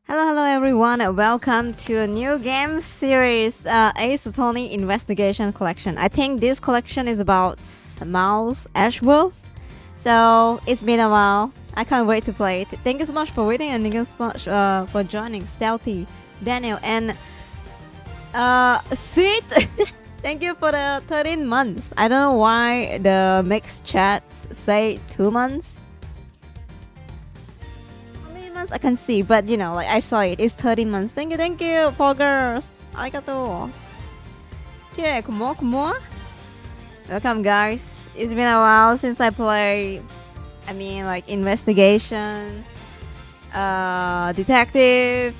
Hello everyone, and welcome to a new game series, Ace Attorney Investigation Collection. I think this collection is about Mouse Edgeworth. So it's been a while. I can't wait to play it. Thank you so much for waiting, and thank you so much for joining Stealthy, Daniel, and Sweet. Thank you for the 13 months. I don't know why the mixed chats say 2 months. Months I can see, but you know, like I saw it. It's 30 months. Thank you, poggers. Arigato. Okay, come on. Welcome, guys. It's been a while since I played. I mean, like investigation, detective,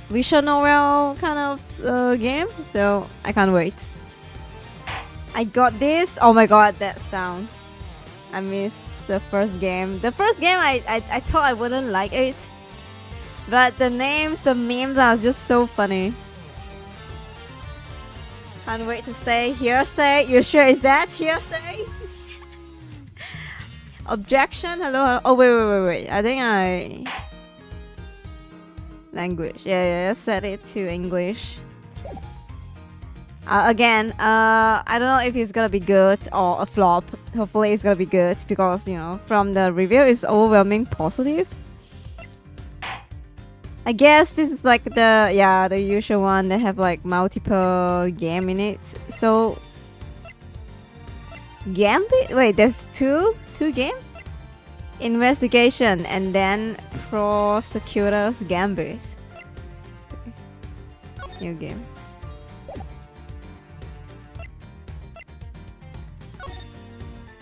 visual novel kind of game. So I can't wait. I got this. Oh my god, that sound. I miss the first game. The first game, I thought I wouldn't like it. But the names, the memes are just so funny. Can't wait to say hearsay. You sure is that hearsay? Objection? Hello? Oh, wait. I think I... Language. Yeah, set it to English. Again, I don't know if it's gonna be good or a flop. Hopefully it's gonna be good because, you know, from the review it's overwhelming positive. I guess this is like the usual one. They have like multiple game in it. So Gambit? Wait, there's two game? Investigation and then Prosecutor's Gambit. New game.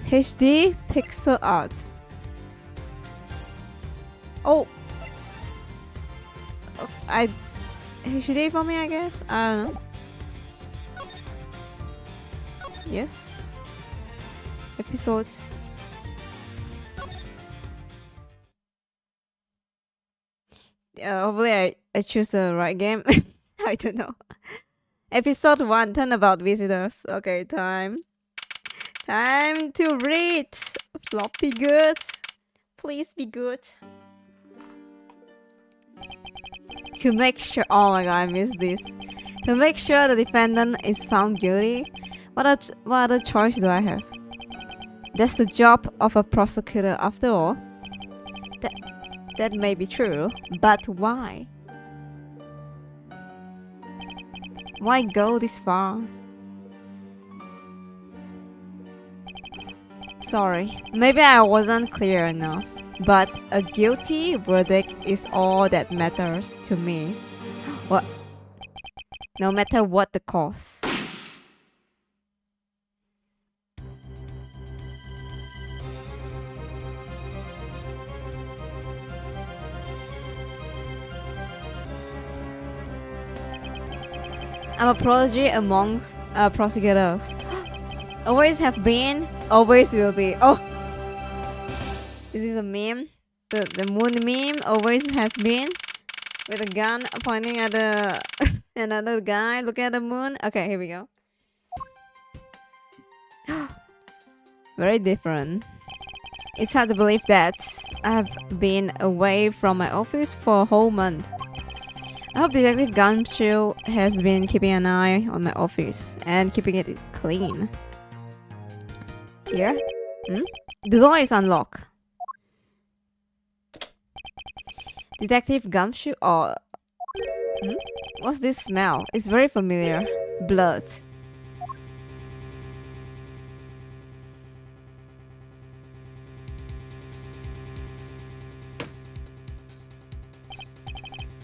HD pixel art. Oh, HD for me, I guess. I don't know. Yes. Episode. Hopefully I choose the right game. I don't know. Episode 1, Turnabout Visitors. Okay, time to read. Floppy good. Please be good. To make sure... Oh my god, I missed this. To make sure the defendant is found guilty. What other choice do I have? That's the job of a prosecutor after all. That may be true, but why? Why go this far? Sorry, maybe I wasn't clear enough, but a guilty verdict is all that matters to me. What? No matter what the cost. I'm a prodigy amongst prosecutors. Always have been, always will be. Oh, this is a meme. The moon meme always has been, with a gun pointing at the another guy looking at the moon. Okay, here we go. Very different. It's hard to believe that I have been away from my office for a whole month. I hope Detective Gumshoe has been keeping an eye on my office and keeping it clean. Here? The door is unlocked. Detective Gumshoe or... What's this smell? It's very familiar. Blood.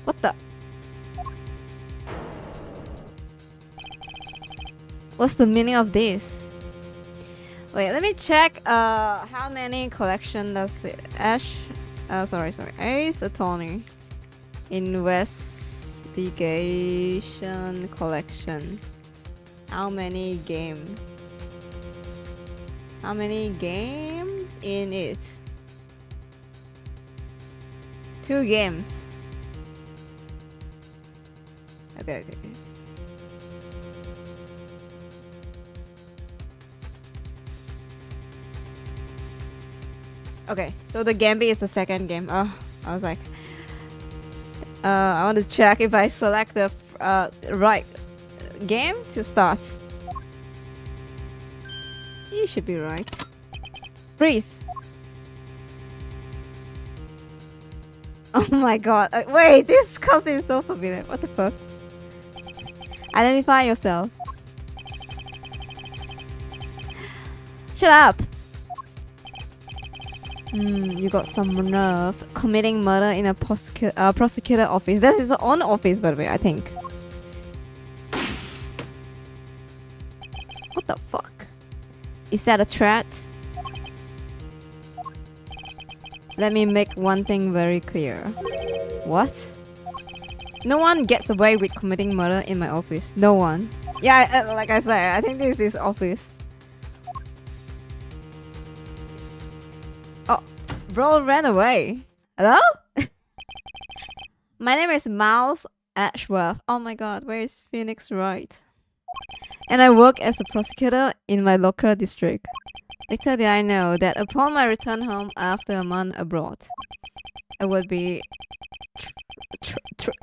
What the... What's the meaning of this? Wait, let me check how many collection does it... sorry. Ace Attorney Investigation Collection. How many games in it? 2 games. Okay. Okay, so the Gambi is the second game. Oh, I was like, I want to check if I select the right game to start. You should be right. Freeze. Oh my god. Wait, this costume is so familiar. What the fuck? Identify yourself. Shut up. You got some nerve. Committing murder in a prosecutor office. That's his own office, by the way, I think. What the fuck? Is that a threat? Let me make one thing very clear. What? No one gets away with committing murder in my office. No one. Yeah, like I said, I think this is office. Oh, bro ran away. Hello? My name is Miles Edgeworth. Oh my god, where is Phoenix Wright? And I work as a prosecutor in my local district. Little did I know that upon my return home after a month abroad, I would be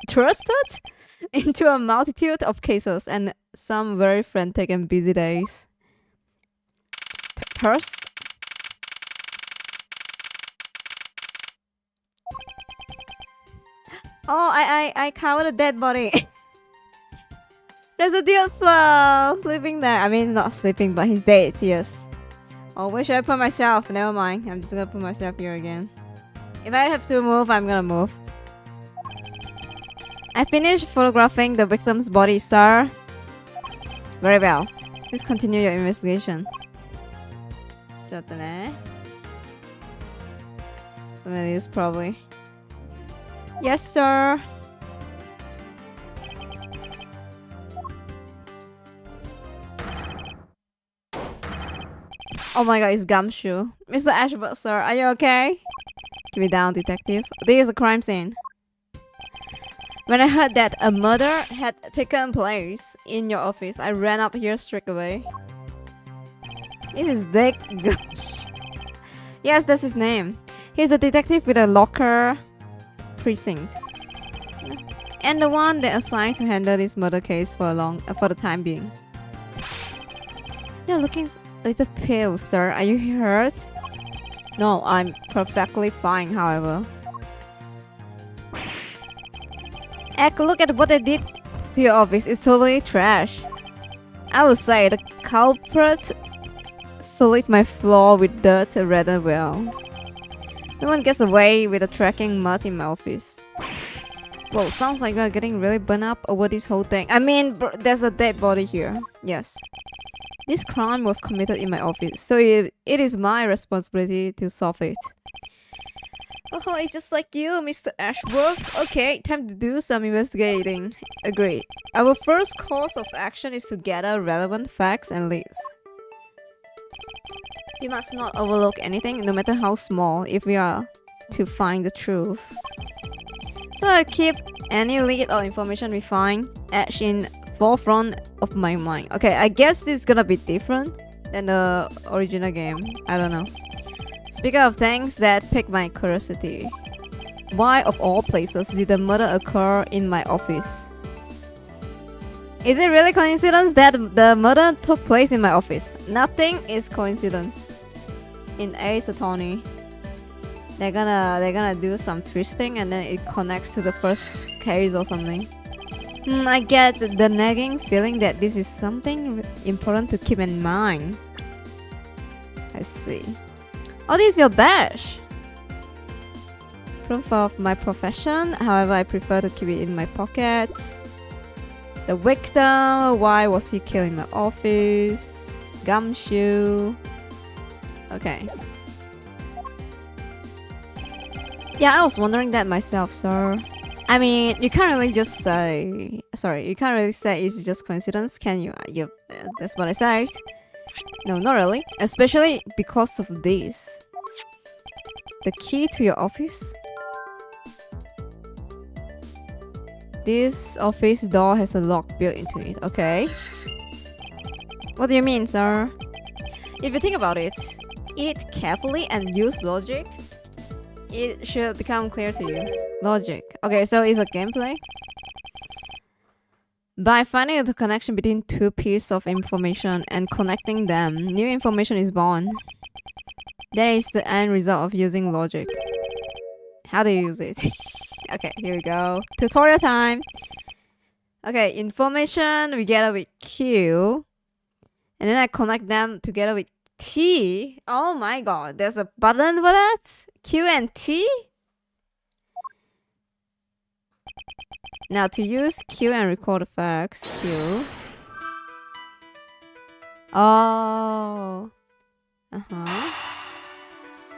thrusted into a multitude of cases and some very frantic and busy days. Thrust? Oh, I covered a dead body. There's a dude sleeping there. I mean, not sleeping, but he's dead, yes. Oh, where should I put myself? Never mind. I'm just gonna put myself here again. If I have to move, I'm gonna move. I finished photographing the victim's body, sir. Very well. Please continue your investigation. ちょっとね. Somebody is probably. Yes, sir. Oh my god, it's Gumshoe. Mr. Ashbrook, sir, are you okay? Keep it down, detective. This is a crime scene. When I heard that a murder had taken place in your office, I ran up here straight away. This is Dick Gush. Yes, that's his name. He's a detective with a local precinct. And the one they assigned to handle this murder case for the time being. You're looking a little pale, sir. Are you hurt? No, I'm perfectly fine, however. Heck, look at what they did to your office. It's totally trash. I would say the culprit sullied my floor with dirt rather well. No one gets away with a tracking mud in my office. Whoa, sounds like we're getting really burnt up over this whole thing. I mean, there's a dead body here. Yes. This crime was committed in my office, so it is my responsibility to solve it. Oh, it's just like you, Mr. Ashworth. Okay, time to do some investigating. Agreed. Our first course of action is to gather relevant facts and leads. We must not overlook anything, no matter how small, if we are to find the truth. So I keep any lead or information we find etched in forefront of my mind. Okay, I guess this is gonna be different than the original game. I don't know. Speaking of things that pique my curiosity, why of all places did the murder occur in my office? Is it really coincidence that the murder took place in my office? Nothing is coincidence. In Ace Attorney, they're gonna do some twisting and then it connects to the first case or something. I get the nagging feeling that this is something important to keep in mind. I see. Oh, this is your badge. Proof of my profession. However, I prefer to keep it in my pocket. The victim. Why was he killed in my office? Gumshoe. Okay. Yeah, I was wondering that myself, sir. I mean, you can't really just say... Sorry, you can't really say it's just coincidence, can you? That's what I said. No, not really. Especially because of this. The key to your office? This office door has a lock built into it, okay? What do you mean, sir? If you think about it, eat carefully and use logic, It should become clear to you. Logic. Okay, so it's a gameplay. By finding the connection between two pieces of information and connecting them, new information is born. That is the end result of using logic. How do you use it? Okay, here we go. Tutorial time. Okay, information together with Q. And then I connect them together with T. Oh my god, there's a button for that? Q and T? Now to use Q and record the facts, Q. Oh. Uh-huh.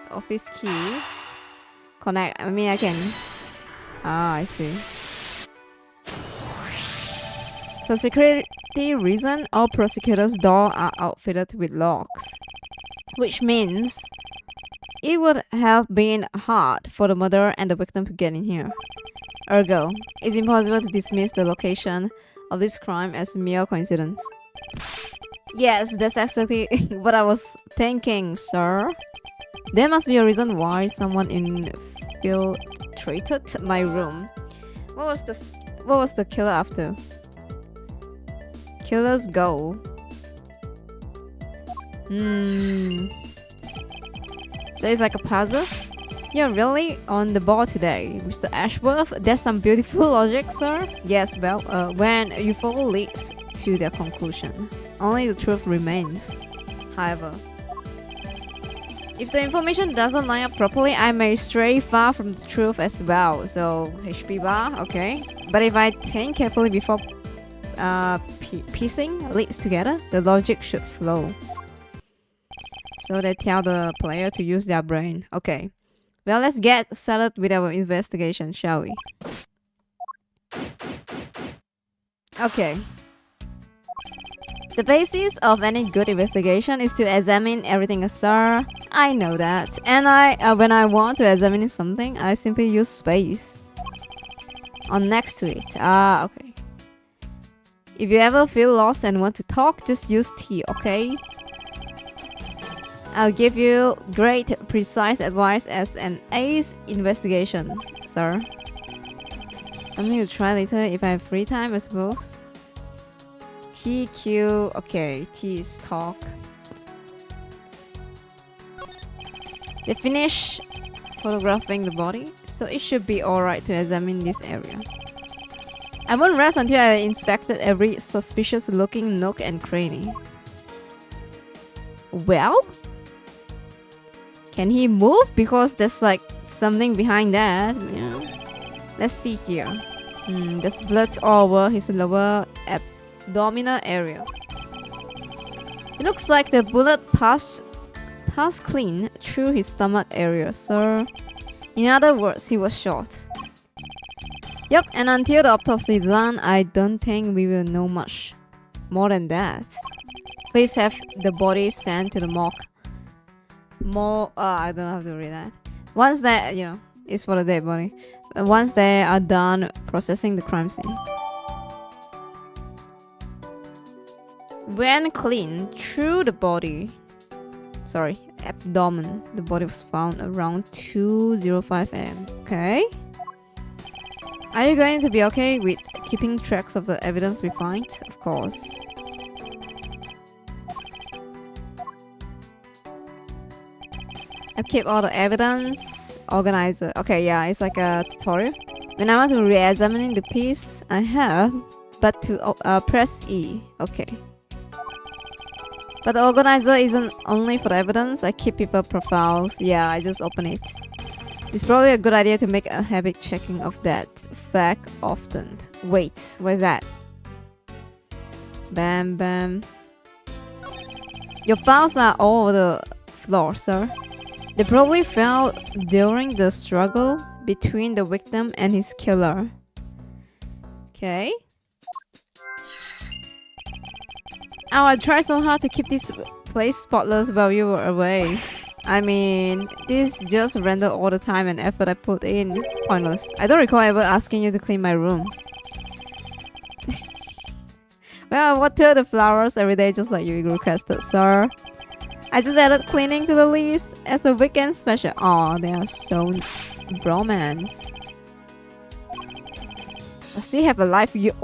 The office key. Connect. I mean, I can. Ah, I see. For security reason, all prosecutors' doors are outfitted with locks. Which means it would have been hard for the murderer and the victim to get in here. Ergo, it's impossible to dismiss the location of this crime as mere coincidence. Yes, that's exactly what I was thinking, sir. There must be a reason why someone infiltrated my room. What was the killer after? Killer's goal. So it's like a puzzle? You're really on the ball today, Mr. Edgeworth. That's some beautiful logic, sir. Yes, well, when you follow leads to their conclusion, only the truth remains. However, if the information doesn't line up properly, I may stray far from the truth as well. So, HP bar, okay. But if I think carefully before piecing leads together, the logic should flow. So they tell the player to use their brain. Okay. Well, let's get started with our investigation, shall we? Okay. The basis of any good investigation is to examine everything, sir. I know that. And when I want to examine something, I simply use space on next to it. Ah, okay. If you ever feel lost and want to talk, just use T, okay? I'll give you great, precise advice as an ace investigation, sir. Something to try later if I have free time, I suppose. TQ, okay, T is talk. They finish photographing the body, so it should be alright to examine this area. I won't rest until I inspected every suspicious looking nook and cranny. Well? Can he move? Because there's like something behind that. Yeah. Let's see here. There's blood all over his lower abdominal area. It looks like the bullet passed clean through his stomach area, sir. In other words, he was shot. Yep, and until the autopsy is done, I don't think we will know much more than that. Please have the body sent to the morgue. I don't have to read that. Once that, it's for the dead body. Once they are done processing the crime scene. When cleaned through the body, abdomen, the body was found around 2:05 am. Okay. Are you going to be okay with keeping tracks of the evidence we find? Of course. I keep all the evidence. Organizer. Okay, yeah, it's like a tutorial. When I want to re-examine the piece, I have but to press E. Okay. But the organizer isn't only for the evidence. I keep people profiles. Yeah, I just open it. It's probably a good idea to make a habit checking of that fact often. Wait, what is that? Bam, bam. Your files are all over the floor, sir. They probably fell during the struggle between the victim and his killer. Okay. Oh, I tried so hard to keep this place spotless while you were away. I mean, this just render all the time and effort I put in. Pointless. I don't recall ever asking you to clean my room. Well, I water the flowers every day just like you requested, sir. I just added cleaning to the list as a weekend special. Oh, they are so bromance. Does he have a life? Yo,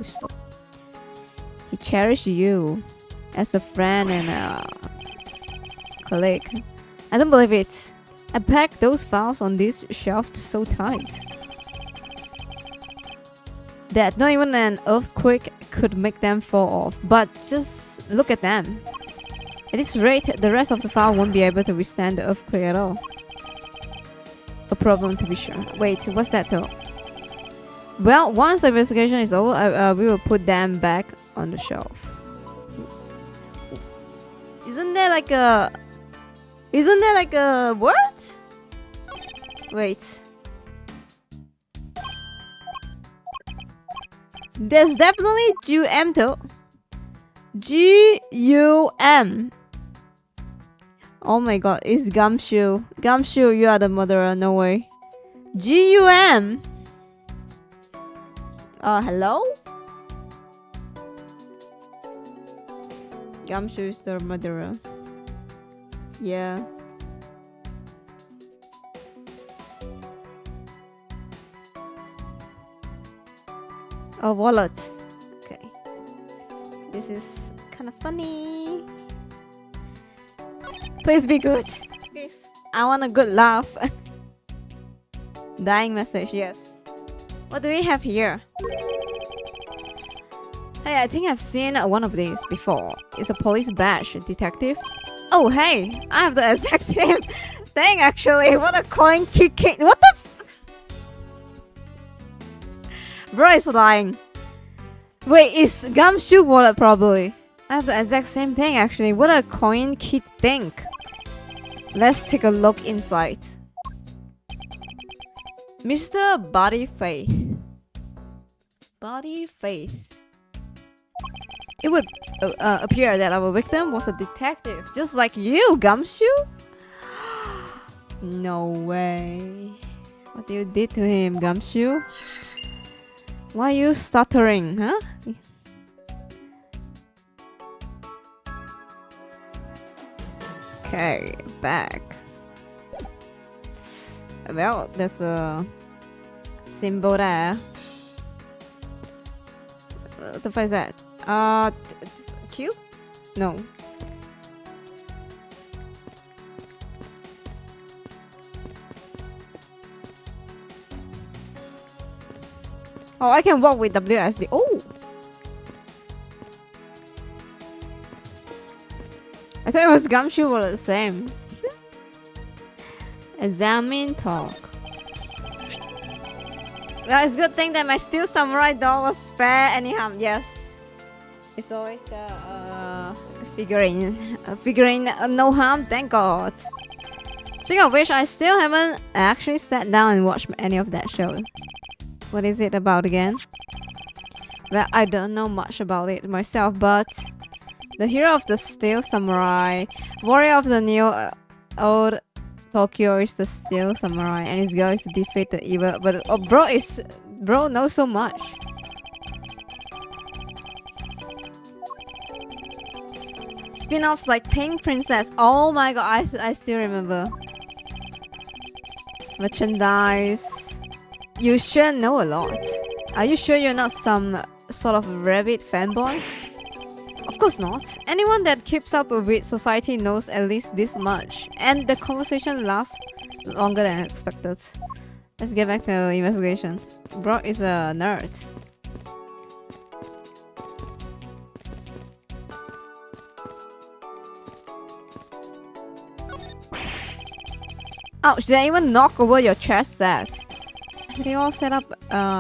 stop. He cherishes you as a friend and a colleague. I don't believe it. I packed those files on this shelf so tight that not even an earthquake could make them fall off. But just look at them. At this rate, the rest of the file won't be able to withstand the earthquake at all. A problem to be sure. Wait, what's that though? Well, once the investigation is over, we will put them back on the shelf. Isn't there like a word? Wait. There's definitely GUM though. GUM. Oh my god, it's Gumshoe. Gumshoe, you are the murderer, no way. GUM. Hello? Gumshoe is the murderer. Yeah. A wallet. Okay. This is kind of funny. Please be good. Please. I want a good laugh. Dying message, yes. What do we have here? Hey, I think I've seen one of these before. It's a police badge, detective. Oh, hey, I have the exact same thing actually. What a coin kicking. What the Bro is lying. Wait, it's Gumshoe wallet probably. I have the exact same thing actually. What a coin kid thing. Let's take a look inside. Mr. Bodyface. Bodyface. It would appear that our victim was a detective, just like you, Gumshoe. No way. What you did to him, Gumshoe? Why are you stuttering, huh? Okay, back. Well, there's a symbol there. What the fuck is that? Q? No. Oh, I can walk with WSD. Oh! I thought it was Gumshoe were the same. Examine talk. Well, it's a good thing that my steel samurai doll was spared any harm. Yes. It's always the figurine. No harm, thank God. Speaking of which, I still haven't actually sat down and watched any of that show. What is it about again? Well, I don't know much about it myself, but the hero of the Steel Samurai, warrior of the new old Tokyo is the Steel Samurai, and his goal is to defeat the evil. But bro knows so much. Spin-offs like Pink Princess. Oh my god, I still remember. Merchandise. You sure know a lot. Are you sure you're not some sort of rabbit fanboy? Of course not. Anyone that keeps up with society knows at least this much. And the conversation lasts longer than expected. Let's get back to investigation. Bro is a nerd. Ouch, did I even knock over your chess set? They all set up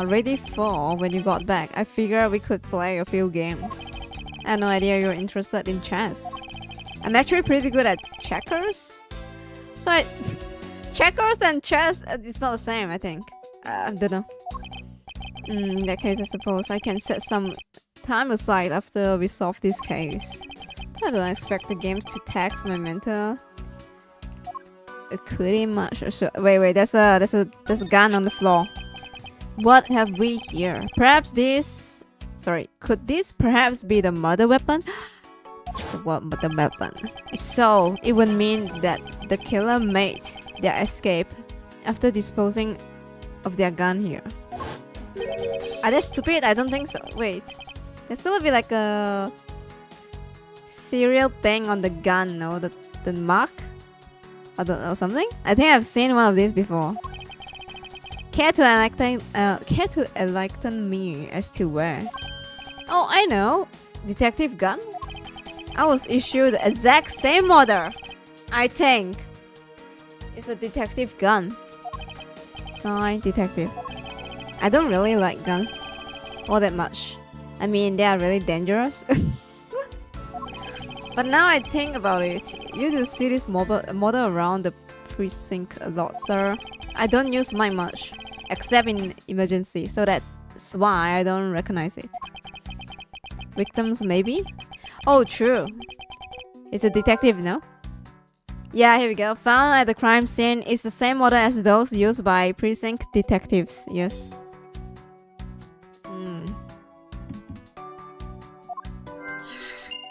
ready for when you got back. I figured we could play a few games. I had no idea you're interested in chess. I'm actually pretty good at checkers. So checkers and chess, it's not the same, I think. I don't know. In that case, I suppose I can set some time aside after we solve this case. I don't expect the games to tax my mental. Pretty much. So, wait, there's a gun on the floor. What have we here? Perhaps this... Sorry, could this perhaps be the murder weapon? The weapon. If so, it would mean that the killer made their escape after disposing of their gun here. Are they stupid? I don't think so. Wait. There's still be like a serial thing on the gun, no? The mark? Or something? I think I've seen one of these before. Care to enlighten me as to where? Oh, I know. Detective gun? I was issued the exact same model. I think. It's a detective gun. Sign detective. I don't really like guns all that much. I mean, they are really dangerous. But now I think about it, you do see this model around the precinct a lot, sir. I don't use mine much, except in emergency, so that's why I don't recognize it. Victims, maybe? Oh, true. It's a detective, no? Yeah, here we go. Found at the crime scene is the same model as those used by precinct detectives. Yes.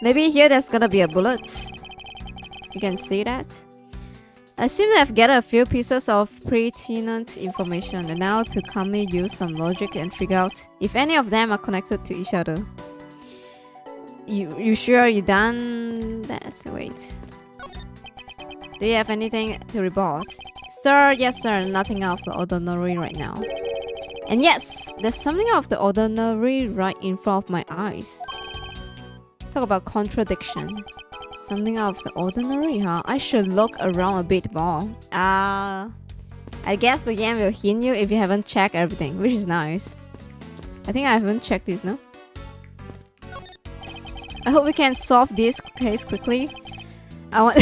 Maybe here there's gonna be a bullet. You can see that. I seem to have gathered a few pieces of pertinent information and now to calmly use some logic and figure out if any of them are connected to each other. You sure you done that? Wait. Do you have anything to report? Sir, yes sir, nothing out of the ordinary right now. And yes, there's something out of the ordinary right in front of my eyes. Talk about contradiction. Something out of the ordinary, huh? I should look around a bit more. I guess the game will hint you if you haven't checked everything, which is nice. I think I haven't checked this, no? I hope we can solve this case quickly. I want...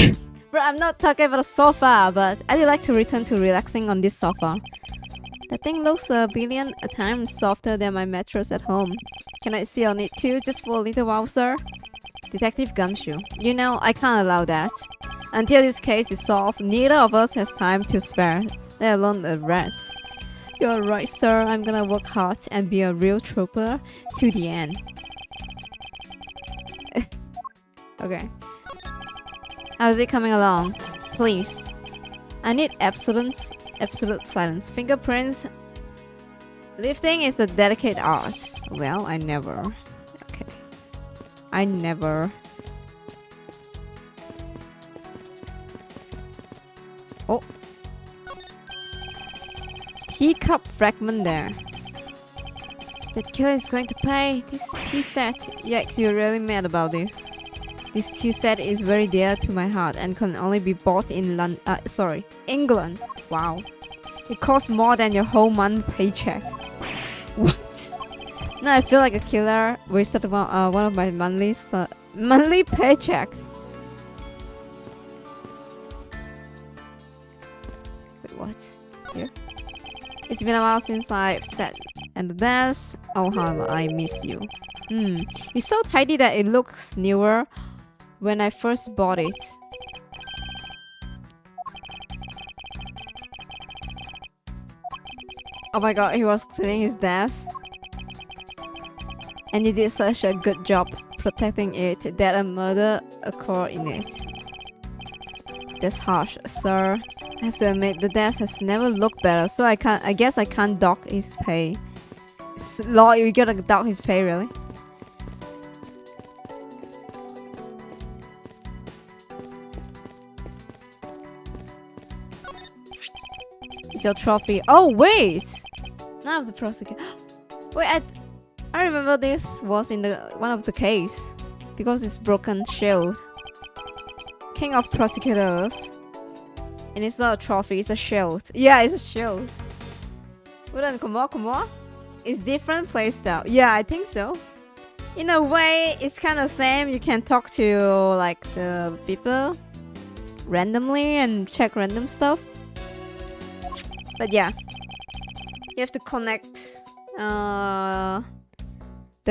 Bro, I'm not talking about the sofa, but I'd like to return to relaxing on this sofa. That thing looks a billion times softer than my mattress at home. Can I sit on it too, just for a little while, sir? Detective Gumshoe. You know, I can't allow that. Until this case is solved, neither of us has time to spare, let alone a rest. You're right, sir. I'm gonna work hard and be a real trooper to the end. Okay. How's it coming along? Please. I need absolute silence. Fingerprints. Lifting is a delicate art. Well, I never. Okay. I never. Oh. Teacup fragment there. That killer is going to pay. This tea set. Yikes, you're really mad about this. This tea set is very dear to my heart and can only be bought in England. Wow. It costs more than your whole month paycheck. What? Now I feel like a killer wasted one of my monthly paycheck. Wait, what? Here? It's been a while since I've sat at the desk. Oh, how I miss you. It's so tidy that it looks newer when I first bought it. Oh my god, he was cleaning his desk. And he did such a good job protecting it that a murder occurred in it. That's harsh, sir. I have to admit, the desk has never looked better, so I guess I can't dock his pay. Lord, you gotta dock his pay, really? It's your trophy. Oh, wait! None of the prosecutor. Wait, I remember this was in one of the case. Because it's broken shield. King of prosecutors. And it's not a trophy, it's a shield. Yeah, it's a shield. Come on. It's different playstyle. Yeah, I think so. In a way, it's kind of same. You can talk to like the people randomly and check random stuff. But yeah, you have to connect the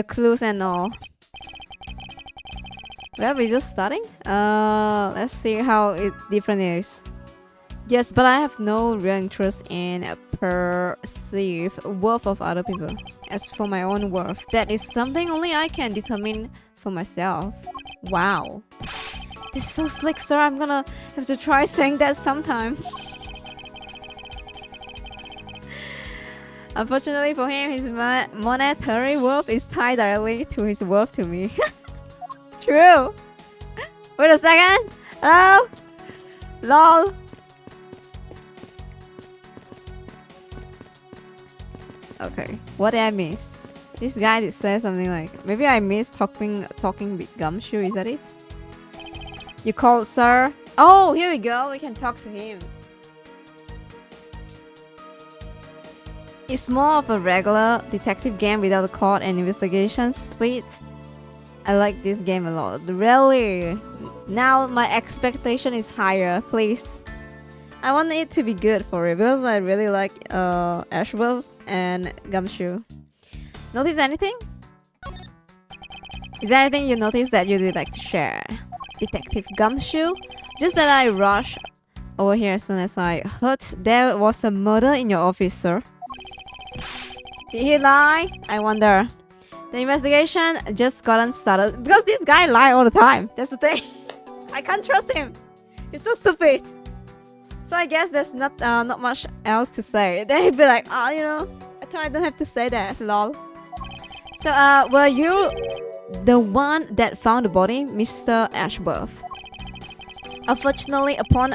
clues and all. Well, we're just starting. Let's see how different it is. Yes, but I have no real interest in perceived worth of other people. As for my own worth, that is something only I can determine for myself. Wow. They're so slick, sir. I'm gonna have to try saying that sometime. Unfortunately for him, his monetary worth is tied directly to his worth to me. True. Wait a second. Hello? LOL. Okay, what did I miss? This guy did say something like, maybe I missed talking with Gumshoe, is that it? You called, sir? Oh, here we go, we can talk to him. It's more of a regular detective game without a court and investigation split. I like this game a lot. Really? Now my expectation is higher, please. I want it to be good for it because I really like Edgeworth and Gumshoe. Notice anything? Is there anything you noticed that you'd like to share? Detective Gumshoe? Just that I rushed over here as soon as I heard there was a murder in your office, sir. Did he lie? I wonder. The investigation just gotten started because this guy lies all the time. That's the thing. I can't trust him. He's so stupid. So I guess there's not much else to say. Then he'd be like, oh, you know, I thought I don't have to say that. Lol. So were you the one that found the body, Mr. Edgeworth? Unfortunately, upon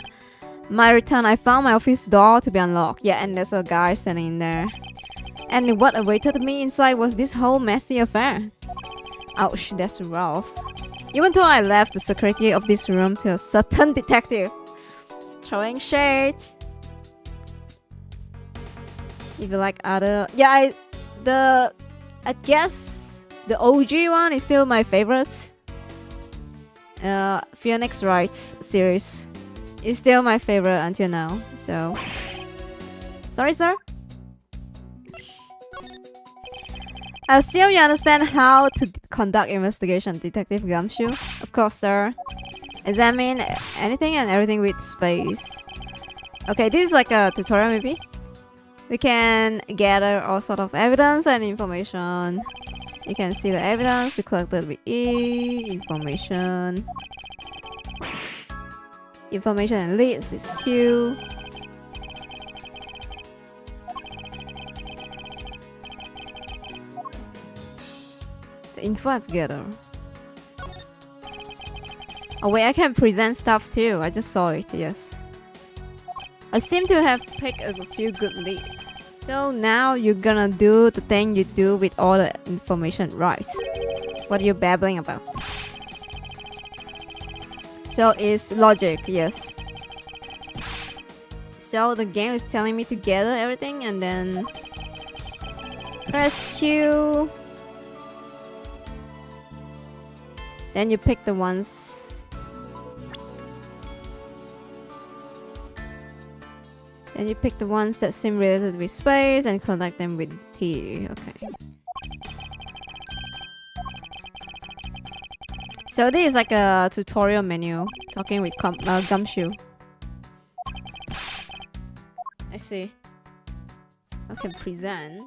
my return, I found my office door to be unlocked. Yeah, and there's a guy standing in there. And what awaited me inside was this whole messy affair. Ouch, that's rough. Even though I left the security of this room to a certain detective. Throwing shade. If you like other... Yeah, I guess the OG one is still my favorite. Phoenix Wright series is still my favorite until now. So... Sorry, sir? I assume you understand how to conduct investigation, Detective Gumshoe. Of course, sir. Examine anything and everything with space. Okay, this is like a tutorial maybe. We can gather all sort of evidence and information. You can see the evidence we collected with E. Information. Information and leads is Q. Info I've gathered. Oh wait, I can present stuff too. I just saw it, yes. I seem to have picked a few good leads. So now you're gonna do the thing you do with all the information, right? What are you babbling about? So it's logic, yes. So the game is telling me to gather everything and then press Q. Then you pick the ones. Then you pick the ones that seem related with space and connect them with T. Okay. So this is like a tutorial menu. Talking with Gumshoe. I see. I can present.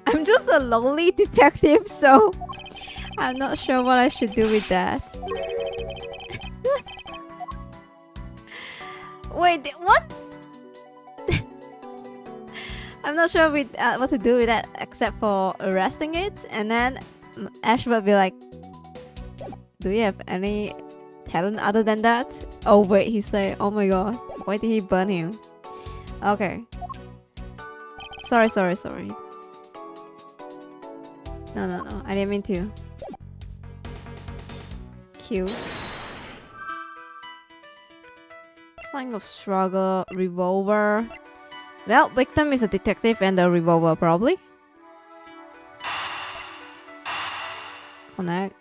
I'm just a lonely detective, so I'm not sure what I should do with that. Wait, what? I'm not sure with what to do with that except for arresting it, and then Ash will be like, "Do you have any talent other than that?" Oh wait, he said, "Oh my god, why did he burn him?" Okay. Sorry. No, I didn't mean to. Q. Sign of struggle, revolver. Well, victim is a detective and a revolver probably. Connect.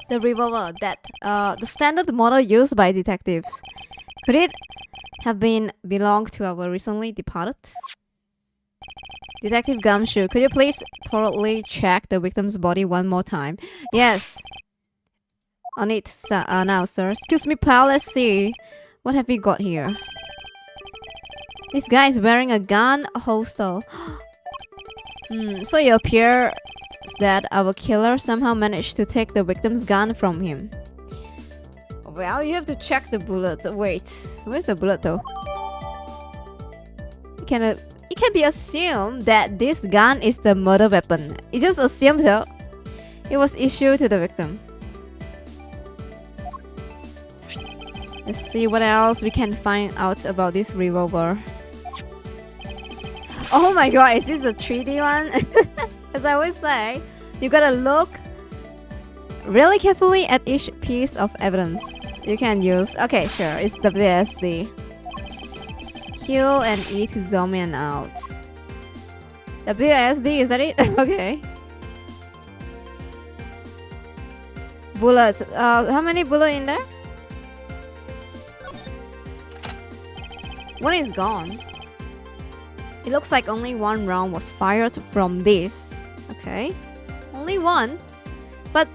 The revolver, that the standard model used by detectives. Could it have belonged to our recently departed? Detective Gumshoe, could you please thoroughly check the victim's body one more time? Yes. on it now, sir. Excuse me, pal. Let's see. What have we got here? This guy is wearing a gun holster. So it appears that our killer somehow managed to take the victim's gun from him. Well, you have to check the bullet. Wait, where's the bullet though? It can be assumed that this gun is the murder weapon. It just assumed so. It was issued to the victim. Let's see what else we can find out about this revolver. Oh my god, is this the 3D one? As I always say, you gotta look really carefully at each piece of evidence you can use. Okay, sure, it's WSD. Kill and eat to zoom in out. WSD, is that it? Okay. Bullets. How many bullets in there? One is gone. It looks like only one round was fired from this. Okay. Only one. But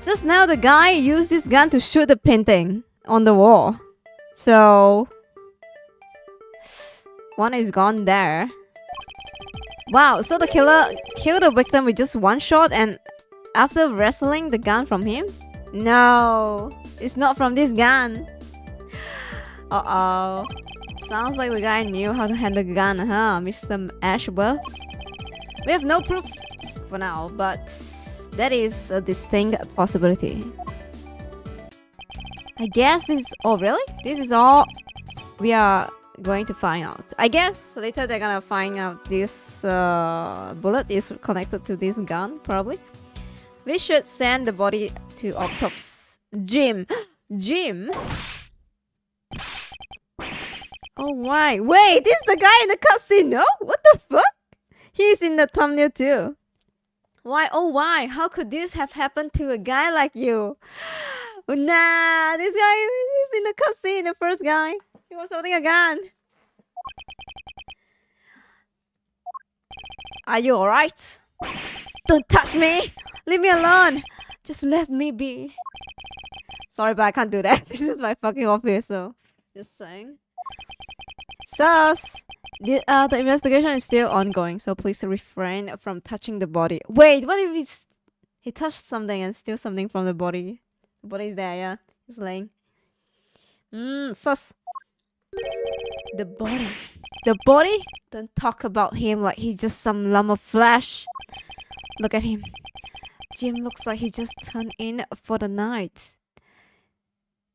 just now the guy used this gun to shoot the painting on the wall. So one is gone there. Wow, so the killer killed the victim with just one shot and after wrestling the gun from him? No, it's not from this gun. Uh-oh. Sounds like the guy knew how to handle the gun, huh, Mr. Edgeworth? We have no proof for now, but that is a distinct possibility. I guess this is... Oh, really? This is all we are going to find out. I guess later they're gonna find out this bullet is connected to this gun, probably. We should send the body to autopsy. Jim! Jim? Oh my! Wait, this is the guy in the cutscene, no? What the fuck? He's in the thumbnail too. Why? Oh why? How could this have happened to a guy like you? Nah, this guy is in the cutscene, the first guy. He was holding a gun. Are you alright? Don't touch me! Leave me alone! Just let me be. Sorry, but I can't do that. This is my fucking office, so... Just saying. Sus! The investigation is still ongoing, so please refrain from touching the body. Wait, what if he touched something and steals something from the body? The body is there, yeah. He's laying. Sus! The body. The body? Don't talk about him like he's just some lump of flesh. Look at him. Jim looks like he just turned in for the night.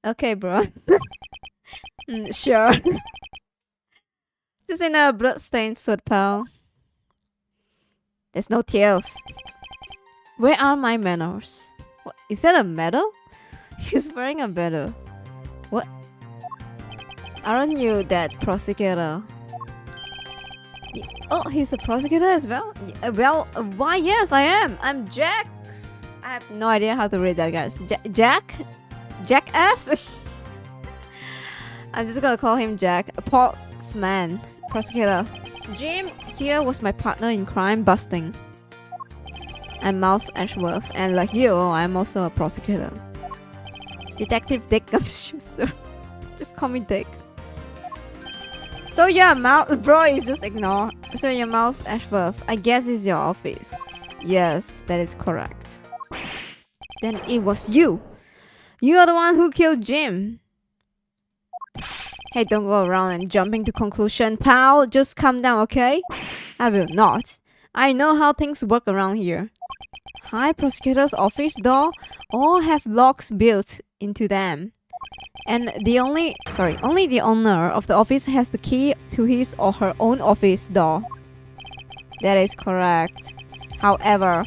Okay, bro. Sure. Just in a blood-stained suit, pal. There's no tears. Where are my manners? What? Is that a medal? He's wearing a medal. What? Aren't you that prosecutor? Oh, he's a prosecutor as well? Well, why yes, I am. I'm Jack. I have no idea how to read that, guys. Jack? Jackass? I'm just gonna call him Jack. A Portsman. Prosecutor. Jim here was my partner in crime busting. I'm Mouse Edgeworth, and like you, I'm also a prosecutor. Detective Dick Gumshoe. Just call me Dick. So yeah, bro is just ignore. So yeah, Mouse Edgeworth. I guess this is your office. Yes, that is correct. Then it was you. You are the one who killed Jim. Hey, don't go around and jumping to conclusion, pal. Just calm down, okay? I will not. I know how things work around here. High prosecutor's office door all have locks built into them. And only the owner of the office has the key to his or her own office door. That is correct. However,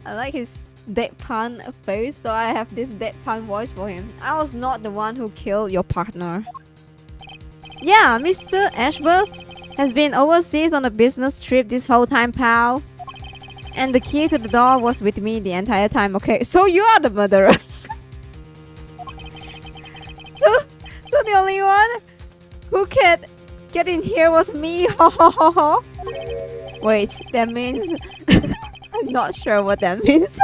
I like his deadpan face, so I have this deadpan voice for him. I was not the one who killed your partner. Yeah, Mr. Edgeworth has been overseas on a business trip this whole time, pal. And the key to the door was with me the entire time. Okay, so you are the murderer. So the only one who could get in here was me. Ho ho ho ho. Wait, that means I'm not sure what that means.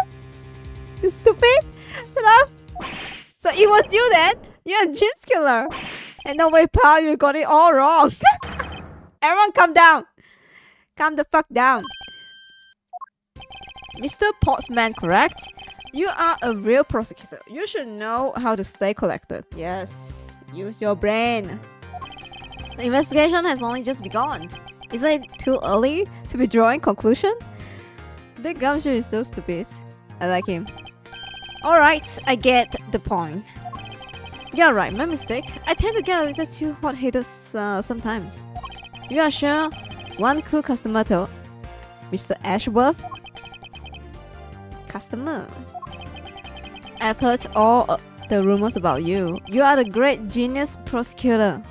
You stupid. Shut up. So it was you then? You're a Jin's killer. And no way, pal, you got it all wrong. Everyone calm down. Calm the fuck down. Mr. Postman, correct? You are a real prosecutor. You should know how to stay collected. Yes. Use your brain. The investigation has only just begun. Isn't it too early to be drawing conclusion? The Gumshoe is so stupid. I like him. Alright, I get the point. You're right, my mistake. I tend to get a little too hot-headed sometimes. You are sure? One cool customer though. Mr. Edgeworth? Customer? I've heard all the rumors about you. You are the great genius prosecutor.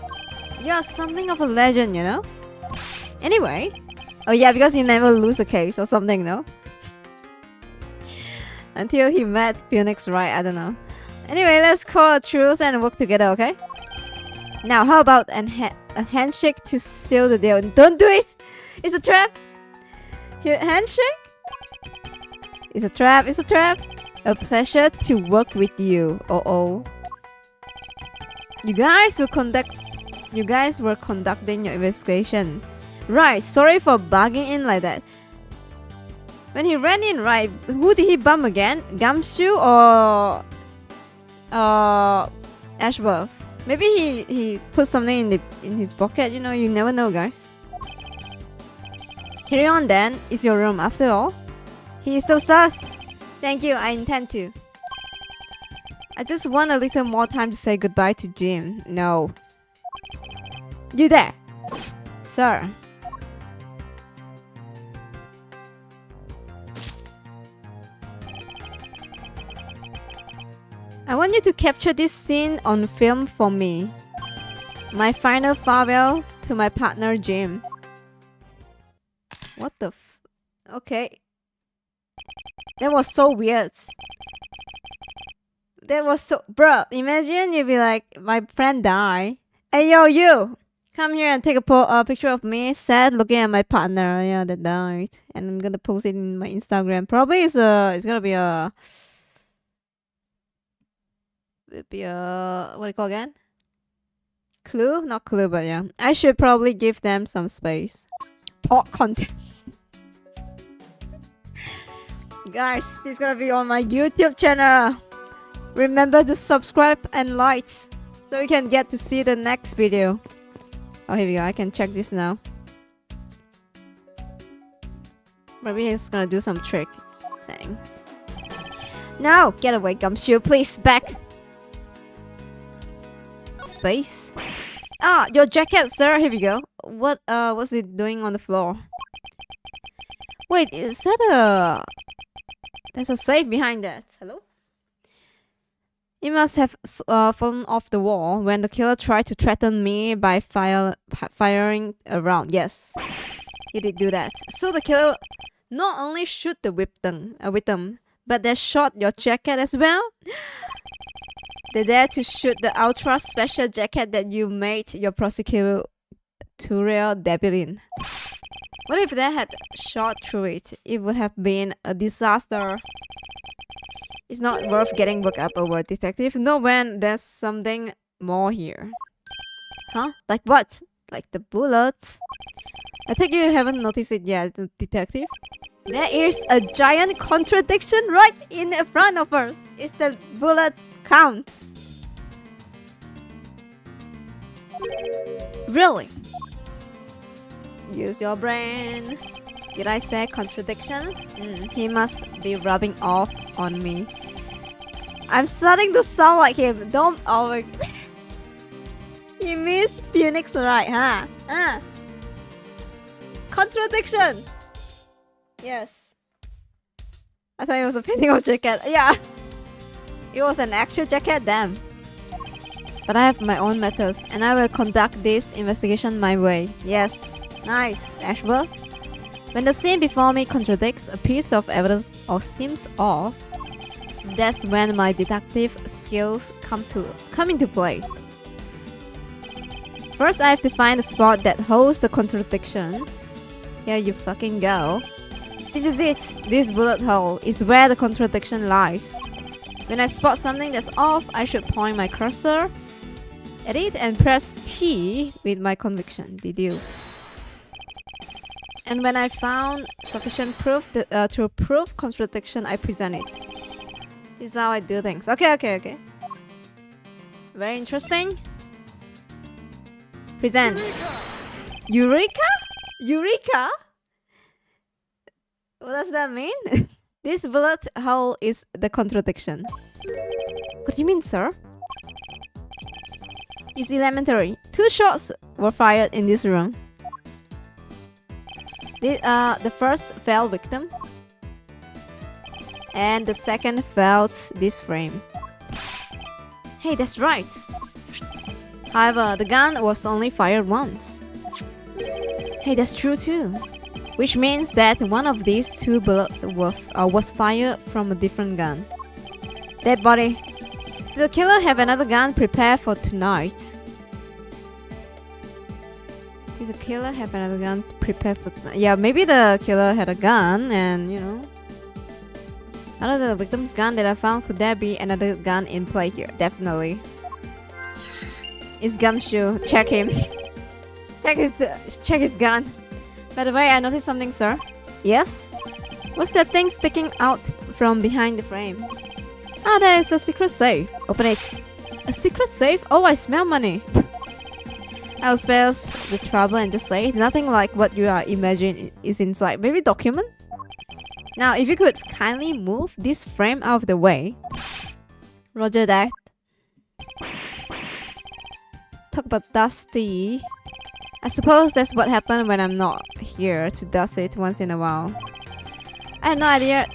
You are something of a legend, you know? Anyway. Oh yeah, because you never lose a case or something, no? Until he met Phoenix, right? I don't know. Anyway, let's call a truce and work together, okay? Now, how about a handshake to seal the deal? Don't do it! It's a trap! Handshake? It's a trap, it's a trap! A pleasure to work with you. Oh. You guys were conducting your investigation. Right, sorry for bugging in like that. When he ran in, right, who did he bump again? Gumshoe or Edgeworth? Maybe he put something in his pocket, you know, you never know, guys. Carry on then, it's your room after all. He is so sus. Thank you, I intend to. I just want a little more time to say goodbye to Jim. No. You there, sir. I want you to capture this scene on film for me. My final farewell to my partner Jim. What the f... Okay. That was so weird. That was so... Bro, imagine you'd be like, my friend died. Hey yo, you! Come here and take a picture of me, sad, looking at my partner. Yeah, that died. And I'm gonna post it in my Instagram. Probably it's gonna be a... what do you call again? Clue? Not clue, but yeah. I should probably give them some space. Pot content. Guys, this is gonna be on my YouTube channel. Remember to subscribe and like so you can get to see the next video. Oh, here we go. I can check this now. Maybe he's gonna do some trick. Saying. No! Get away, Gumshoe. Please, back! Space. Ah, your jacket, sir. Here we go. What's it doing on the floor? Wait, is that a... There's a safe behind that. Hello? It must have fallen off the wall when the killer tried to threaten me by firing a round. Yes, he did do that. So the killer not only shoot the victim, but they shot your jacket as well? They dared to shoot the ultra special jacket that you made your prosecutorial debut in. What if they had shot through it? It would have been a disaster. It's not worth getting worked up over, detective. No, when there's something more here. Huh? Like what? Like the bullets? I think you haven't noticed it yet, detective. There is a giant contradiction right in front of us. It's the bullets count. Really? Use your brain. Did I say contradiction? He must be rubbing off on me. I'm starting to sound like him. Don't over... He means Phoenix, right, huh? Contradiction! Yes. I thought it was a painting of jacket. Yeah. It was an actual jacket, damn. But I have my own methods, and I will conduct this investigation my way. Yes. Nice, Edgeworth. When the scene before me contradicts a piece of evidence or seems off, that's when my detective skills come into play. First, I have to find the spot that holds the contradiction. Here you fucking go. This is it. This bullet hole is where the contradiction lies. When I spot something that's off, I should point my cursor at it and press T with my conviction. Deduce. And when I found sufficient proof to prove contradiction, I present it. This is how I do things. Okay. Very interesting. Present. Eureka? Eureka? What does that mean? This bullet hole is the contradiction. What do you mean, sir? It's elementary. 2 shots were fired in this room. The first fell victim, and the second felt this frame. Hey, that's right. However, the gun was only fired once. Hey, that's true too. Which means that one of these 2 bullets was fired from a different gun. Dead body. Did the killer have another gun prepared for tonight? Did the killer have another gun prepared for tonight? Yeah, maybe the killer had a gun and, you know. Other than the victim's gun that I found, could there be another gun in play here? Definitely. It's Gumshoe. Check him. Check his gun. By the way, I noticed something, sir. Yes? What's that thing sticking out from behind the frame? Ah, there is a secret safe. Open it. A secret safe? Oh, I smell money. I'll spare us the trouble and just say nothing like what you are imagining is inside. Maybe document? Now, if you could kindly move this frame out of the way. Roger that. Talk about Dusty. I suppose that's what happened when I'm not here to dust it once in a while. I had no idea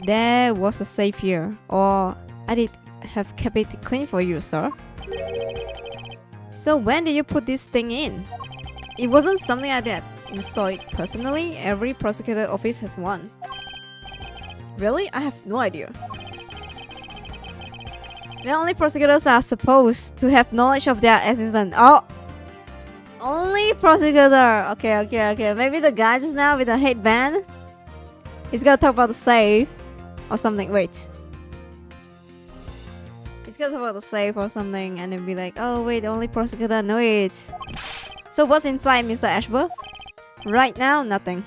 there was a safe here, or I did have kept it clean for you, sir. So when did you put this thing in? It wasn't something I did install it personally. Every prosecutor office has one. Really? I have no idea. The only prosecutors are supposed to have knowledge of their assistant. Oh! Only prosecutor. Okay. Maybe the guy just now with the headband. He's gonna talk about the safe or something. Wait. He's gonna talk about the safe or something and then be like, oh wait, only prosecutor know it. So what's inside, Mr. Edgeworth? Right now, nothing.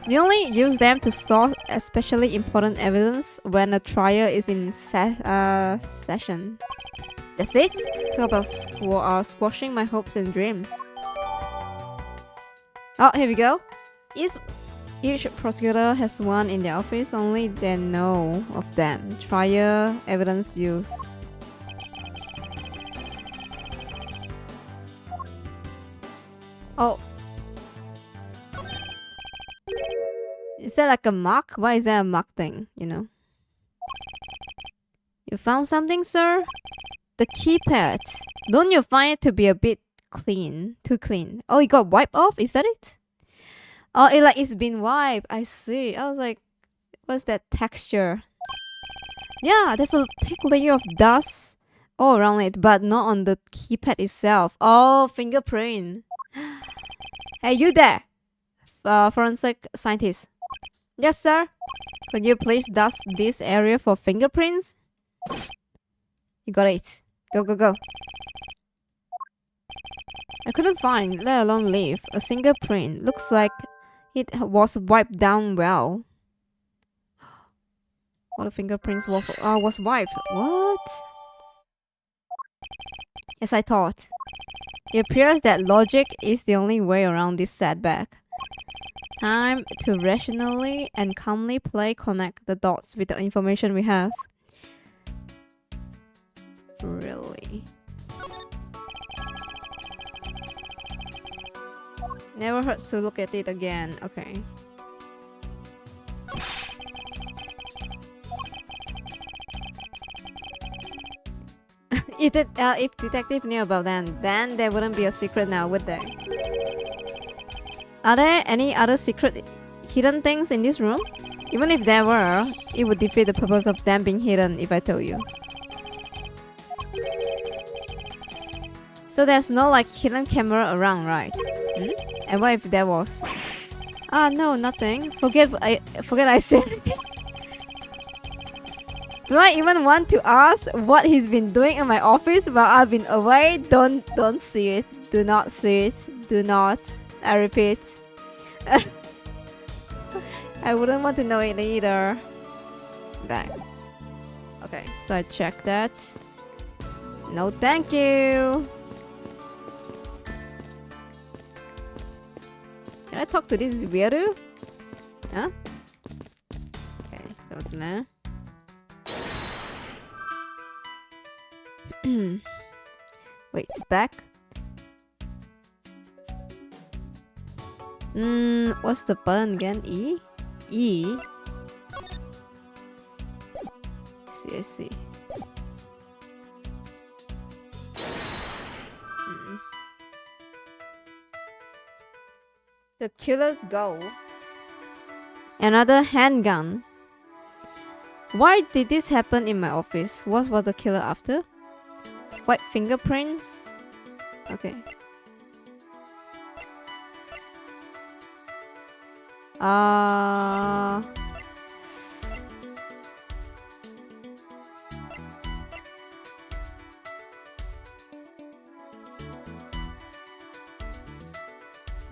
We only use them to store especially important evidence when a trial is in session. That's it? Talk about squashing my hopes and dreams. Oh, here we go. Each prosecutor has one in their office, only they know of them. Trial evidence use. Oh. Is that like a mark? Why is that a mark thing, you know? You found something, sir? The keypad. Don't you find it to be a bit clean? Too clean. Oh, it got wiped off? Is that it? Oh, it's been wiped. I see. I was like, what's that texture? Yeah, there's a thick layer of dust all around it, but not on the keypad itself. Oh, fingerprint. Hey, you there? Forensic scientist. Yes, sir. Could you please dust this area for fingerprints? You got it. Go. I couldn't find, let alone leave, a single print. Looks like it was wiped down well. All the fingerprints was wiped. What? As I thought. It appears that logic is the only way around this setback. Time to rationally and calmly connect the dots with the information we have. Really? Never hurts to look at it again. Okay. If detective knew about them, then there wouldn't be a secret now, would there? Are there any other secret hidden things in this room? Even if there were, it would defeat the purpose of them being hidden if I told you. So there's no like hidden camera around, right? And what if there was? Ah, no, nothing. Forget I said anything. Do I even want to ask what he's been doing in my office while I've been away? Don't see it. Do not see it. Do not. I repeat. I wouldn't want to know it either. Back. Okay, so I check that. No, thank you. Can I talk to this weirdo? Huh? Okay, so now. Wait, back. What's the button again? E? E? I see. The killer's goal. Another handgun. Why did this happen in my office? What was the killer after? White fingerprints? Okay.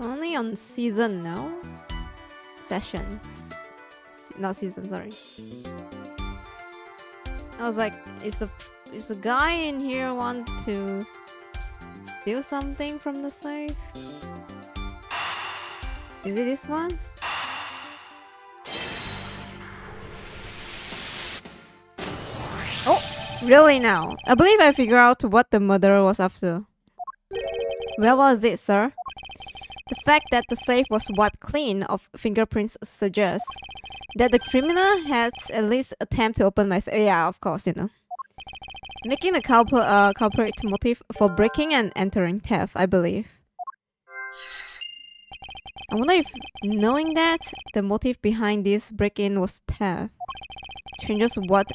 Only on season, no? Sessions. Not season, sorry. I was like, is the guy in here want to steal something from the safe? Is it this one? Oh, really now? I believe I figured out what the murderer was after. Where was it, sir? The fact that the safe was wiped clean of fingerprints suggests that the criminal has at least attempted to open my safe. Yeah, of course, you know. Making the culprit motive for breaking and entering theft, I believe. I wonder if knowing that the motive behind this break-in was theft changes what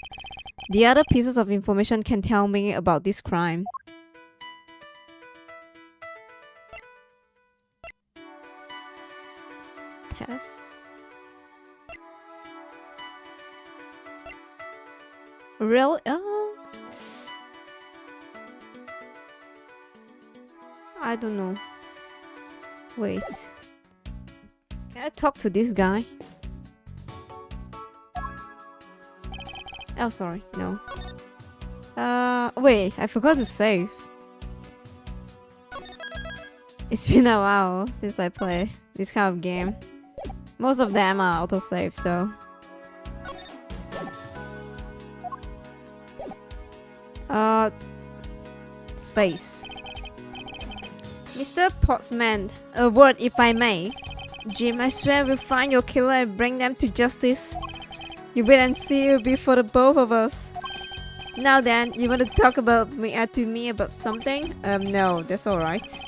the other pieces of information can tell me about this crime. Theft? Really? Oh. I don't know. Wait. Can I talk to this guy? Oh, sorry. No. Wait. I forgot to save. It's been a while since I play this kind of game. Most of them are autosave, so... Space. Mr. Portsman, a word if I may. Jim, I swear we'll find your killer and bring them to justice. You wait and see, it'll be for the both of us. Now then, you want to talk about to me about something? No, that's alright.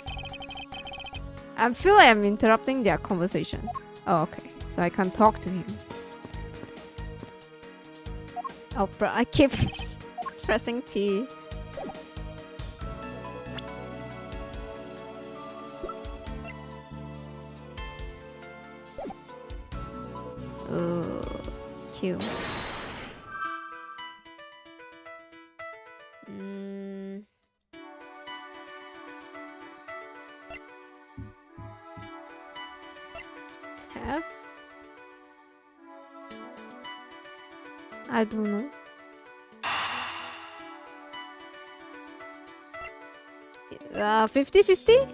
I feel like I'm interrupting their conversation. Oh, okay. So I can't talk to him. Oh, bro, I keep pressing T. Q. Tab? I don't know. Uh, 50-50?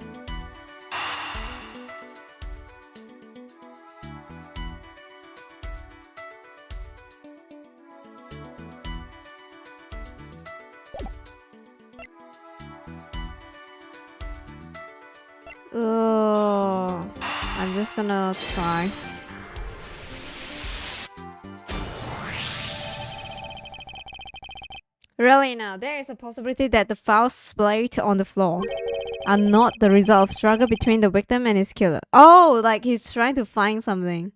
I'm just gonna try. Really now, there is a possibility that the files splayed on the floor are not the result of struggle between the victim and his killer. Oh, like he's trying to find something.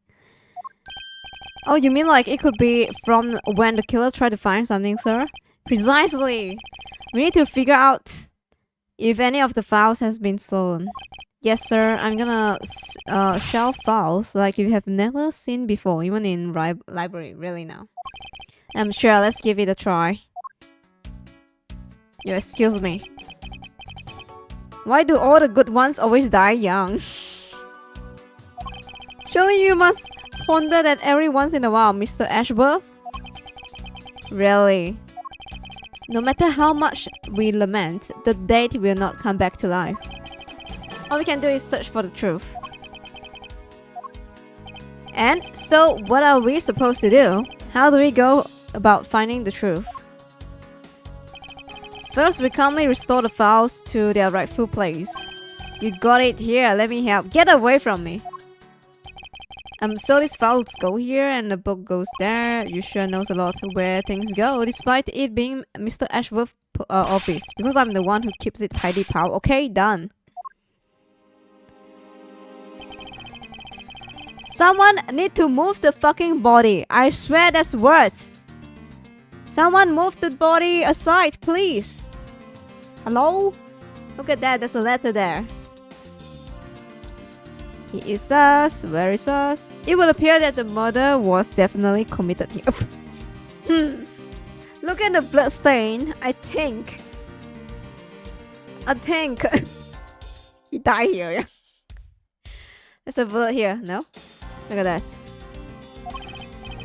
Oh, you mean like it could be from when the killer tried to find something, sir? Precisely. We need to figure out if any of the files has been stolen. Yes, sir. I'm gonna shelf files like you have never seen before, even in library. Really now. I'm sure. Let's give it a try. You excuse me. Why do all the good ones always die young? Surely you must ponder that every once in a while, Mr. Edgeworth. Really? No matter how much we lament, the dead will not come back to life. All we can do is search for the truth. And so, what are we supposed to do? How do we go about finding the truth? First, we calmly restore the files to their rightful place. You got it here, let me help. Get away from me! So these files go here and the book goes there. You sure knows a lot where things go, despite it being Mr. Edgeworth's office. Because I'm the one who keeps it tidy, pal. Okay, done. Someone need to move the fucking body. I swear that's words. Someone move the body aside, please. Hello? Look at that, there's a letter there. He is sus. Where is sus? It would appear that the murder was definitely committed here. Look at the blood stain. I think he died here. Yeah. There's a blood here. No? Look at that.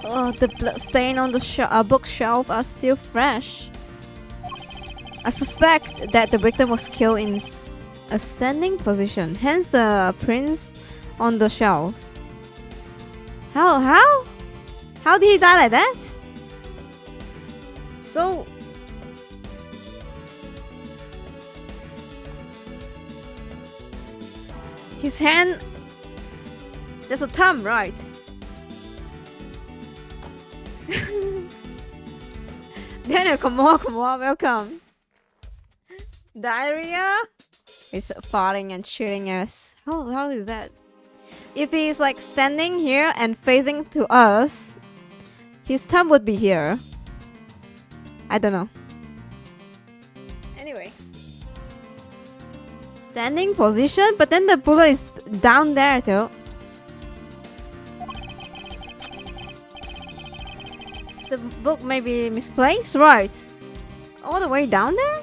Oh, the blood stain on the bookshelf are still fresh. I suspect that the victim was killed in a standing position, hence the prints on the shelf. How did he die like that? So his hand, there's a thumb, right? Daniel, come on, welcome. Diarrhea? He's farting and shooting us. How is that? If he's like standing here and facing to us, his thumb would be here. I don't know. Anyway. Standing position, but then the bullet is down there too. The book may be misplaced, right? All the way down there?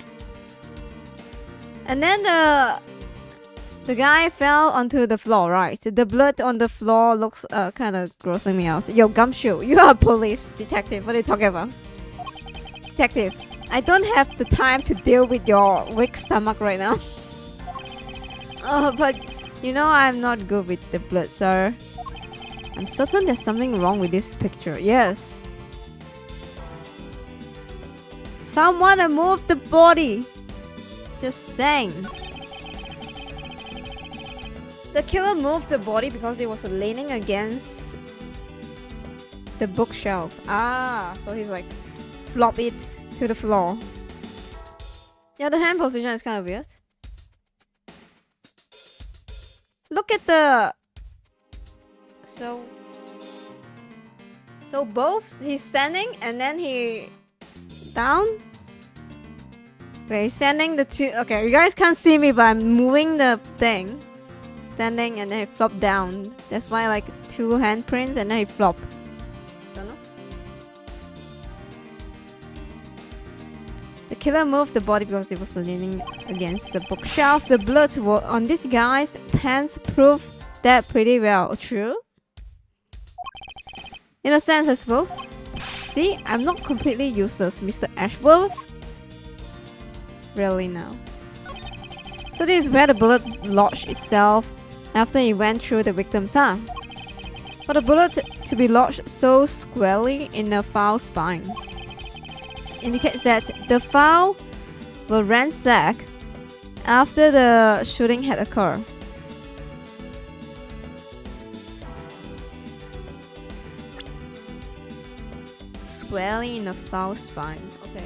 And then the guy fell onto the floor, right? The blood on the floor looks kind of grossing me out. Yo, Gumshoe, you are a police detective. What are you talking about? Detective, I don't have the time to deal with your weak stomach right now. But you know I'm not good with the blood, sir. I'm certain there's something wrong with this picture. Yes. Someone move the body. Just saying. The killer moved the body because it was leaning against the bookshelf. Ah, so he's like flop it to the floor. Yeah, the hand position is kind of weird. Look at the... So both he's standing and then he down. Okay, he's standing the two. Okay, you guys can't see me, but I'm moving the thing. Standing and then he flop down. That's why like two handprints and then he flop. Don't know. The killer moved the body because it was leaning against the bookshelf. The blood on this guy's pants proved that pretty well. True? In a sense, I suppose. See, I'm not completely useless, Mr. Edgeworth. Really now. So this is where the bullet lodged itself after it went through the victim's arm. For the bullet to be lodged so squarely in the foul spine indicates that the foul were ransacked after the shooting had occurred. Squarely in the foul spine. Okay.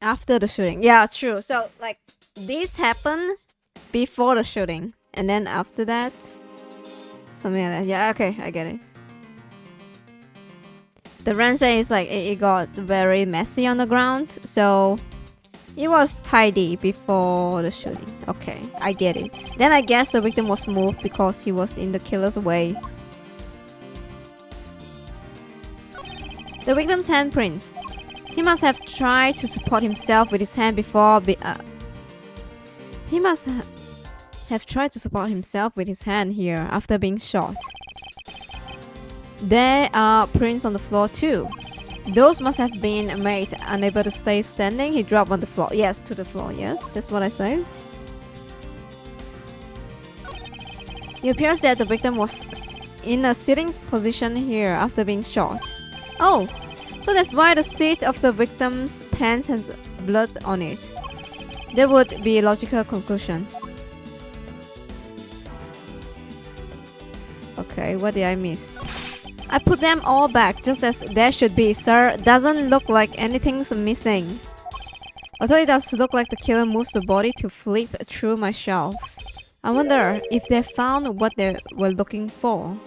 After the shooting. Yeah, true. So, like, this happened before the shooting. And then after that, something like that. Yeah, okay, I get it. The ransack is like, it got very messy on the ground. So, It was tidy before the shooting. Okay, I get it. Then I guess the victim was moved because he was in the killer's way. The victim's handprints. He must have tried to support himself with his hand before He must have tried to support himself with his hand here after being shot. There are prints on the floor too. Those must have been made unable to stay standing. He dropped on the floor. Yes, to the floor. Yes, that's what I said. It appears that the victim was in a sitting position here after being shot. Oh, so that's why the seat of the victim's pants has blood on it. That would be a logical conclusion. Okay, what did I miss? I put them all back just as there should be, sir. Doesn't look like anything's missing. Although it does look like the killer moves the body to flip through my shelves. I wonder if they found what they were looking for.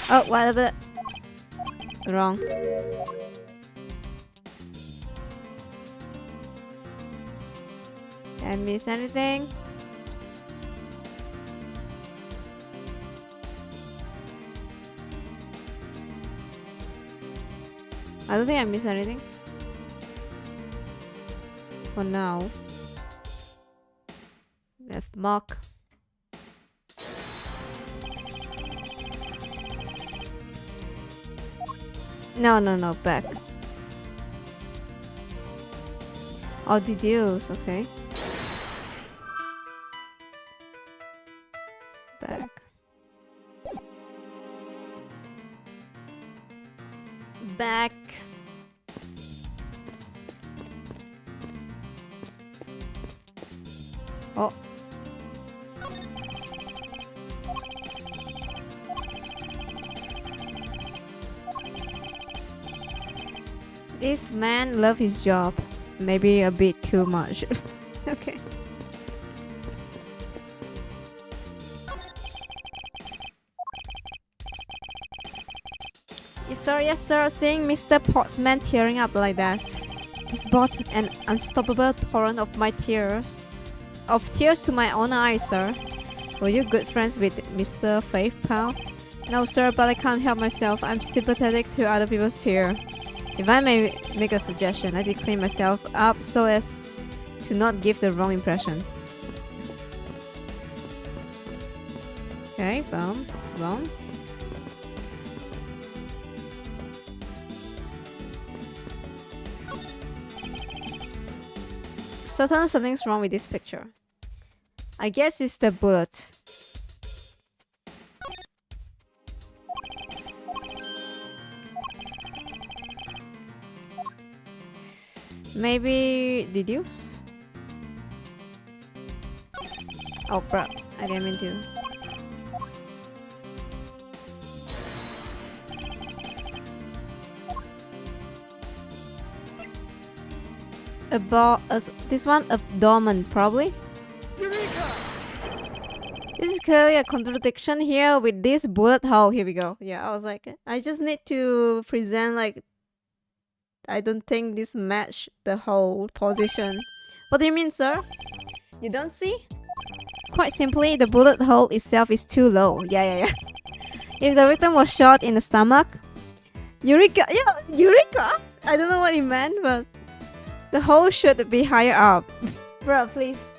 Oh, whatever. Wrong. Did I miss anything? I don't think I missed anything. For now. Left mark. No, back. Oh, deduce, okay. Back. Back. Oh. This man loves his job. Maybe a bit too much. Okay. Yes sir, seeing Mr. Portsman tearing up like that has brought an unstoppable torrent of my tears. Of tears to my own eyes, sir. Were you good friends with Mr. Faith, pal? No sir, but I can't help myself. I'm sympathetic to other people's tears. If I may make a suggestion, I did clean myself up so as to not give the wrong impression. Okay, boom. Certainly something's wrong with this picture. I guess it's the bullet. Maybe deduce? Oh, bro, I didn't mean to. This one abdomen, probably. This is clearly a contradiction here with this bullet hole. Here we go. Yeah, I was like, I just need to present like I don't think this match the whole position. What do you mean, sir? You don't see? Quite simply, the bullet hole itself is too low. Yeah. If the victim was shot in the stomach, Eureka! Yeah, Eureka! I don't know what he meant, but the hole should be higher up. Bro, please.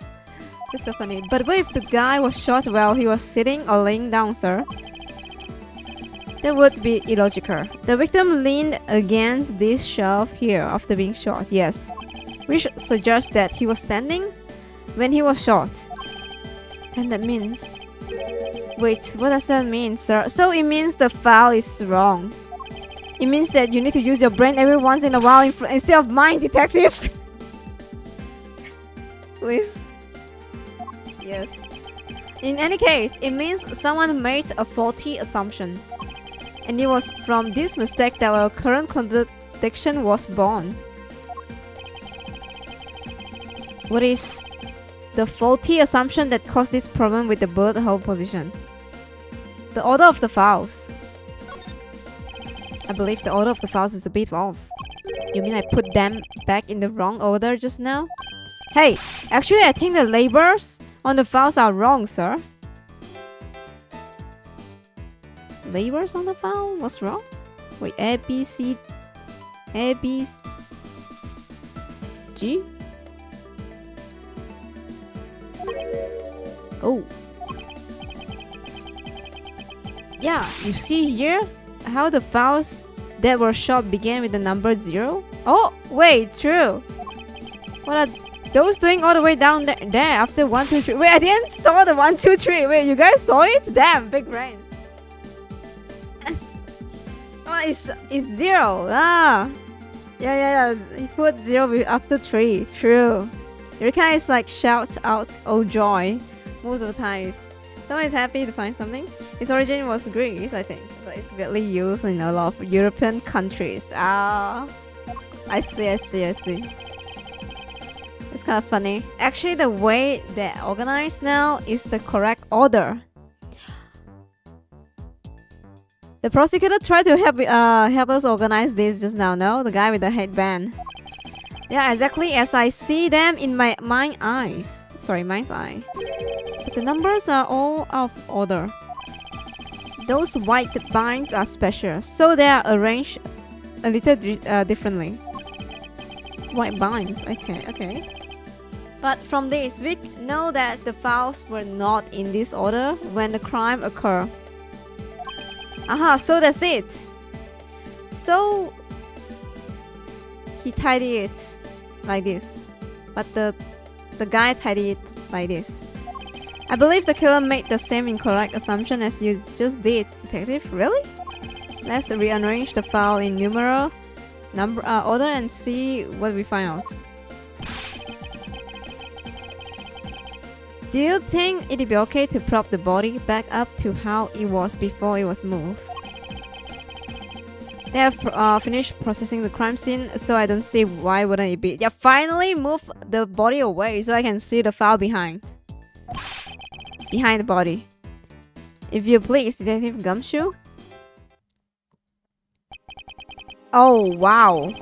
It's so funny. But what if the guy was shot while he was sitting or laying down, sir? That would be illogical. The victim leaned against this shelf here after being shot, yes. Which suggests that he was standing when he was shot. Then that means... Wait, what does that mean, sir? So it means the file is wrong. It means that you need to use your brain every once in a while instead of mine, detective. Please. Yes. In any case, it means someone made a faulty assumption. And it was from this mistake that our current contradiction was born. What is the faulty assumption that caused this problem with the bullet hole position? The order of the files. I believe the order of the files is a bit off. You mean I put them back in the wrong order just now? Hey, actually I think the labels on the files are wrong, sir. Labels on the file? What's wrong? Wait, A, B, C, A, B, G? Oh. Yeah, you see here how the files that were shot began with the number 0? Oh, wait, true. What are those doing all the way down there after 1, 2, 3? Wait, I didn't saw the 1, 2, 3. Wait, you guys saw it? Damn, big brain. Oh, it's 0. Ah. Yeah. He put 0 after 3. True. Eureka is like shout out, oh joy, most of the times. Someone is happy to find something. Its origin was Greece, I think, but it's widely used in a lot of European countries. Ah, I see. It's kind of funny. Actually, the way they're organized now is the correct order. The prosecutor tried to help us organize this just now. No, the guy with the headband. Yeah, exactly as I see them in my mind's eye. But the numbers are all out of order. Those white binds are special, so they are arranged a little differently. White binds, okay. But from this, we know that the files were not in this order when the crime occurred. Aha, so that's it. So he tidied it like this, but the guy tidied it like this. I believe the killer made the same incorrect assumption as you just did, detective. Really? Let's rearrange the file in numeral order and see what we find out. Do you think it'd be okay to prop the body back up to how it was before it was moved? They have finished processing the crime scene, so I don't see why wouldn't it be. Yeah, finally move the body away so I can see the file behind the body. If you please, Detective Gumshoe. Oh wow.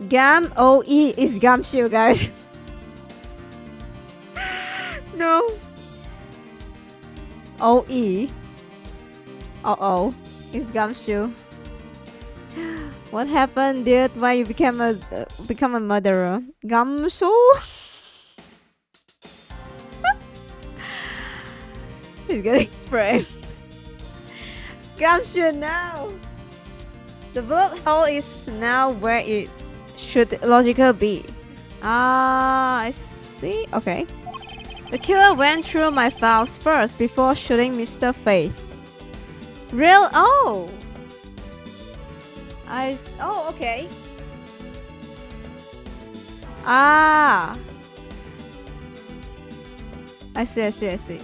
Gam OE is Gumshoe, guys. No. OE. Uh-oh. It's Gumshoe. What happened, dude? Why you become a murderer? Gumshoe? He's getting framed. Gumshoe, no! The bullet hole is now where it should logically be. Ah, I see. Okay. The killer went through my files first before shooting Mr. Faith. Real? Oh! Oh, okay. Ah! I see.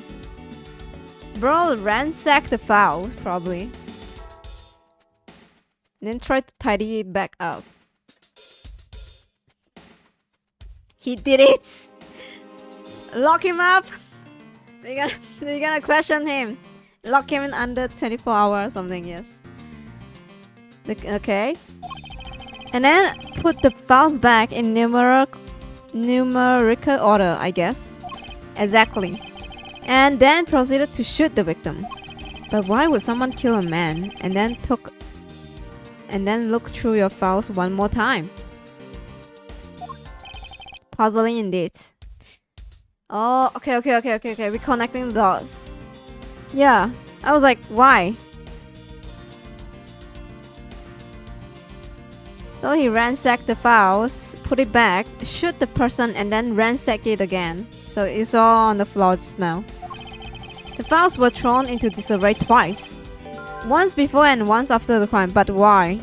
Bro ransacked the files, probably. And then tried to tidy it back up. He did it! Lock him up! We're gonna question him. Lock him in under 24 hours or something, yes. Okay. And then put the files back in numerical order, I guess. Exactly. And then proceeded to shoot the victim. But why would someone kill a man and then look through your files one more time? Puzzling indeed. Oh, okay. We're connecting the dots. Yeah, I was like, why? So he ransacked the files, put it back, shoot the person, and then ransack it again. So it's all on the floor just now. The files were thrown into disarray twice. Once before and once after the crime, but why?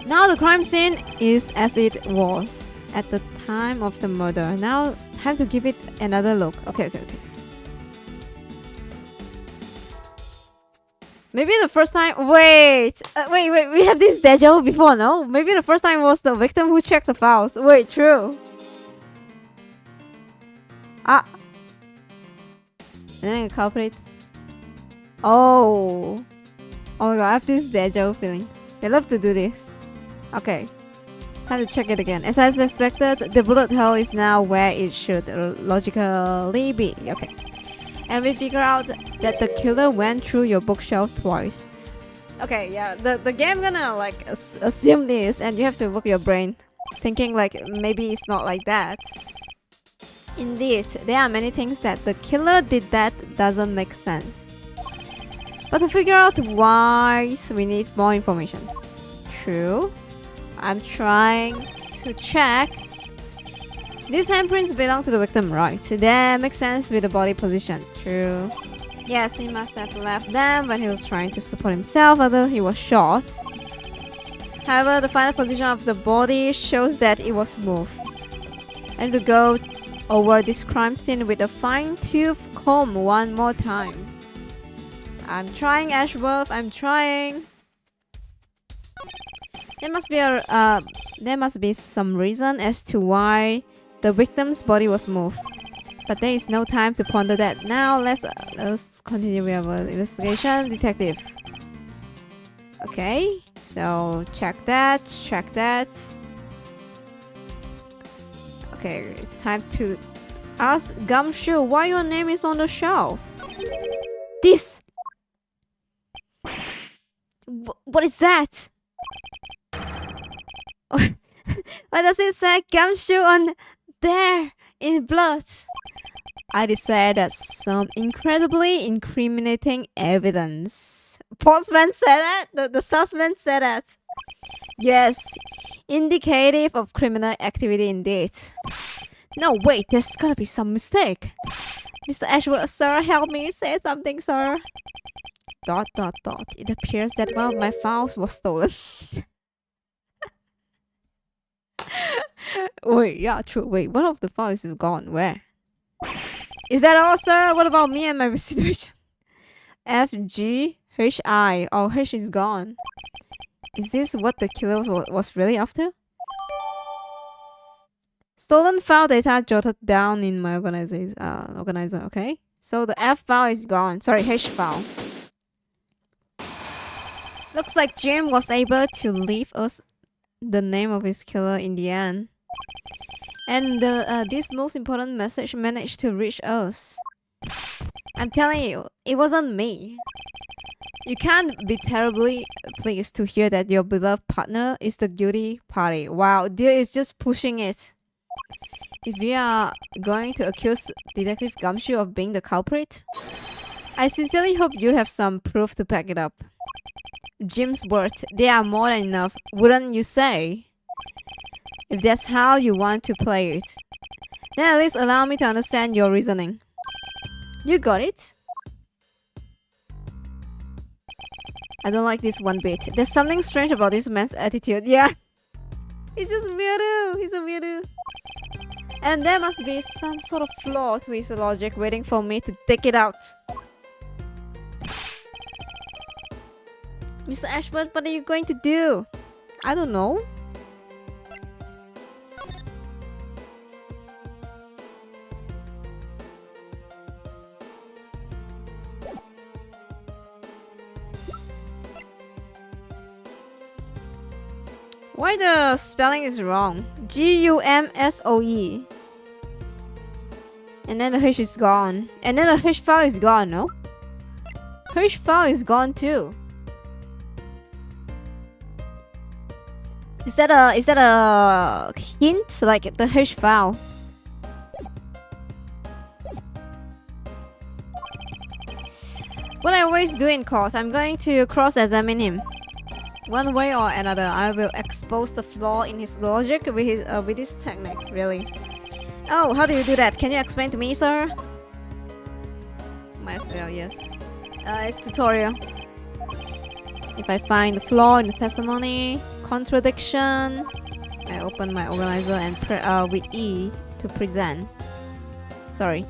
Now the crime scene is as it was at the time of the murder. Now time to give it another look. Okay. Maybe the first time. Wait, wait. We have this deja vu before, no? Maybe the first time was the victim who checked the files. Wait, true. Ah. And then the culprit. Oh. Oh my god, I have this deja vu feeling. They love to do this. Okay. Time to check it again. As I suspected, the bullet hole is now where it should logically be. Okay. And we figure out that the killer went through your bookshelf twice. Okay, yeah, the game gonna like assume this, and you have to work your brain, thinking like maybe it's not like that. Indeed, there are many things that the killer did that doesn't make sense. But to figure out why, so we need more information. True. I'm trying to check. These handprints belong to the victim, right? That makes sense with the body position. True. Yes, he must have left them when he was trying to support himself, although he was shot. However, the final position of the body shows that it was moved. I need to go over this crime scene with a fine-tooth comb one more time. I'm trying, Edgeworth. I'm trying. There must be some reason as to why the victim's body was moved. But there is no time to ponder that. Now let's continue with our investigation, detective. Okay, so check that. Okay, it's time to ask Gumshoe why your name is on the shelf. This. What is that? Why does it say Gumshoe on there in blood? I decided that's some incredibly incriminating evidence. Postman said that? The suspect said that? Yes, indicative of criminal activity indeed. No, wait, there's gotta be some mistake. Mr. Edgeworth, sir, help me say something, sir. ... It appears that one of my files was stolen. Wait, yeah, true. Wait, one of the files is gone. Where? Is that all, sir? What about me and my situation? FGHI. Oh, H is gone. Is this what the killer was really after? Stolen file data jotted down in my organizer. Okay, so the F file is gone. Sorry, H file. Looks like Jim was able to leave us the name of his killer in the end. And this most important message managed to reach us. I'm telling you, it wasn't me. You can't be terribly pleased to hear that your beloved partner is the guilty party. Wow, dude is just pushing it. If we are going to accuse Detective Gumshoe of being the culprit, I sincerely hope you have some proof to back it up. Jim's words, they are more than enough, wouldn't you say? If that's how you want to play it, then at least allow me to understand your reasoning. You got it? I don't like this one bit. There's something strange about this man's attitude. Yeah. He's just weirdo. He's a weirdo. And there must be some sort of flaw to his logic waiting for me to take it out. Mr. Edgeworth, what are you going to do? I don't know. Why the spelling is wrong? Gumsoe. And then the H is gone. And then the H file is gone, no? H file is gone too. Is that a hint? Like the H file? What I always do in court, I'm going to cross-examine him. One way or another, I will expose the flaw in his logic with this technique, really. Oh, how do you do that? Can you explain to me, sir? Might as well, yes. It's tutorial. If I find the flaw in the testimony, contradiction, I open my organizer and with E to present. Sorry.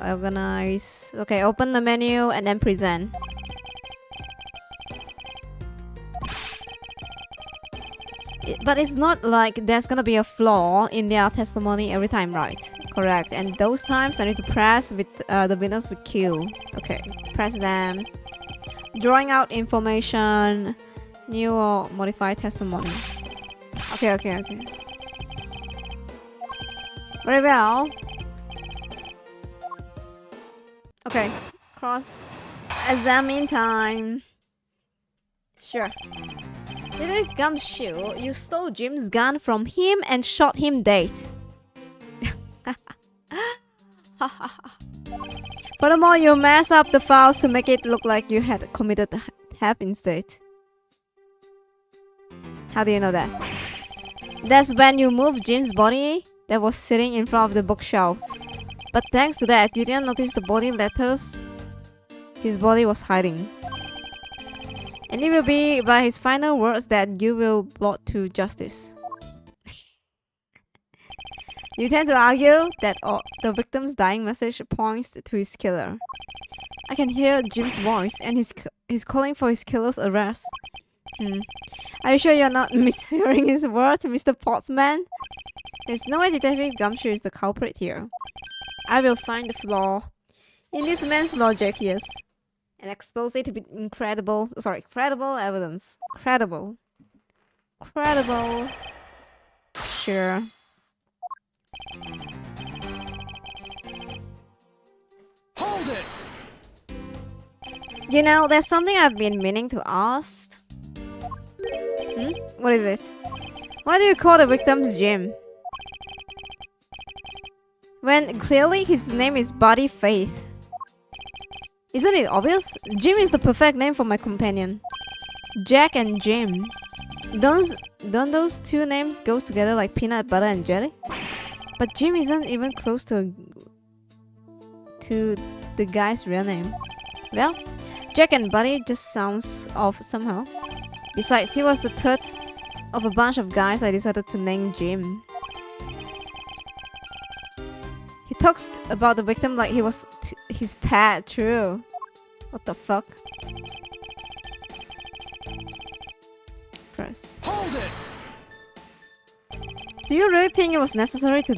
Organize. Okay, open the menu and then present. But it's not like there's gonna be a flaw in their testimony every time, right? Correct. And those times I need to press with the winners with Q. Okay, press them. Drawing out information. New or modified testimony. Okay. Very well. Okay, cross-examine time. Sure. Detective Gumshoe, you stole Jim's gun from him and shot him dead. Furthermore, you mess up the files to make it look like you had committed theft instead. How do you know that? That's when you moved Jim's body that was sitting in front of the bookshelves. But thanks to that, you didn't notice the body letters his body was hiding. And it will be by his final words that you will be brought to justice. You tend to argue that the victim's dying message points to his killer. I can hear Jim's voice and he's calling for his killer's arrest. Are you sure you're not mishearing his words, Mr. Pottsman? There's no way Detective Gumshoe is the culprit here. I will find the flaw in this man's logic, yes. And expose it with credible evidence. Credible. Sure. Hold it! You know, there's something I've been meaning to ask. What is it? Why do you call the victims Jim? When clearly his name is Buddy Faith. Isn't it obvious? Jim is the perfect name for my companion. Jack and Jim. Don't those two names go together like peanut butter and jelly? But Jim isn't even close to the guy's real name. Well, Jack and Buddy just sounds off somehow. Besides, he was the third of a bunch of guys I decided to name Jim. He talks about the victim like he was his pet, true. What the fuck? Press. Hold it! Do you really think it was necessary to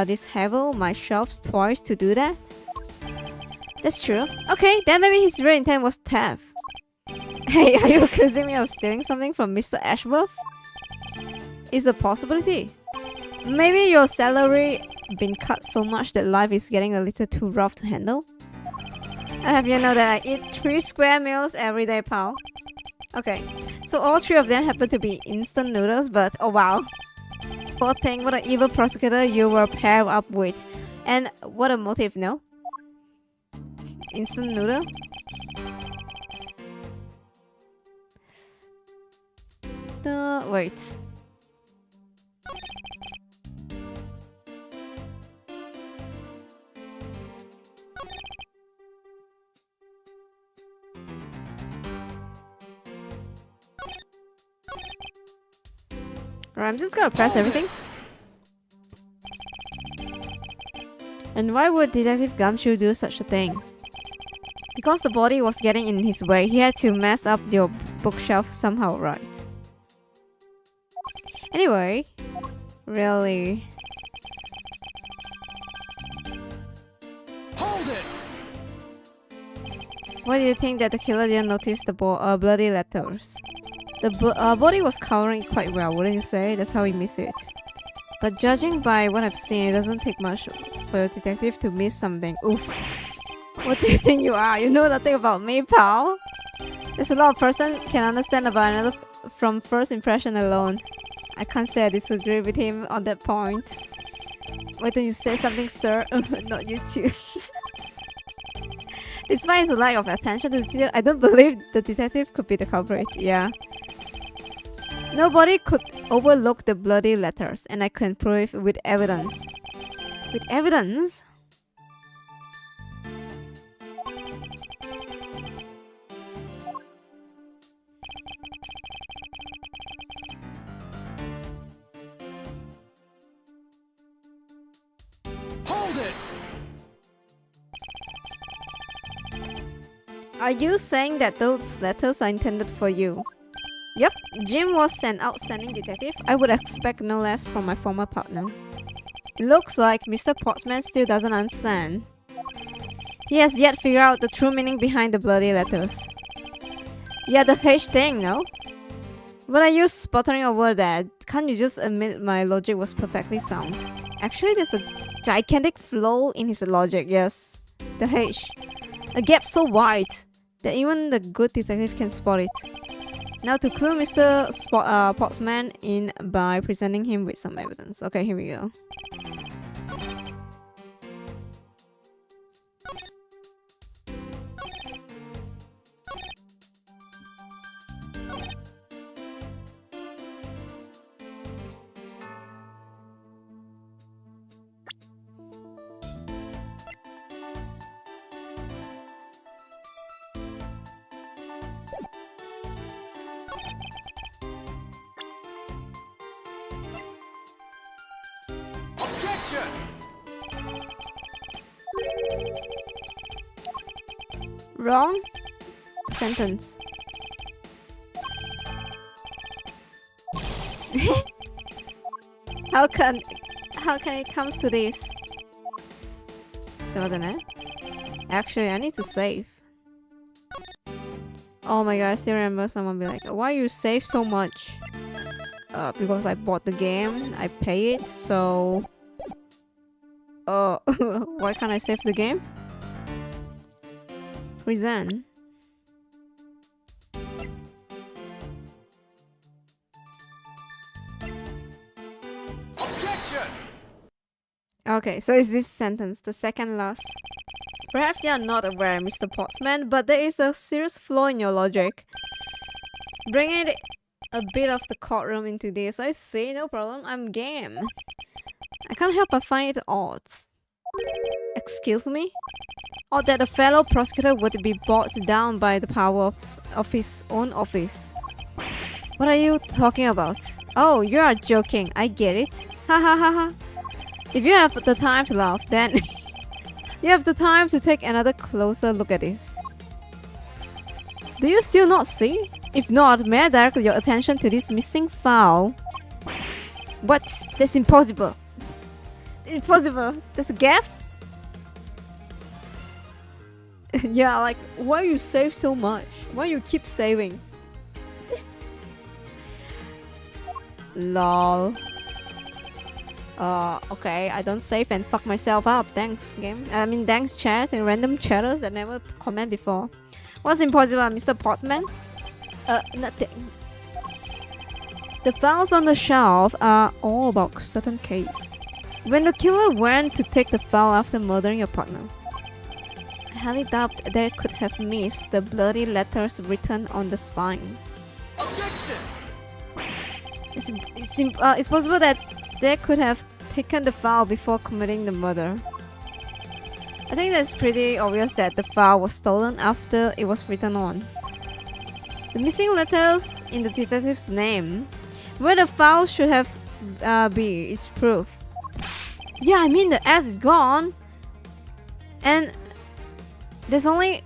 disable my shelves twice to do that? That's true. Okay, then maybe his real intent was theft. Hey, are you accusing me of stealing something from Mr. Edgeworth? It's a possibility. Maybe your salary been cut so much that life is getting a little too rough to handle? I have you know that I eat 3 square meals every day, pal. Okay, so all 3 of them happen to be instant noodles, but oh wow. Poor thing, what an evil prosecutor you were paired up with. And what a motive, no? Instant noodle? Wait. Alright, I'm just gonna press everything. And why would Detective Gumshoe do such a thing? Because the body was getting in his way, he had to mess up your bookshelf somehow, right? Anyway, really. Hold it! Why do you think that the killer didn't notice the bloody letters? The body was covering it quite well, wouldn't you say? That's how he missed it. But judging by what I've seen, it doesn't take much for a detective to miss something. Oof. What do you think you are? You know nothing about me, pal. There's a lot of person can understand about another from first impression alone. I can't say I disagree with him on that point. Why don't you say something, sir? Not you too. Despite his lack of attention to detail, I don't believe the detective could be the culprit. Yeah. Nobody could overlook the bloody letters, and I can prove with evidence. With evidence? Hold it! Are you saying that those letters are intended for you? Yep, Jim was an outstanding detective. I would expect no less from my former partner. It looks like Mr. Portsman still doesn't understand. He has yet figured out the true meaning behind the bloody letters. Yeah, the page thing, no? But are you sputtering over that? Can't you just admit my logic was perfectly sound? Actually, there's a gigantic flaw in his logic, yes. The H. A gap so wide that even the good detective can spot it. Now to clue Mr. Portsman in by presenting him with some evidence. Okay, here we go. Objection! Wrong sentence. How can it comes to this? So then, actually, I need to save. Oh my god! I still remember someone be like, "Why you save so much?" Because I bought the game, I pay it, so why can't I save the game? Present. Objection! Okay, so is this sentence the second last? Perhaps you are not aware, Mr. Portsman, but there is a serious flaw in your logic. Bringing a bit of the courtroom into this, I see, no problem, I'm game. I can't help but find it odd. Excuse me? Or that a fellow prosecutor would be brought down by the power of his own office. What are you talking about? Oh, you are joking, I get it. Ha ha ha ha. If you have the time to laugh, then you have the time to take another closer look at this. Do you still not see? If not, may I direct your attention to this missing file? What? That's impossible. Impossible. There's a gap? Yeah, like, why you save so much? Why you keep saving? Lol. Okay, I don't save and fuck myself up. Thanks, game. I mean, thanks, chat and random chatters that never comment before. What's impossible, Mr. Portsman? Nothing. The files on the shelf are all about a certain case. When the killer went to take the file after murdering your partner, I highly doubt they could have missed the bloody letters written on the spines. Objection! It's possible that they could have taken the file before committing the murder. I think that's pretty obvious that the file was stolen after it was written on. The missing letters in the detective's name, where the file should have be, is proof. Yeah, I mean the S is gone, and there's only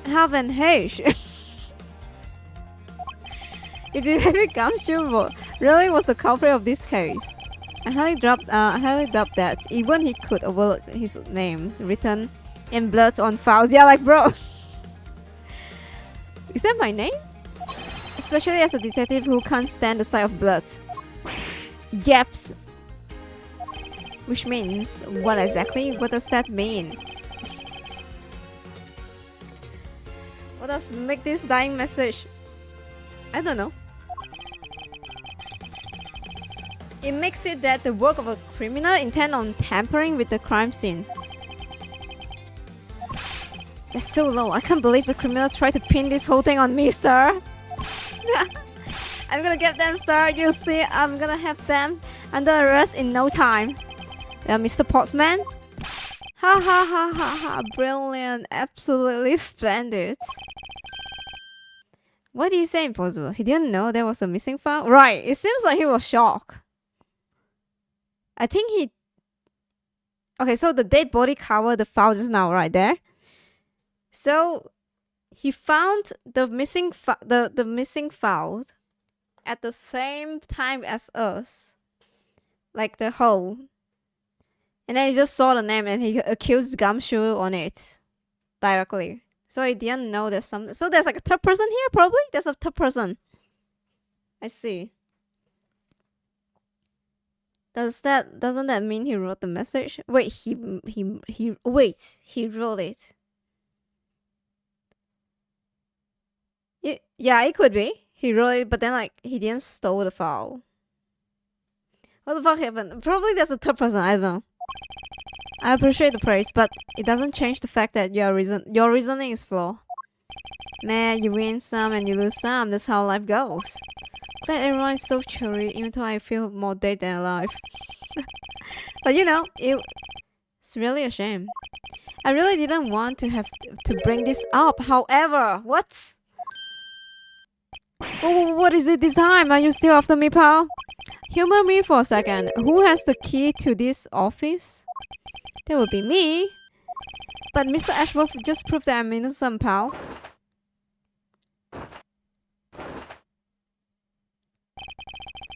half an H. If the detective Gumshoe really was the culprit of this case, I highly doubt that even he could overlook his name written in blood on files. Yeah, like bro, is that my name? Especially as a detective who can't stand the sight of blood. Gaps. Which means, what exactly? What does that mean? What does make this dying message? I don't know. It makes it that the work of a criminal intent on tampering with the crime scene. That's so low. I can't believe the criminal tried to pin this whole thing on me, sir. I'm gonna get them, sir. You see, I'm gonna have them under arrest in no time. Mr. Portsman? Ha ha ha ha ha. Brilliant. Absolutely splendid. What did he say impossible? He didn't know there was a missing file? Right. It seems like he was shocked. I think he... Okay, so the dead body covered the file just now, right there. So he found the missing file at the same time as us, like the hole. And then he just saw the name and he accused Gumshoe on it directly. So he didn't know there's something. So there's like a third person here, probably. There's a third person. I see. Doesn't that mean he wrote the message? Wait, he wrote it. Yeah, it could be. He wrote it, but then like he didn't stole the file. What the fuck happened? Probably there's a third person. I don't know. I appreciate the praise, but it doesn't change the fact that your reasoning is flawed. Man, you win some and you lose some. That's how life goes. Glad everyone is so cheery, even though I feel more dead than alive. But you know, it's really a shame. I really didn't want to have to bring this up. However, what? What is it this time? Are you still after me, pal? Humor me for a second. Who has the key to this office? That would be me. But Mr. Edgeworth just proved that I'm innocent, pal.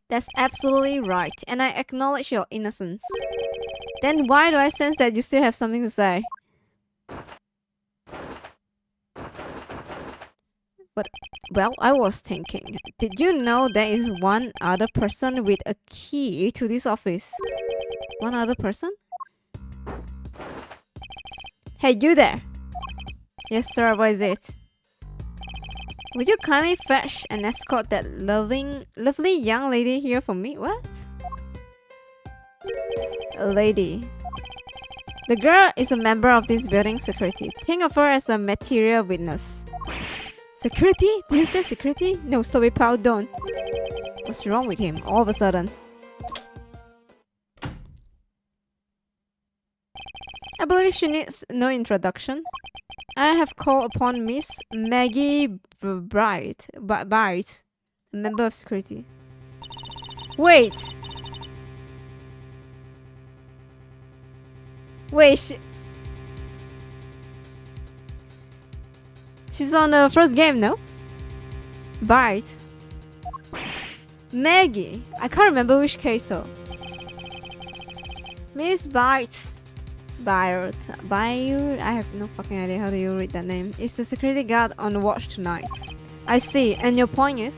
That's absolutely right, and I acknowledge your innocence. Then why do I sense that you still have something to say? But, well, I was thinking, did you know there is one other person with a key to this office? One other person? Hey, you there! Yes, sir, what is it? Would you kindly fetch and escort that lovely young lady here for me? What? A lady. The girl is a member of this building's security. Think of her as a material witness. Security? Do you say security? No, stop it, pal, don't. What's wrong with him all of a sudden? I believe she needs no introduction. I have called upon Miss Maggie Bright, a member of security. Wait, she's on the first game, no? Bright. Maggie. I can't remember which case though. Miss Bright. Byron. I have no fucking idea how do you read that name. Is the security guard on watch tonight? I see, and your point is?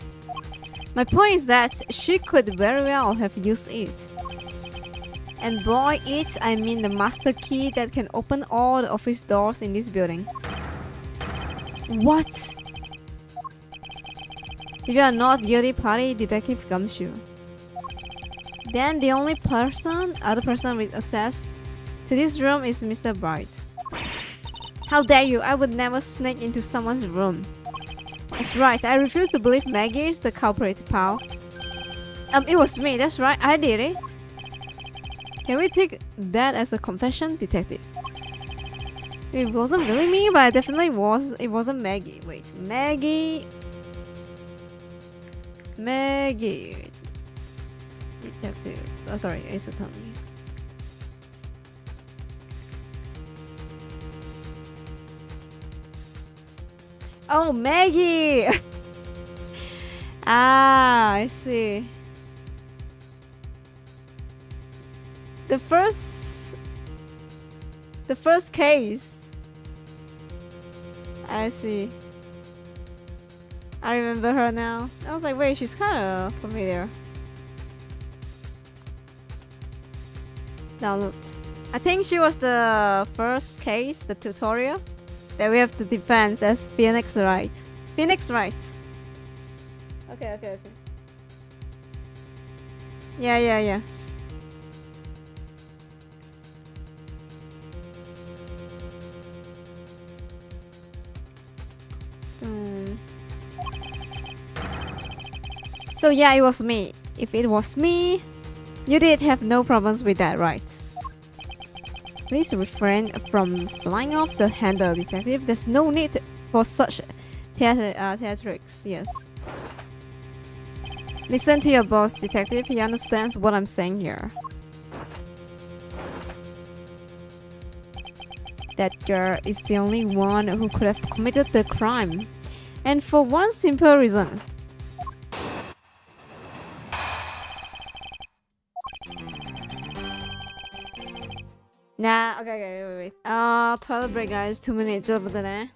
My point is that she could very well have used it. And by it, I mean the master key that can open all the office doors in this building. What? If you are not guilty party, Detective Gumshoe. Then the only other person with access to this room is Mr. Bright. How dare you? I would never sneak into someone's room. That's right, I refuse to believe Maggie is the culprit, pal. It was me, that's right, I did it. Can we take that as a confession, detective? It wasn't really me, but it definitely was. It wasn't Maggie. Wait, Maggie. Detective. Oh, sorry, Ace Attorney. Oh, Maggie! Ah, I see. The first case. I see. I remember her now. I was like, wait, she's kind of familiar. Download. I think she was the first case, the tutorial, that we have to defend as Phoenix Wright. Phoenix Wright. Okay. Yeah. So yeah, it was me. If it was me, you did have no problems with that, right? Please refrain from flying off the handle, detective. There's no need for such theatrics, yes. Listen to your boss, detective. He understands what I'm saying here. That girl is the only one who could have committed the crime. And for one simple reason. Nah, okay, wait. Toilet break guys, 2 minutes over there.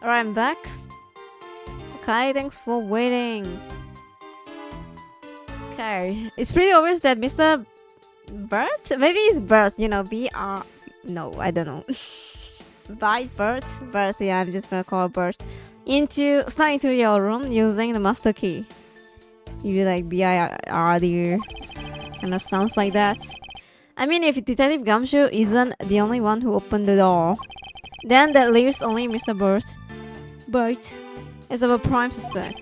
Alright, I'm back. Okay, thanks for waiting. Okay, it's pretty obvious that Mr. Bert? Maybe it's Bert, you know, B-R... No, I don't know. Bert, yeah, I'm just gonna call Bert. Snuck into your room using the master key. You like B-I-R-D. Kinda sounds like that. I mean, if Detective Gumshoe isn't the only one who opened the door, then that leaves only Mr. Bert is our prime suspect.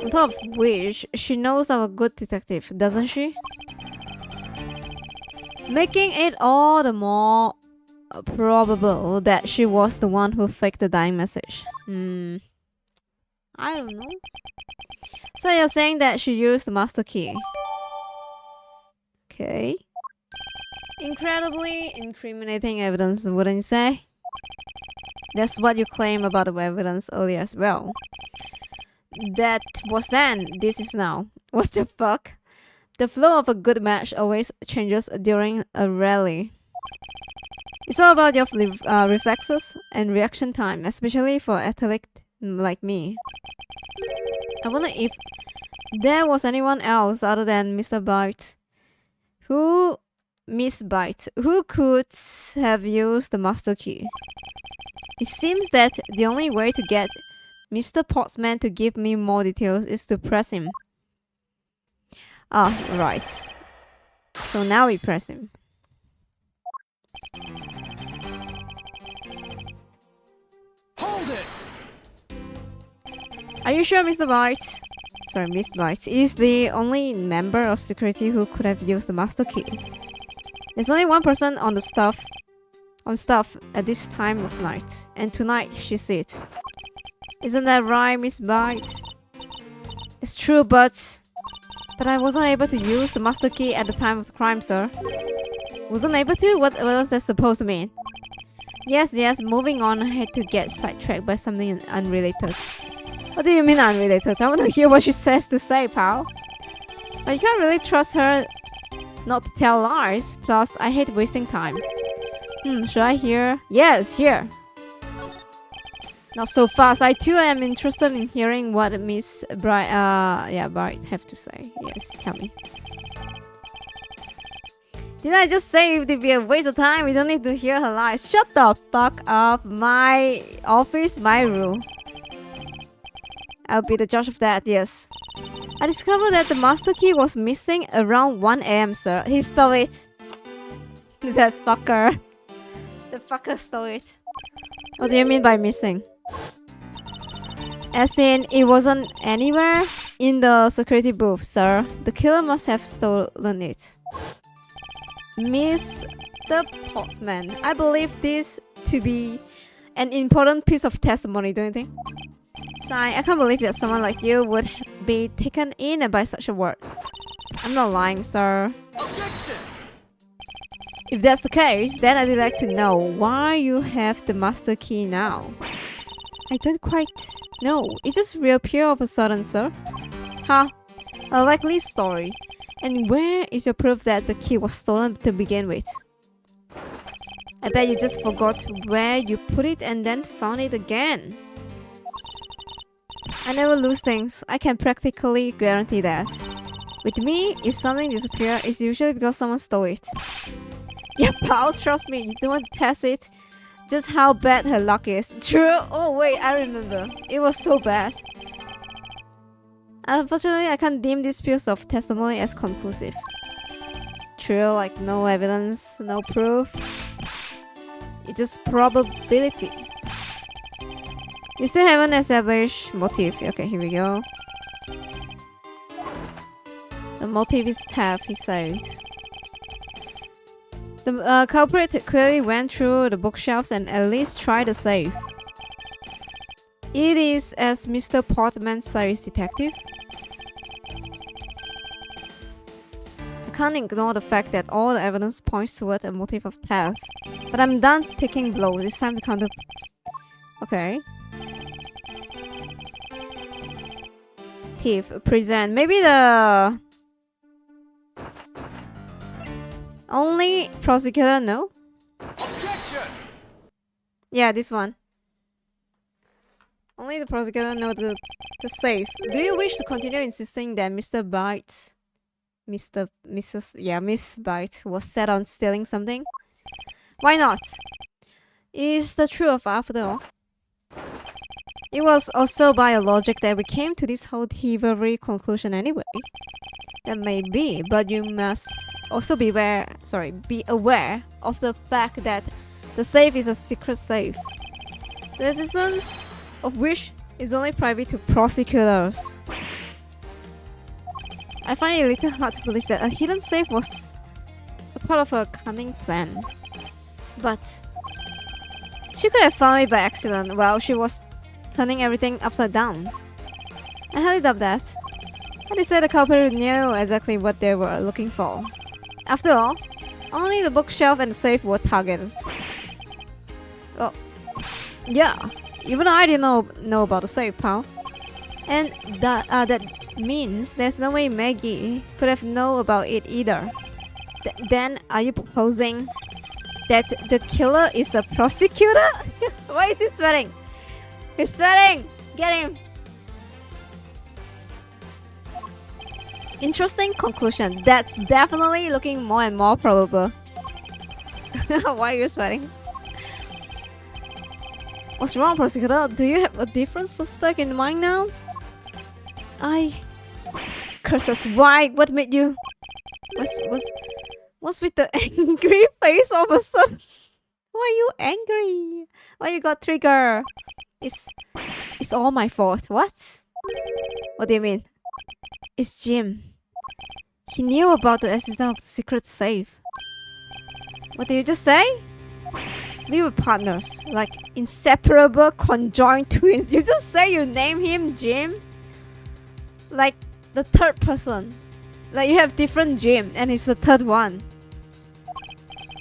On top of which, she knows I'm a good detective, doesn't she? Making it all the more probable that she was the one who faked the dying message. I don't know. So you're saying that she used the master key? Okay. Incredibly incriminating evidence, wouldn't you say? That's what you claim about the evidence earlier as well. That was then, this is now. What the fuck? The flow of a good match always changes during a rally. It's all about your reflexes and reaction time, especially for athlete like me. I wonder if there was anyone else other than Mr. Miss Byte, who could have used the master key. It seems that the only way to get Mr. Pottsman to give me more details is to press him. Ah, right. So now we press him. Hold it! Are you sure Mr. Byte? Sorry, Miss Byte is the only member of security who could have used the master key. There's only one person on staff at this time of night, and tonight she's it. Isn't that right, Miss Byte? It's true, but I wasn't able to use the master key at the time of the crime, sir. Wasn't able to? What was that supposed to mean? Yes, moving on. I had to get sidetracked by something unrelated. What do you mean unrelated? I want to hear what she says to say, pal. But you can't really trust her not to tell lies. Plus, I hate wasting time. Should I hear? Yes, here. Not so fast. I too am interested in hearing what Miss Bright, Bright have to say. Yes, tell me. Did I just say it would be a waste of time? We don't need to hear her lies. Shut the fuck up. My office, my room. I'll be the judge of that, yes. I discovered that the master key was missing around 1 AM, sir. He stole it. That fucker. The fucker stole it. What do you mean by missing? As in, it wasn't anywhere in the security booth, sir. The killer must have stolen it. Mr. Postman, I believe this to be an important piece of testimony, don't you think? Sigh, I can't believe that someone like you would be taken in by such words. I'm not lying, sir. Objection! If that's the case, then I'd like to know why you have the master key now. I don't quite know. It just reappeared all of a sudden, sir. Huh? A likely story. And where is your proof that the key was stolen to begin with? I bet you just forgot where you put it and then found it again. I never lose things. I can practically guarantee that. With me, if something disappears, it's usually because someone stole it. Yeah, pal, trust me, you don't want to test it. Just how bad her luck is. True? Oh wait, I remember. It was so bad. Unfortunately, I can't deem this piece of testimony as conclusive. True, like no evidence, no proof. It's just probability. You still haven't established motive. Okay, here we go. The motive is theft, he said. The culprit clearly went through the bookshelves and at least tried the safe. It is as Mr. Portman says, detective. I can't ignore the fact that all the evidence points toward a motive of theft. But I'm done taking blows. It's time to counter. Okay. Thief, present. Maybe the only prosecutor, no? Objection! Yeah, this one. Only the prosecutor know the safe. Do you wish to continue insisting that Miss Byte was set on stealing something? Why not? It's the truth after all. It was also by a logic that we came to this whole thievery conclusion anyway. That may be, but you must also be aware of the fact that the safe is a secret safe. The existence of which is only private to prosecutors. I find it a little hard to believe that a hidden safe was a part of a cunning plan. But she could have found it by accident while she was turning everything upside down. I highly doubt that. And they said the culprit knew exactly what they were looking for. After all, only the bookshelf and the safe were targeted. Oh, yeah. Even I didn't know about the safe, pal. And that means there's no way Maggie could have known about it either. Then are you proposing that the killer is a prosecutor? Why is he sweating? He's sweating! Get him! Interesting conclusion. That's definitely looking more and more probable. Why are you sweating? What's wrong, prosecutor? Do you have a different suspect in mind now? Curses, why? What made you... What's with the angry face all of a sudden? Why are you angry? Why you got triggered? It's all my fault. What? What do you mean? It's Jim. He knew about the existence of the secret safe. What did you just say? We were partners, like inseparable conjoined twins. You just say you name him Jim? Like the third person. Like you have different Jim and he's the third one.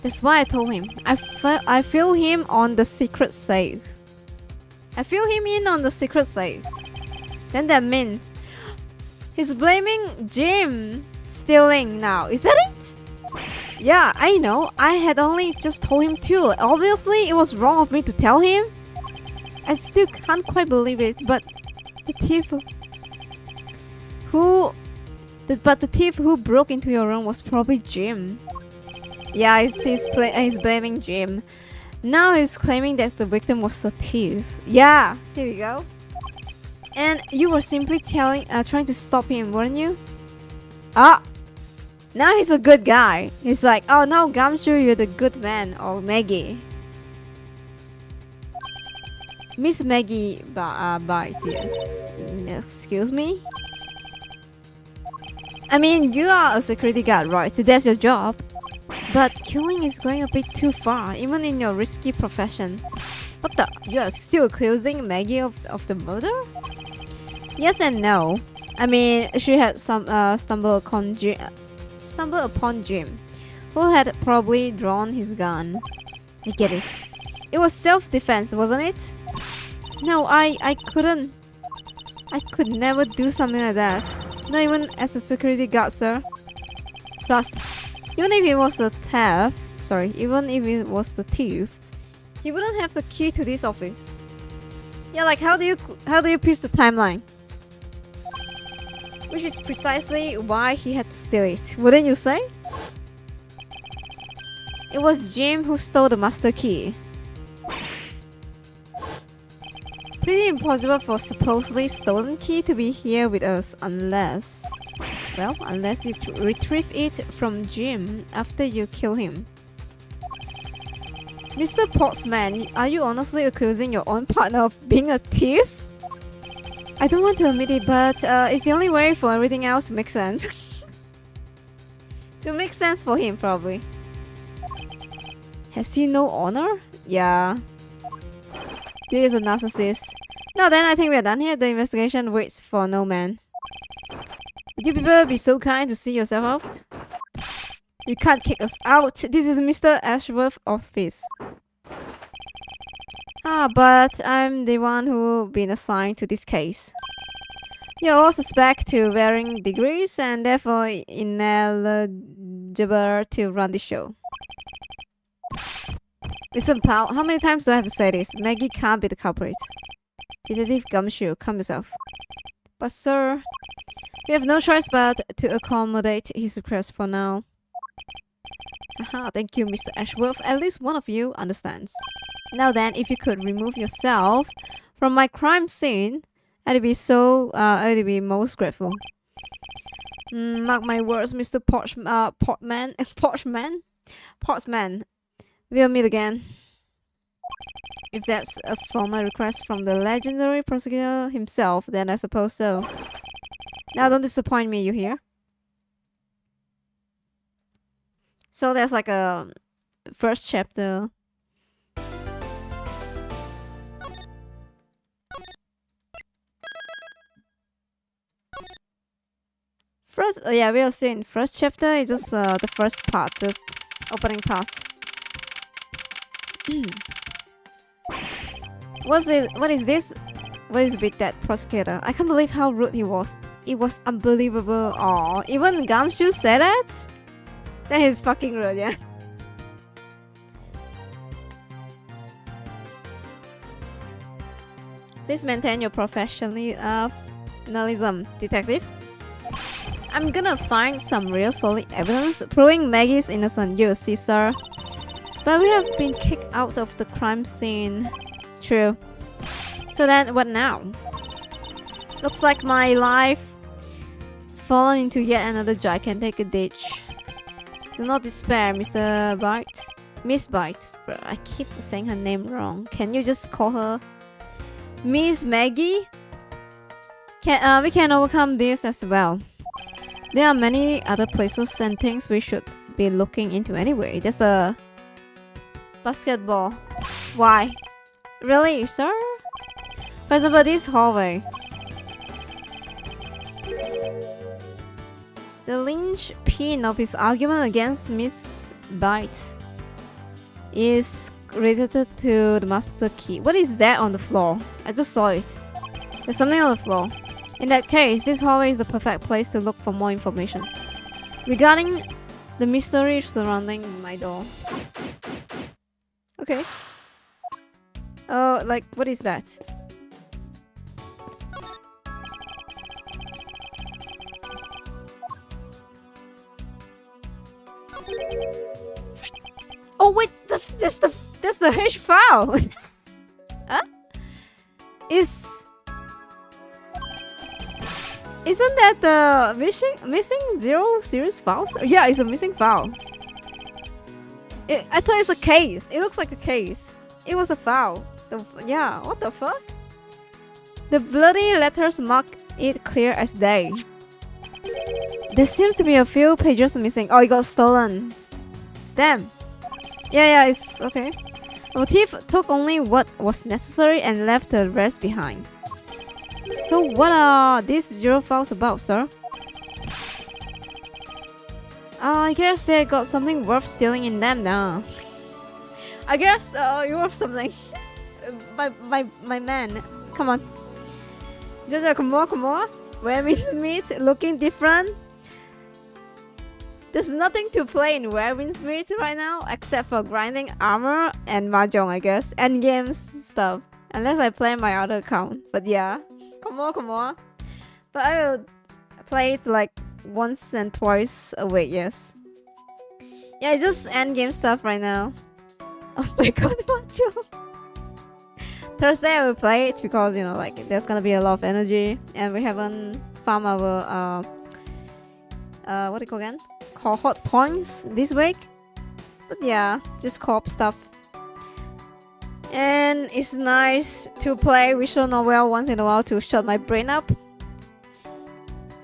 That's why I told him. I feel him on the secret safe. I feel him in on the secret safe. Then that means he's blaming Jim stealing now. Is that it? Yeah, I know. I had only just told him too. Obviously, it was wrong of me to tell him. I still can't quite believe it, but the thief who broke into your room was probably Jim. Yeah, he's blaming Jim. Now he's claiming that the victim was a thief. Yeah, here we go. And you were simply trying to stop him, weren't you? Ah, now he's a good guy. He's like, oh no, Gumshoe, you're the good man. Or Maggie. Miss Maggie Bite, yes. Excuse me? I mean, you are a security guard, right? That's your job. But killing is going a bit too far, even in your risky profession. What the? You are still accusing Maggie of the murder? Yes and no. I mean, she had stumbled upon Jim, who had probably drawn his gun. I get it. It was self-defense, wasn't it? No, I couldn't. I could never do something like that. Not even as a security guard, sir. Plus, even if it was the thief, he wouldn't have the key to this office. Yeah, like how do you piece the timeline? Which is precisely why he had to steal it, wouldn't you say? It was Jim who stole the master key. Pretty impossible for supposedly stolen key to be here with us unless you retrieve it from Jim after you kill him. Mr. Portsman, are you honestly accusing your own partner of being a thief? I don't want to admit it, but it's the only way for everything else to make sense. To make sense for him, probably. Has he no honor? Yeah. Dude is a narcissist. Now then, I think we are done here. The investigation waits for no man. Would you people be so kind to see yourself out? You can't kick us out. This is Mr. Edgeworth's office. But I'm the one who been assigned to this case. You're all suspect to varying degrees and therefore ineligible to run the show. Listen, pal, how many times do I have to say this? Maggie can't be the culprit. Detective Gumshoe, calm yourself. But sir, we have no choice but to accommodate his request for now. Aha, thank you, Mr. Edgeworth. At least one of you understands. Now then, if you could remove yourself from my crime scene, I'd be most grateful. Mark my words, Mr. Portsman. We'll meet again. If that's a formal request from the legendary prosecutor himself, then I suppose so. Now don't disappoint me, you hear? So there's like a first chapter. We are still in first chapter. It's just the first part, the opening part. What is this? What is with that prosecutor? I can't believe how rude he was. It was unbelievable. Aw, even Gumshoe said that? That is fucking rude, yeah. Please maintain your professionalism, detective. I'm gonna find some real solid evidence proving Maggie's innocent, you see, sir. But we have been kicked out of the crime scene. True. So then, what now? Looks like my life has fallen into yet another gigantic ditch. Do not despair, Mr. Bite. Miss Bite. I keep saying her name wrong. Can you just call her Miss Maggie? We can overcome this as well. There are many other places and things we should be looking into anyway. There's a basketball. Why? Really, sir? For example, this hallway. The linchpin of his argument against Miss Bite is related to the master key. What is that on the floor? I just saw it. There's something on the floor. In that case, this hallway is the perfect place to look for more information regarding the mystery surrounding my door. Okay. Oh, like, what is that? Oh wait, that's the H file. Huh? Isn't that the missing zero series files? Yeah, it's a missing file. I thought it's a case. It looks like a case. It was a file. Yeah, what the fuck? The bloody letters mark it clear as day. There seems to be a few pages missing. Oh, it got stolen. Damn. Yeah, it's okay. The thief took only what was necessary and left the rest behind. So what are these zero files about, sir? I guess they got something worth stealing in them now. I guess you're worth something. my man. Come on. Jojo, come on. Where is meat looking different? There's nothing to play in Smith right now except for grinding armor and mahjong, I guess, and games stuff. Unless I play my other account. But yeah, come on. But I will play it like once and twice a week, yes. Yeah, it's just endgame stuff right now. Oh my god, mahjong. Thursday I will play it because, you know, like there's gonna be a lot of energy and we haven't farmed our what do you call again? Cohort points this week. But yeah, just co-op stuff. And it's nice to play visual novel once in a while to shut my brain up.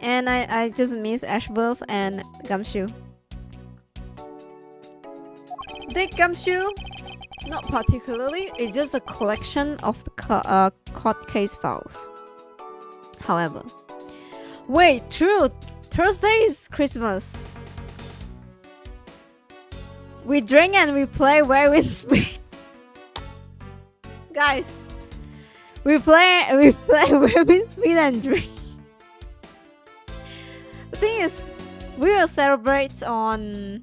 And I just miss Edgeworth and Gumshoe. Dig Gumshoe? Not particularly, it's just a collection of the court case files. However, wait, true, Thursday is Christmas. We drink and we play Smith. Guys, we play Smith and drink. The thing is, we will celebrate on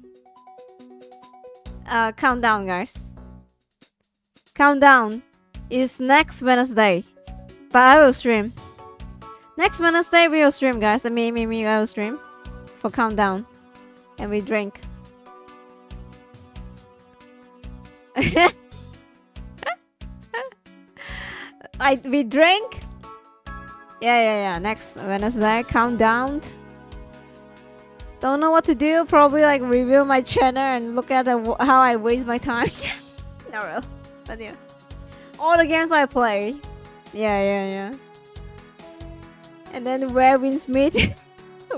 countdown, guys. Countdown is next Wednesday, but I will stream. Next Wednesday we will stream, guys. Me, I will stream for countdown, and we drink. We drink. Yeah. Next Wednesday, countdown. Don't know what to do. Probably like review my channel and look at how I waste my time. Not real, but yeah. All the games I play. Yeah. And then where wins meet,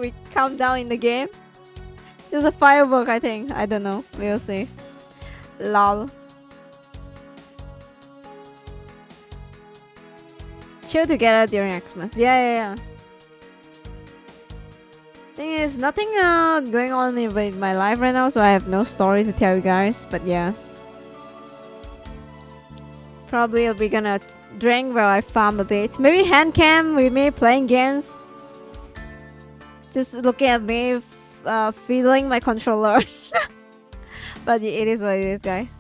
we count down in the game. There's a firework, I think. I don't know. We'll see. Lol. Chill together during Xmas. Yeah. Thing is, nothing going on with my life right now, so I have no story to tell you guys. But yeah, probably I'll be gonna drink while I farm a bit. Maybe hand cam with me playing games. Just looking at me, feeling my controller. But it is what it is, guys.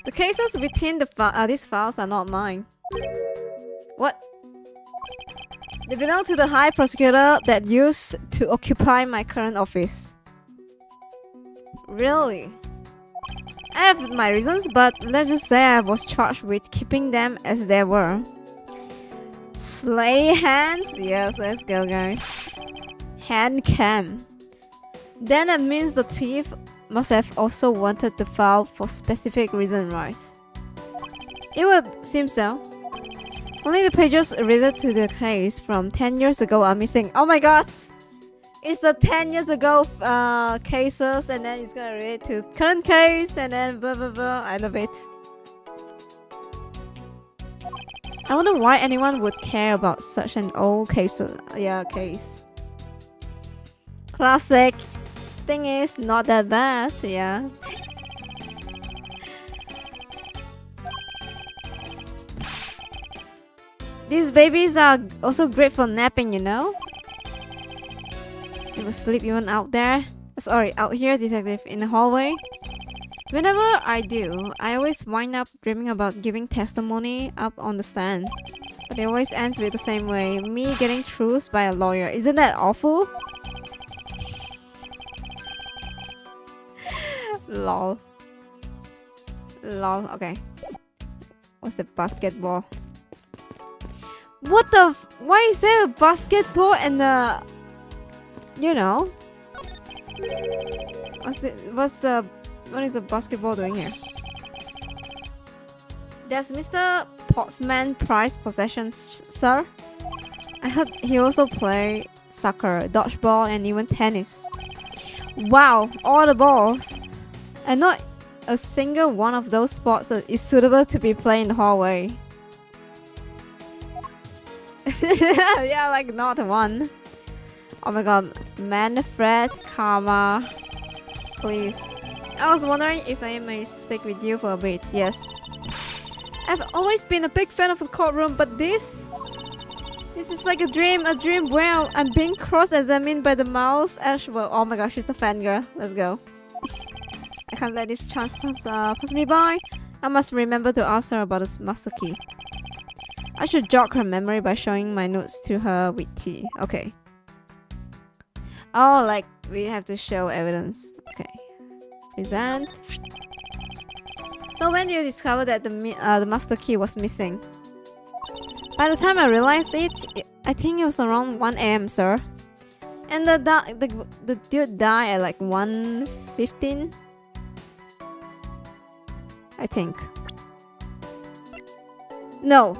The cases within these files are not mine. What? They belong to the High Prosecutor that used to occupy my current office. Really? I have my reasons, but let's just say I was charged with keeping them as they were. Slay hands? Yes, let's go, guys. Hand cam. Then that means the thief must have also wanted the file for specific reason, right? It would seem so. Only the pages related to the case from 10 years ago are missing. Oh my god! It's the 10 years ago cases, and then it's gonna relate to current case, and then blah blah blah. I love it. I wonder why anyone would care about such an old case. Case. Classic. Thing is, not that bad. Yeah. These babies are also great for napping, you know? They will sleep even out there. Sorry, out here, detective, in the hallway. Whenever I do, I always wind up dreaming about giving testimony up on the stand. But it always ends with the same way, me getting truth by a lawyer. Isn't that awful? Lol. Lol, okay. What's the basketball? What the why is there a basketball and a... You know? What is the basketball doing here? Does Mr. Pottsman prize possessions, sir? I heard he also play soccer, dodgeball, and even tennis. Wow, all the balls! And not a single one of those sports is suitable to be played in the hallway. Yeah, like not one. Oh my god, Manfred, Karma, please. I was wondering if I may speak with you for a bit. Yes. I've always been a big fan of the courtroom, but this is like a dream where I'm being cross-examined by the mouse Edgeworth. Oh my gosh, she's a fangirl. Let's go. I can't let this chance pass me by. I must remember to ask her about this master key. I should jog her memory by showing my notes to her with tea. Okay. Oh, like we have to show evidence. Okay. Present. So when did you discover that the master key was missing? By the time I realized it, I think it was around 1 AM, sir. And the dude died at like 1:15. I think. No.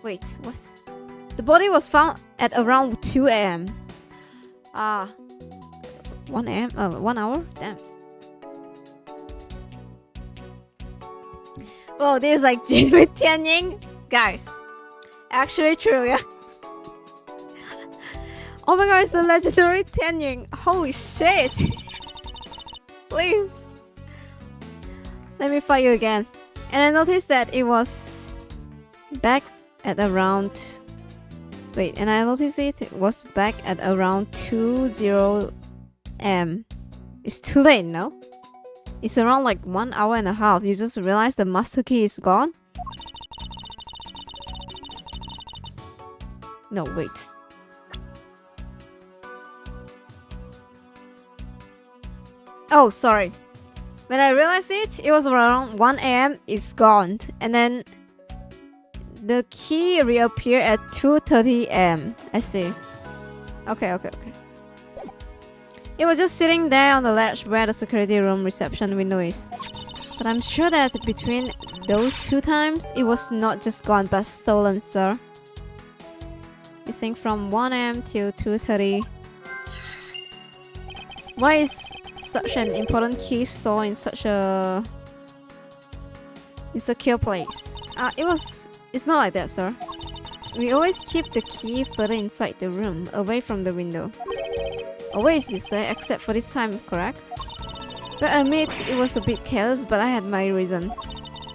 Wait, what? The body was found at around 2 AM. 1 AM? 1 hour? Damn. Oh, this is like Jin Tianying? Guys. Actually true, yeah. Oh my god, it's the legendary Tianying. Holy shit. Please. Let me fight you again. And I noticed that it was back at around... Wait, and I noticed it was back at around 2:00 AM. It's too late, no? It's around like 1 hour and a half. You just realized the master key is gone? No, wait. Oh, sorry. When I realized it was around 1 AM, it's gone. And then the key reappeared at 2:30 AM. I see. Okay. It was just sitting there on the ledge where the security room reception window is. But I'm sure that between those two times, it was not just gone but stolen, sir. Missing from 1 AM till 2:30. Why is such an important key stored in such a insecure place? It's not like that, sir. We always keep the key further inside the room, away from the window. Always, you say, except for this time, correct? But I admit it was a bit careless, but I had my reason.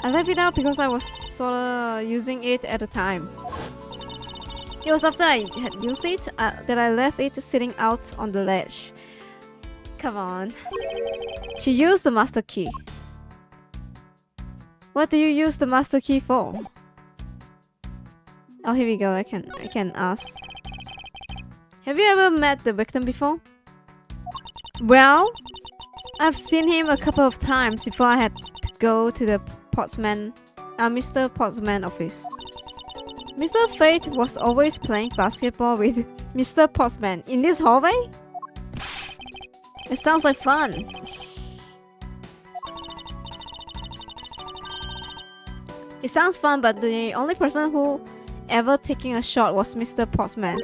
I left it out because I was sorta using it at the time. It was after I had used it that I left it sitting out on the ledge. Come on. She used the master key. What do you use the master key for? Oh, here we go. I can ask. Have you ever met the victim before? Well, I've seen him a couple of times before I had to go to the Mr. Pottsman office. Mr. Fate was always playing basketball with Mr. Pottsman in this hallway? It sounds like fun. It sounds fun, but the only person who ever taking a shot was Mr. Pottsman.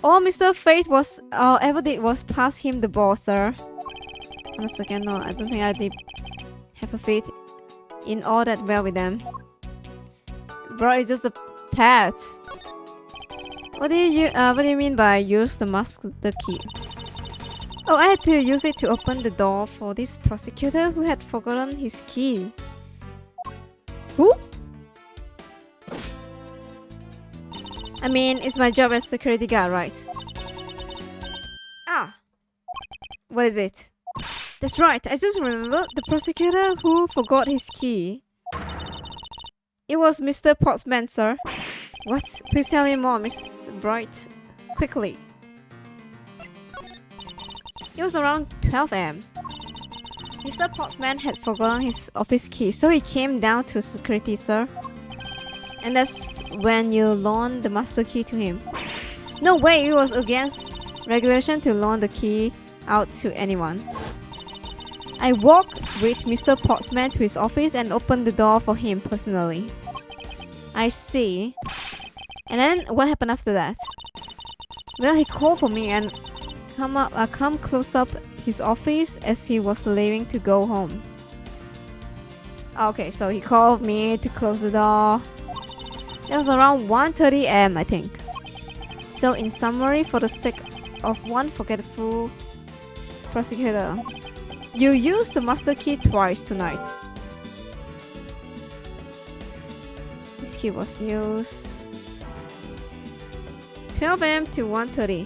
All Mr. Fate ever did was pass him the ball, sir. On a second note, I don't think I did have a faith in all that well with them. Bro, it's just a pet. What do you mean by use the master key? Oh, I had to use it to open the door for this prosecutor who had forgotten his key. Who? I mean, it's my job as security guard, right? Ah! What is it? That's right, I just remembered the prosecutor who forgot his key. It was Mr. Pottsman, sir. What? Please tell me more, Miss Bright. Quickly. It was around 12 a.m. Mr. Pottsman had forgotten his office key, so he came down to security, sir. And that's when you loaned the master key to him. No way, it was against regulation to loan the key out to anyone. I walked with Mr. Pottsman to his office and opened the door for him personally. I see. And then what happened after that? Well, he called for me and come close up his office as he was leaving to go home. Okay, so he called me to close the door. It was around 1:30 a.m. I think. So in summary, for the sake of one forgetful prosecutor, you used the master key twice tonight. This key was used 12 a.m. to 1:30.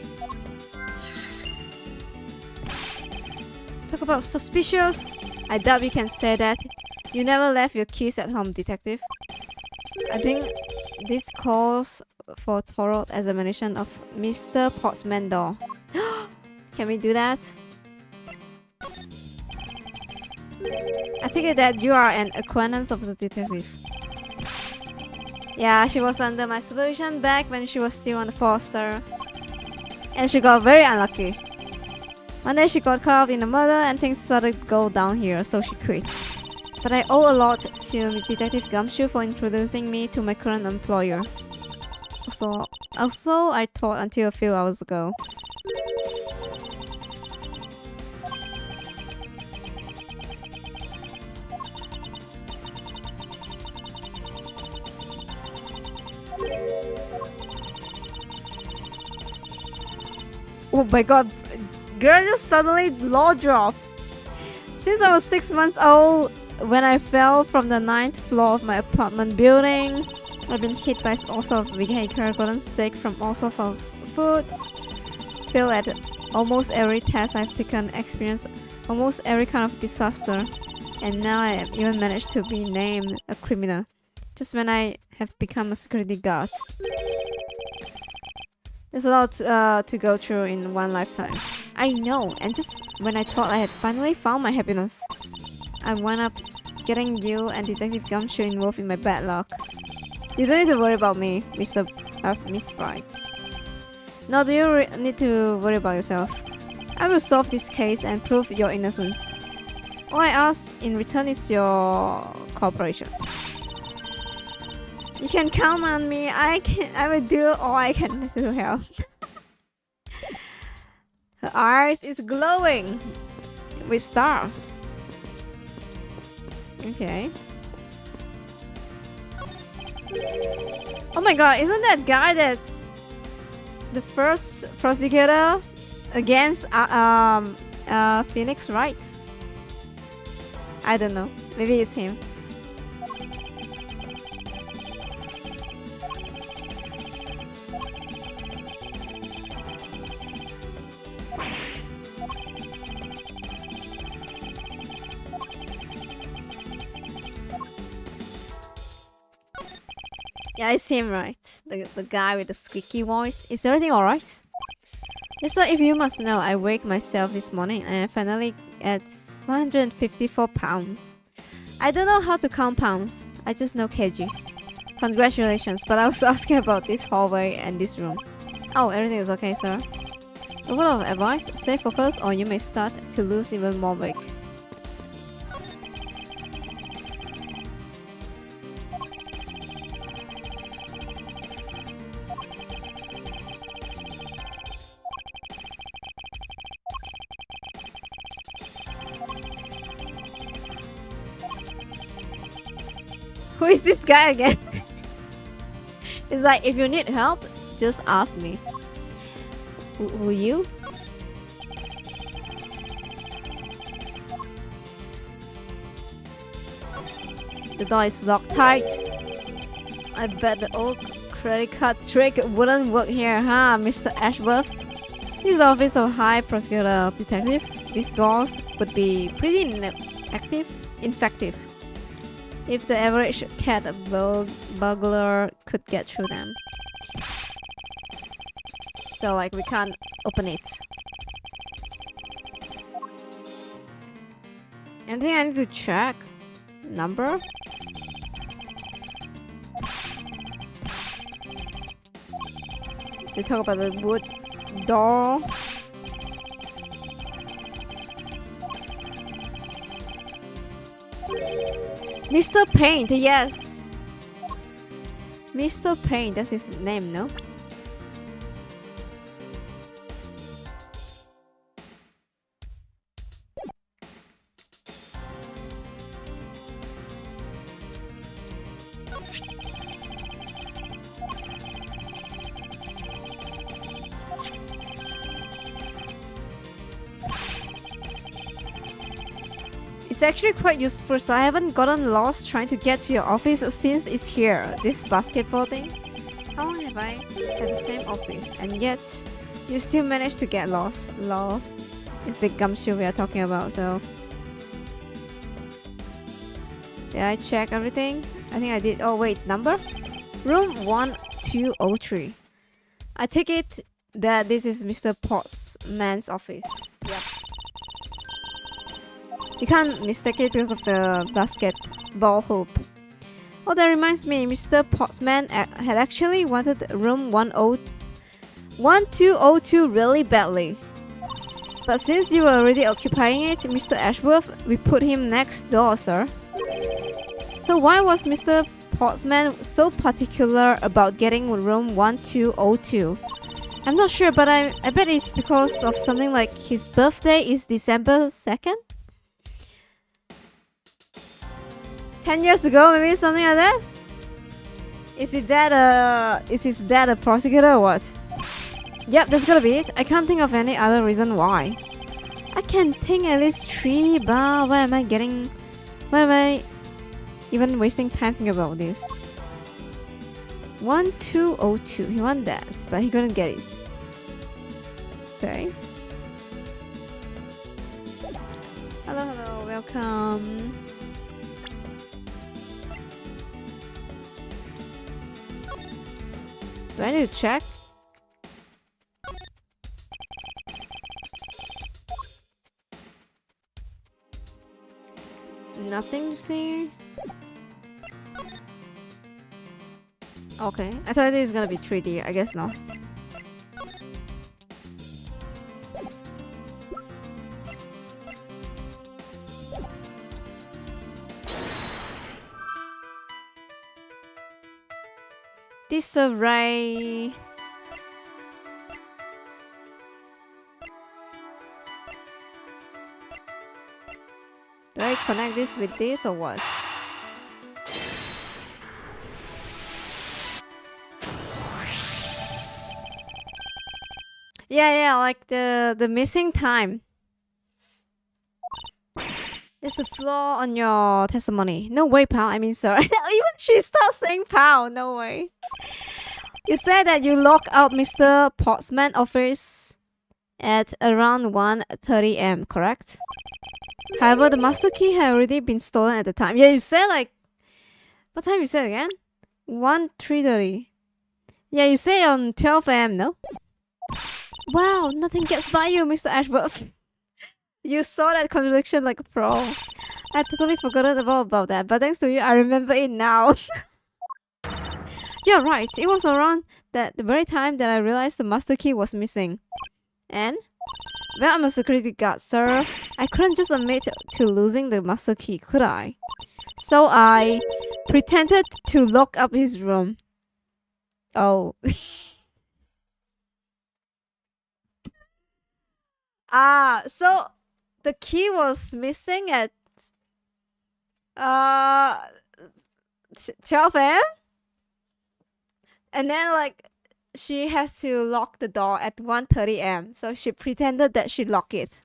Talk about suspicious. I doubt you can say that. You never left your keys at home, detective. I think this calls for thorough examination of Mr. Pottsman's door. Can we do that? I take it that you are an acquaintance of the detective. Yeah, she was under my supervision back when she was still on the force, sir. And she got very unlucky. One day she got caught up in a murder and things started to go down here, so she quit. But I owe a lot to Detective Gumshoe for introducing me to my current employer. Also, I thought until a few hours ago. Oh my god, girl just suddenly low drop. Since I was 6 months old, when I fell from the 9th floor of my apartment building, I've been hit by all sorts of vehicle, gotten sick from all sorts of foods, failed at almost every test I've taken, experienced almost every kind of disaster, and now I have even managed to be named a criminal, just when I have become a security guard. There's a lot to go through in one lifetime. I know, and just when I thought I had finally found my happiness, I wound up getting you and Detective Gumshoe involved in my bad luck. You don't need to worry about me, Miss Bright. Nor do you need to worry about yourself. I will solve this case and prove your innocence. All I ask in return is your cooperation. You can count on me. I will do all I can to help. Her eyes is glowing with stars. Okay. Oh my god, isn't that guy that the first prosecutor against Phoenix, right? I don't know. Maybe it's him. Yeah, it's him, right? The guy with the squeaky voice. Is everything alright? Yes, sir, if you must know, I weighed myself this morning and I finally at 454 pounds. I don't know how to count pounds. I just know kg. Congratulations, but I was asking about this hallway and this room. Oh, everything is okay, sir. A word of advice, stay focused or you may start to lose even more weight. Who is this guy again? It's like, if you need help, just ask me. Who you? The door is locked tight. I bet the old credit card trick wouldn't work here, huh, Mr. Edgeworth? This is the office of High Prosecutor Detective. these doors would be pretty effective if the average cat burglar could get through them. So like we can't open it. Anything I need to check? Number? They talk about the wood door. Mr. Paint, yes. Mr. Paint, that's his name, no? It's actually quite useful, so I haven't gotten lost trying to get to your office since it's here. This basketball thing. How long have I had the same office? And yet, you still managed to get lost. Lol. It's the gumshoe we are talking about, so... Did I check everything? I think I did. Oh wait, number? Room 1203. I take it that this is Mr. Pottsman's office. Yep. You can't mistake it because of the basketball hoop. Oh, that reminds me, Mr. Pottsman had actually wanted room 1202 really badly. But since you were already occupying it, Mr. Edgeworth, we put him next door, sir. So why was Mr. Pottsman so particular about getting room 1202? I'm not sure, but I bet it's because of something like his birthday is December 2nd? 10 years ago, maybe something like that? Is his dad a prosecutor or what? Yep, that's gotta be it. I can't think of any other reason why. I can think at least 3, but why am I even wasting time thinking about this? 1202, he won that, but he couldn't get it. Okay. Hello, welcome. Do I need to check? Nothing to see. Okay, I thought it was gonna be 3D. I guess not. Disarray. Do I connect this with this or what? Yeah, like the missing time. There's a flaw on your testimony. No way, pal. I mean, sir. Even she starts saying pal. No way. You said that you locked out Mr. Pottsman's office at around 1:30 am, correct? However, the master key had already been stolen at the time. Yeah, you said like... What time you said again? 3:30. Yeah, you say on 12 am, no? Wow, nothing gets by you, Mr. Edgeworth. You saw that contradiction like a pro. I totally forgotten about that, but thanks to you, I remember it now. You're right, it was around the very time that I realized the master key was missing. And? Well, I'm a security guard, sir. I couldn't just admit to losing the master key, could I? So I pretended to lock up his room. Oh. So the key was missing at 12 am? And then like she has to lock the door at 1:30 am. So she pretended that she locked it.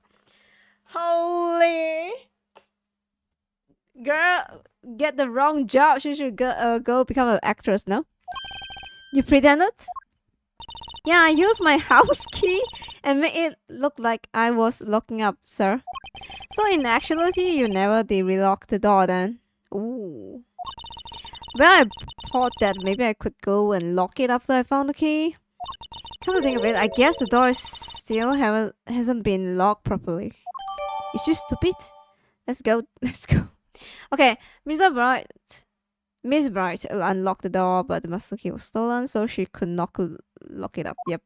Holy girl, get the wrong job. She should go become an actress, no? You pretended? Yeah, I used my house key and make it look like I was locking up, sir. So in actuality, you never did relock the door then. Ooh. Well, I thought that maybe I could go and lock it after I found the key. Come to think of it, I guess the door still hasn't been locked properly. It's just stupid. Let's go. Let's go. Okay, Miss Bright unlocked the door, but the master key was stolen, so she could not lock it up. Yep.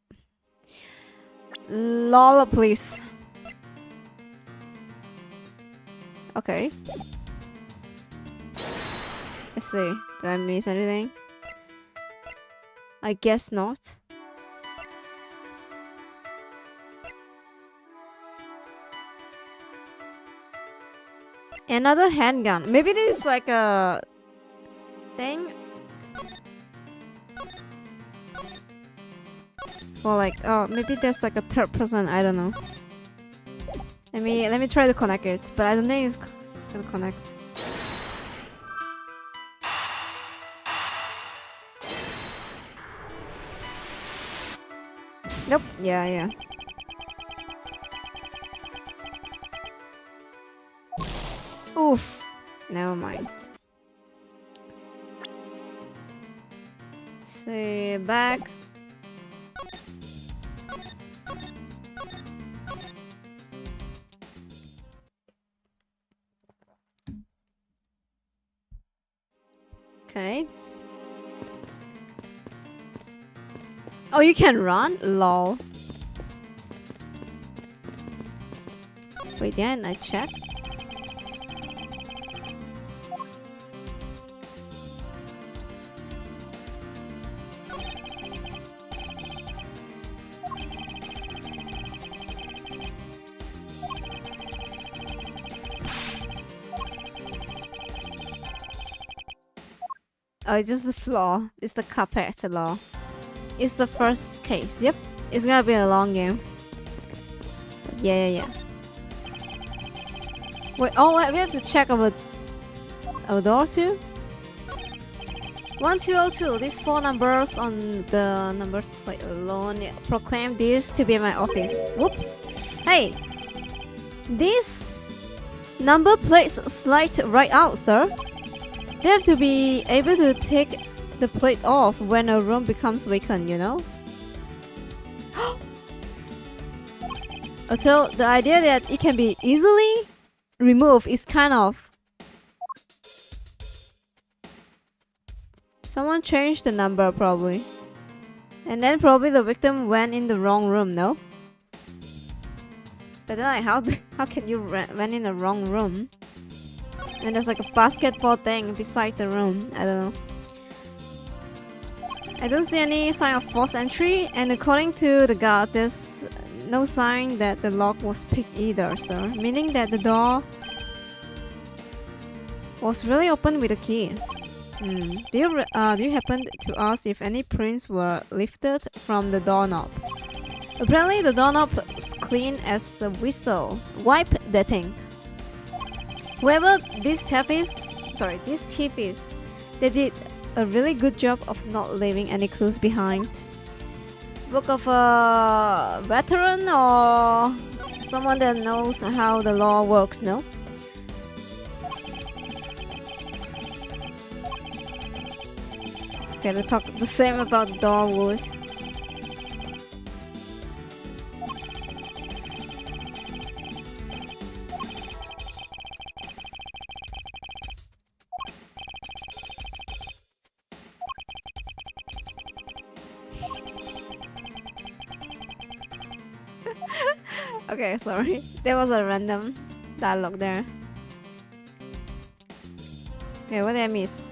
Lol, please. Okay. Let's see. Do I miss anything? I guess not. Another handgun. Maybe this is like a thing. Or like, oh, maybe there's like a third person. I don't know. Let me try to connect it, but I don't think it's gonna connect. Nope. Yeah. Oof. Never mind. See back. Okay. Oh, you can run? Lol. Wait, didn't I check? Oh, it's just the floor. It's the carpet law. It's the first case. Yep. It's gonna be a long game. But yeah. Wait, oh wait, we have to check our door too? 1202. These 4 numbers on the number plate alone proclaim this to be my office. Whoops. Hey! These number plates slide right out, sir. They have to be able to take the plate off when a room becomes vacant, you know? So the idea that it can be easily removed is kind of... Someone changed the number probably. And then probably the victim went in the wrong room, no? But then like, how can you went in the wrong room? And there's like a basketball thing beside the room. I don't know. I don't see any sign of forced entry, and according to the guard, there's no sign that the lock was picked either, sir. Meaning that the door was really open with a key. Do you happen to ask if any prints were lifted from the doorknob? Apparently the doorknob is clean as a whistle. Wipe that thing. Whoever this thief is, they did a really good job of not leaving any clues behind. Book of a veteran or someone that knows how the law works, no? Okay, they talk the same about Darwood. Okay, sorry. There was a random dialogue there. Okay, what did I miss?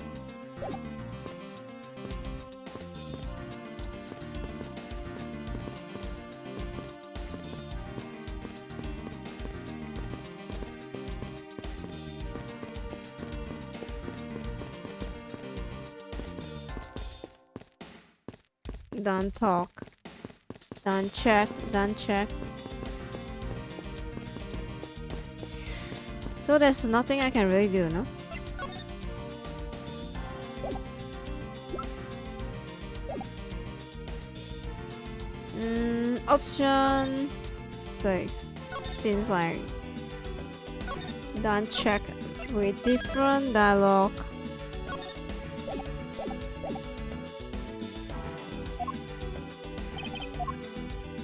Don't talk. Don't check. Don't check. So there's nothing I can really do, no? Option sake. Since I done check with different dialogue.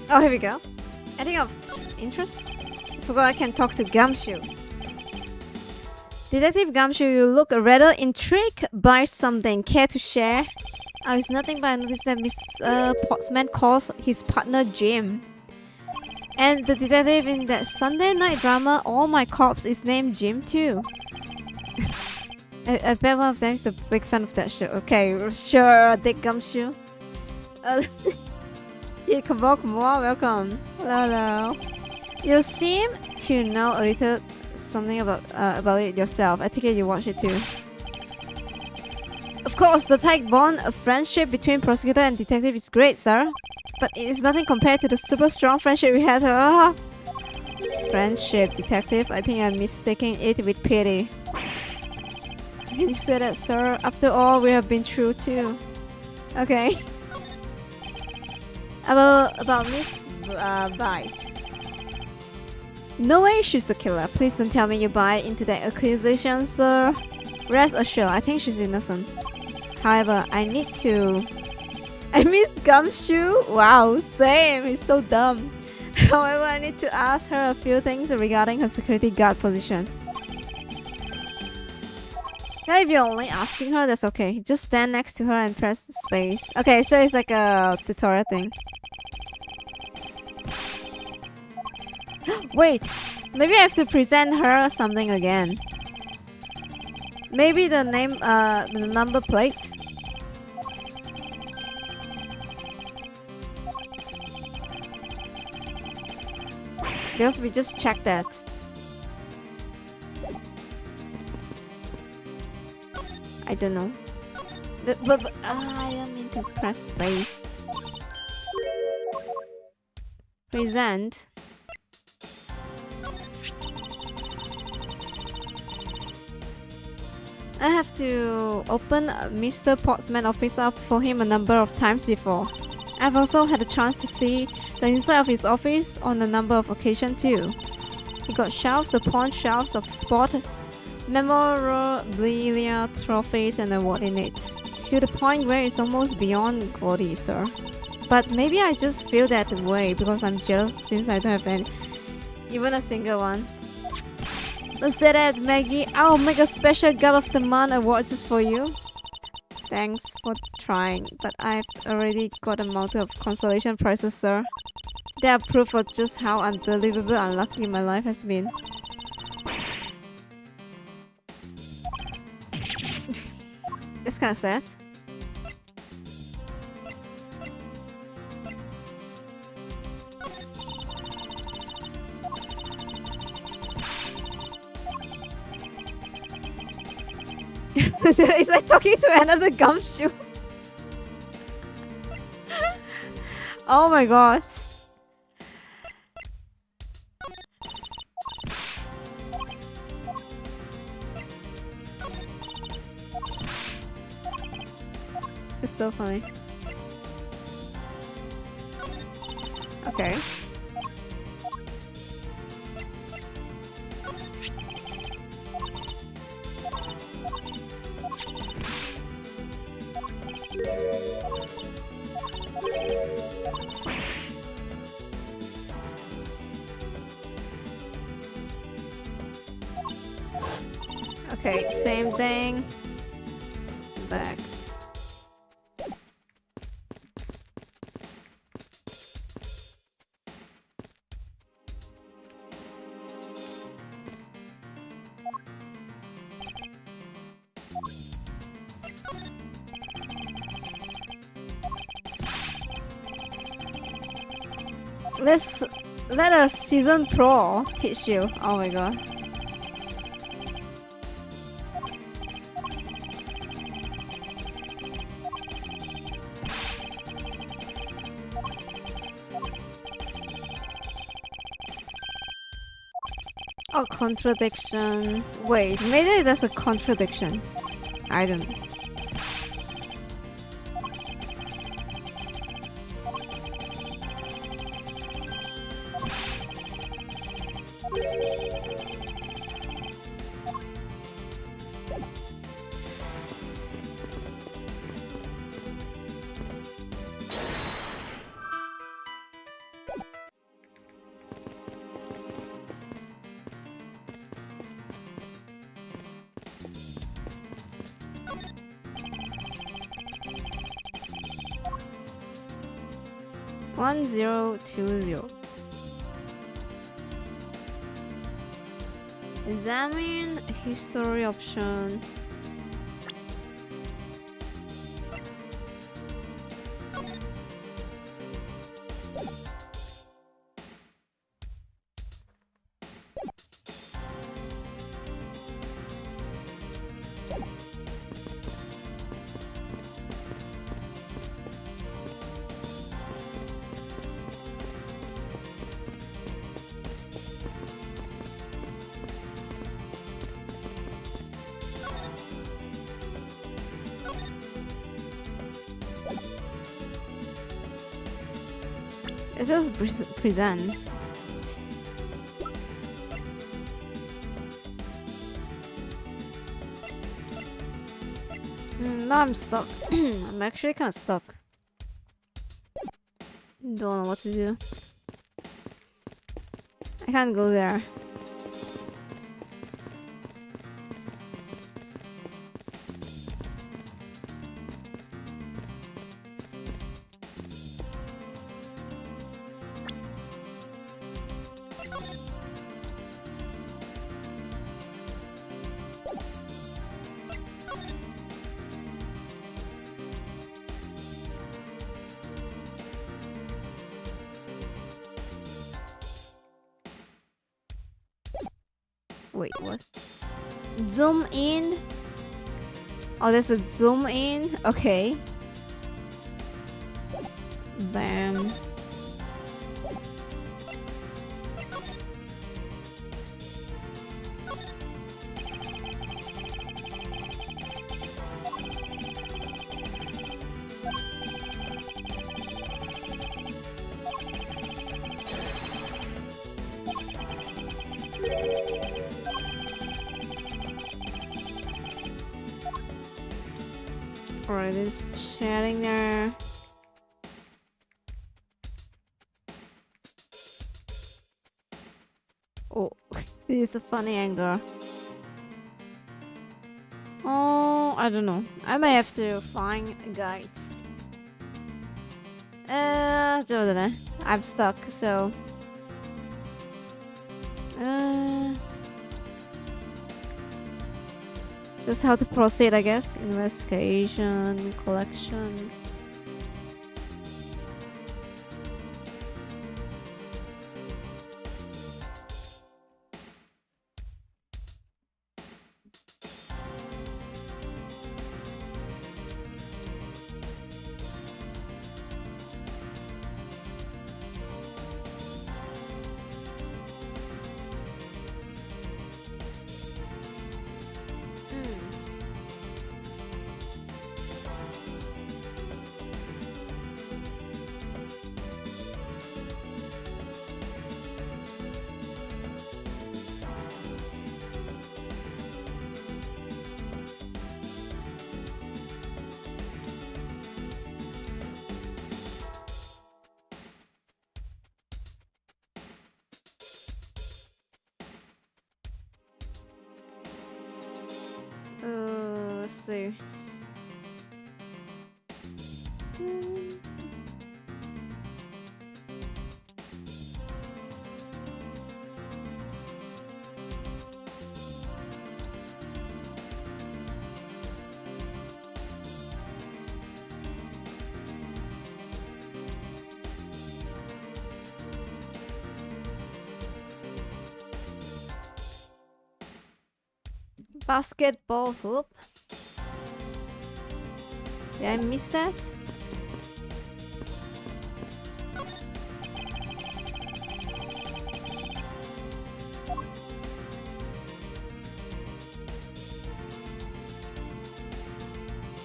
Oh, here we go. Adding of interest. Forgot I can talk to Gumshoe. Detective Gumshoe, you look rather intrigued by something. Care to share? It's nothing, but I noticed that Mr. Pottsman calls his partner Jim. And the detective in that Sunday night drama, All My Cops, is named Jim too. I bet one of them is a big fan of that show. Okay, sure, Dick Gumshoe. Yeah, come on, welcome. Hello. You seem to know a little something about it yourself. I take it you watch it too. Of course, the tight bond of friendship between prosecutor and detective is great, sir. But it is nothing compared to the super strong friendship we had. Friendship, detective. I think I'm mistaking it with pity. Can you say that, sir? After all, we have been through too. Okay. About Miss Bite. No way she's the killer. Please don't tell me you buy into that accusation, sir. Rest assured, I think she's innocent. However, I miss Gumshoe. Wow, same. He's so dumb. However, I need to ask her a few things regarding her security guard position. Yeah, if you're only asking her, that's okay. Just stand next to her and press the space. Okay, so it's like a tutorial thing. Wait, maybe I have to present her something again. Maybe the name, the number plate. Because we just checked that. I don't know. But I don't mean to press space. Present. I have to open Mr. Pottsman's office up for him a number of times before. I've also had a chance to see the inside of his office on a number of occasions too. He got shelves upon shelves of sport memorabilia, trophies and awards in it. To the point where it's almost beyond gaudy, sir. But maybe I just feel that way because I'm jealous since I don't have any, even a single one. Don't say that, Maggie. I'll make a special God of the Month award just for you. Thanks for trying, but I've already got a multi of consolation prizes, sir. They are proof of just how unbelievably unlucky my life has been. That's kinda sad. Is like talking to another Gumshoe. Oh my god. It's so funny. Okay. Okay, same thing. Back. Let a seasoned pro teach you. Oh my god. Oh, contradiction. Wait, maybe there's a contradiction. I don't know. 1020. Examine history option. It's just present. Now I'm stuck. I'm actually kind of stuck. Don't know what to do. I can't go there. Wait, what? Zoom in? Oh, there's a zoom in? Okay. Bam. Alright, it's chatting there. Oh, this is a funny angle. Oh, I don't know. I might have to find a guide. I'm stuck, so. Just how to proceed, I guess. Investigation, collection. Let's see. Basketball hoop. Did I miss that?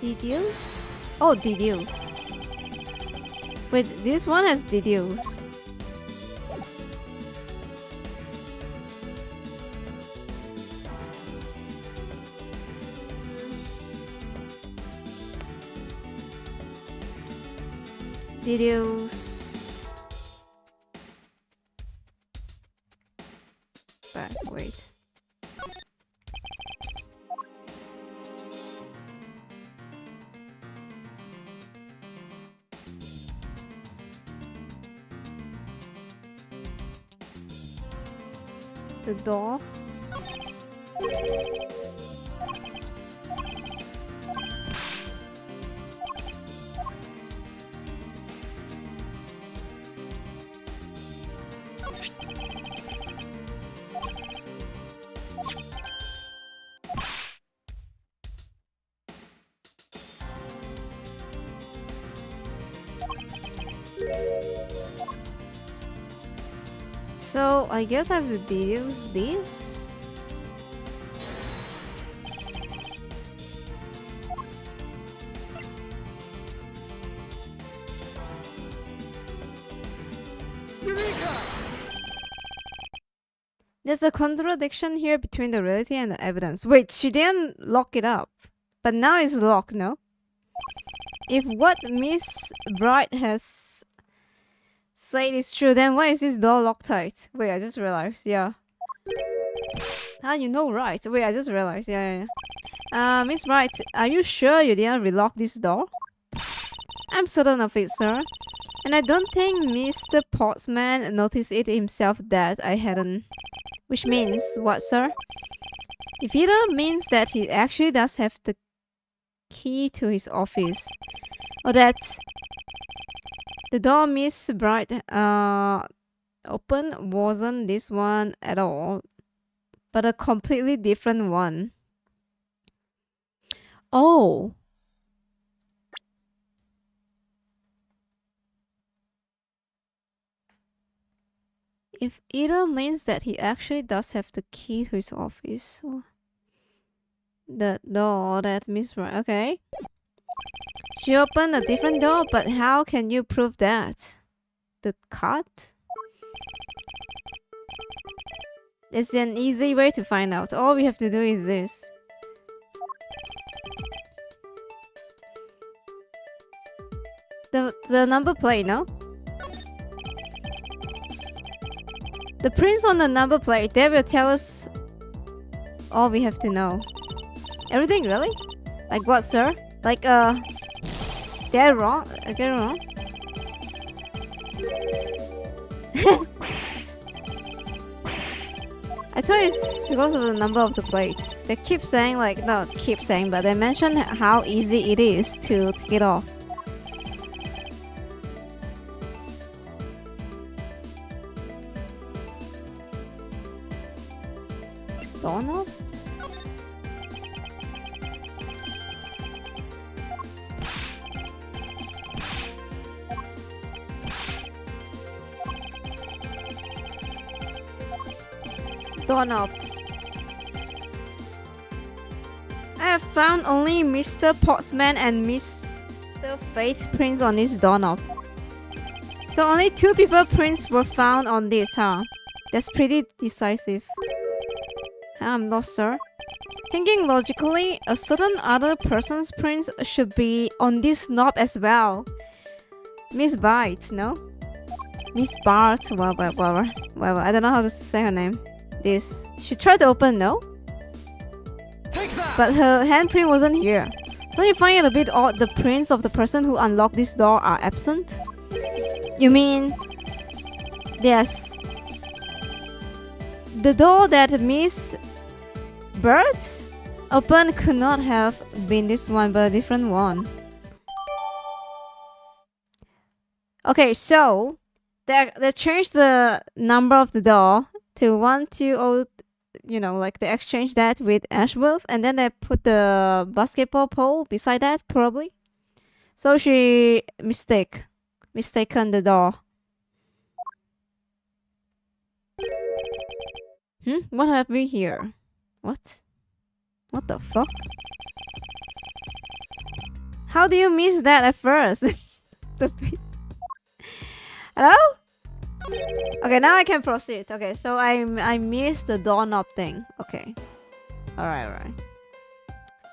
Deduce? Oh, deduce. Wait, this one has deduce. Details. But wait. The door. So I guess I have to deduce this. Eureka! There's a contradiction here between the reality and the evidence. Wait, she didn't lock it up, but now it's locked, no? If what Miss Bright has said is true, then why is this door locked tight? Wait, I just realized. Yeah. Ah, you know, right? Wait, I just realized. Yeah. Miss Bright, are you sure you didn't relock this door? I'm certain of it, sir. And I don't think Mr. Portsman noticed it himself that I hadn't. Which means what, sir? It either means that he actually does have the key to his office, or that the door Miss Bright opened wasn't this one at all, but a completely different one. Oh. If either means that he actually does have the key to his office, or the door that Miss Bright. Okay. She opened a different door, but how can you prove that? The card? It's an easy way to find out. All we have to do is this. The number plate, no? The prints on the number plate, they will tell us all we have to know. Everything, really? Like what, sir? Like, they're wrong? I get it wrong? I thought it's because of the number of the plates. They keep saying, like, not keep saying, but they mention how easy it is to take it off. Doorknob? Doorknob. I have found only Mr. Portsman and Mr. Faith prints on this doorknob. So only 2 people prints were found on this, huh? That's pretty decisive. I'm lost, sir. Thinking logically, a certain other person's prints should be on this knob as well. Miss Bite, no? Miss Bart, whatever. I don't know how to say her name. This. She tried to open, no? But her handprint wasn't here. Don't you find it a bit odd the prints of the person who unlocked this door are absent? You mean... Yes. The door that Miss Bird opened could not have been this one, but a different one. Okay, so they changed the number of the door to 120. You know, like they exchanged that with Edgeworth, and then they put the basketball pole beside that, probably. So she mistaken the door. What have we here? What? What the fuck? How do you miss that at first? Hello? Okay, now I can proceed. Okay, so I missed the doorknob thing. Okay. Alright.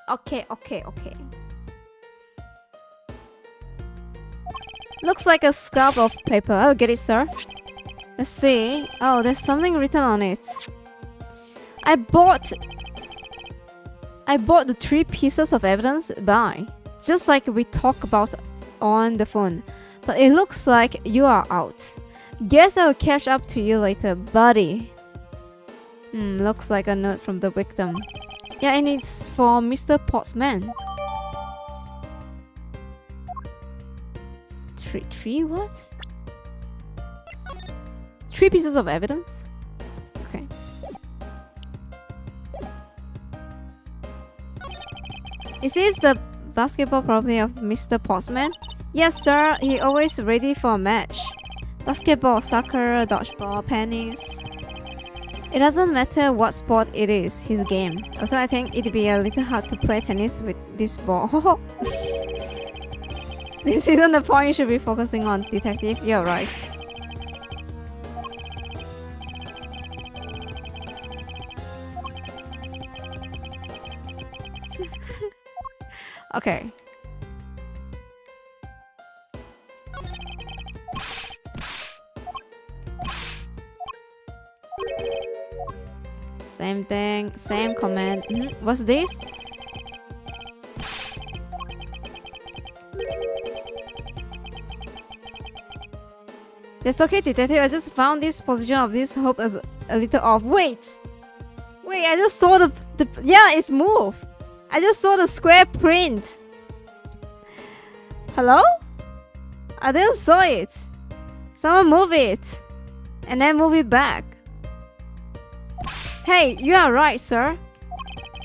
Okay. Looks like a scrap of paper. Oh, get it, sir? Let's see. Oh, there's something written on it. I bought the 3 pieces of evidence by, just like we talk about on the phone. But it looks like you are out. Guess I'll catch up to you later, buddy. Looks like a note from the victim. Yeah, and it's for Mr. Pottsman. Three what? 3 pieces of evidence? Okay. Is this the basketball property of Mr. Pottsman? Yes, sir. He always ready for a match. Basketball, soccer, dodgeball, pennies. It doesn't matter what sport it is, his game. Also, I think it'd be a little hard to play tennis with this ball. This isn't the point you should be focusing on, detective. You're right. Okay. Same thing, same comment. What's this? That's okay, detective. I just found this position of this hope as a little off. Wait, I just saw the yeah, it's moved. I just saw the square print. Hello? I didn't saw it. Someone move it, and then move it back. Hey, you are right, sir.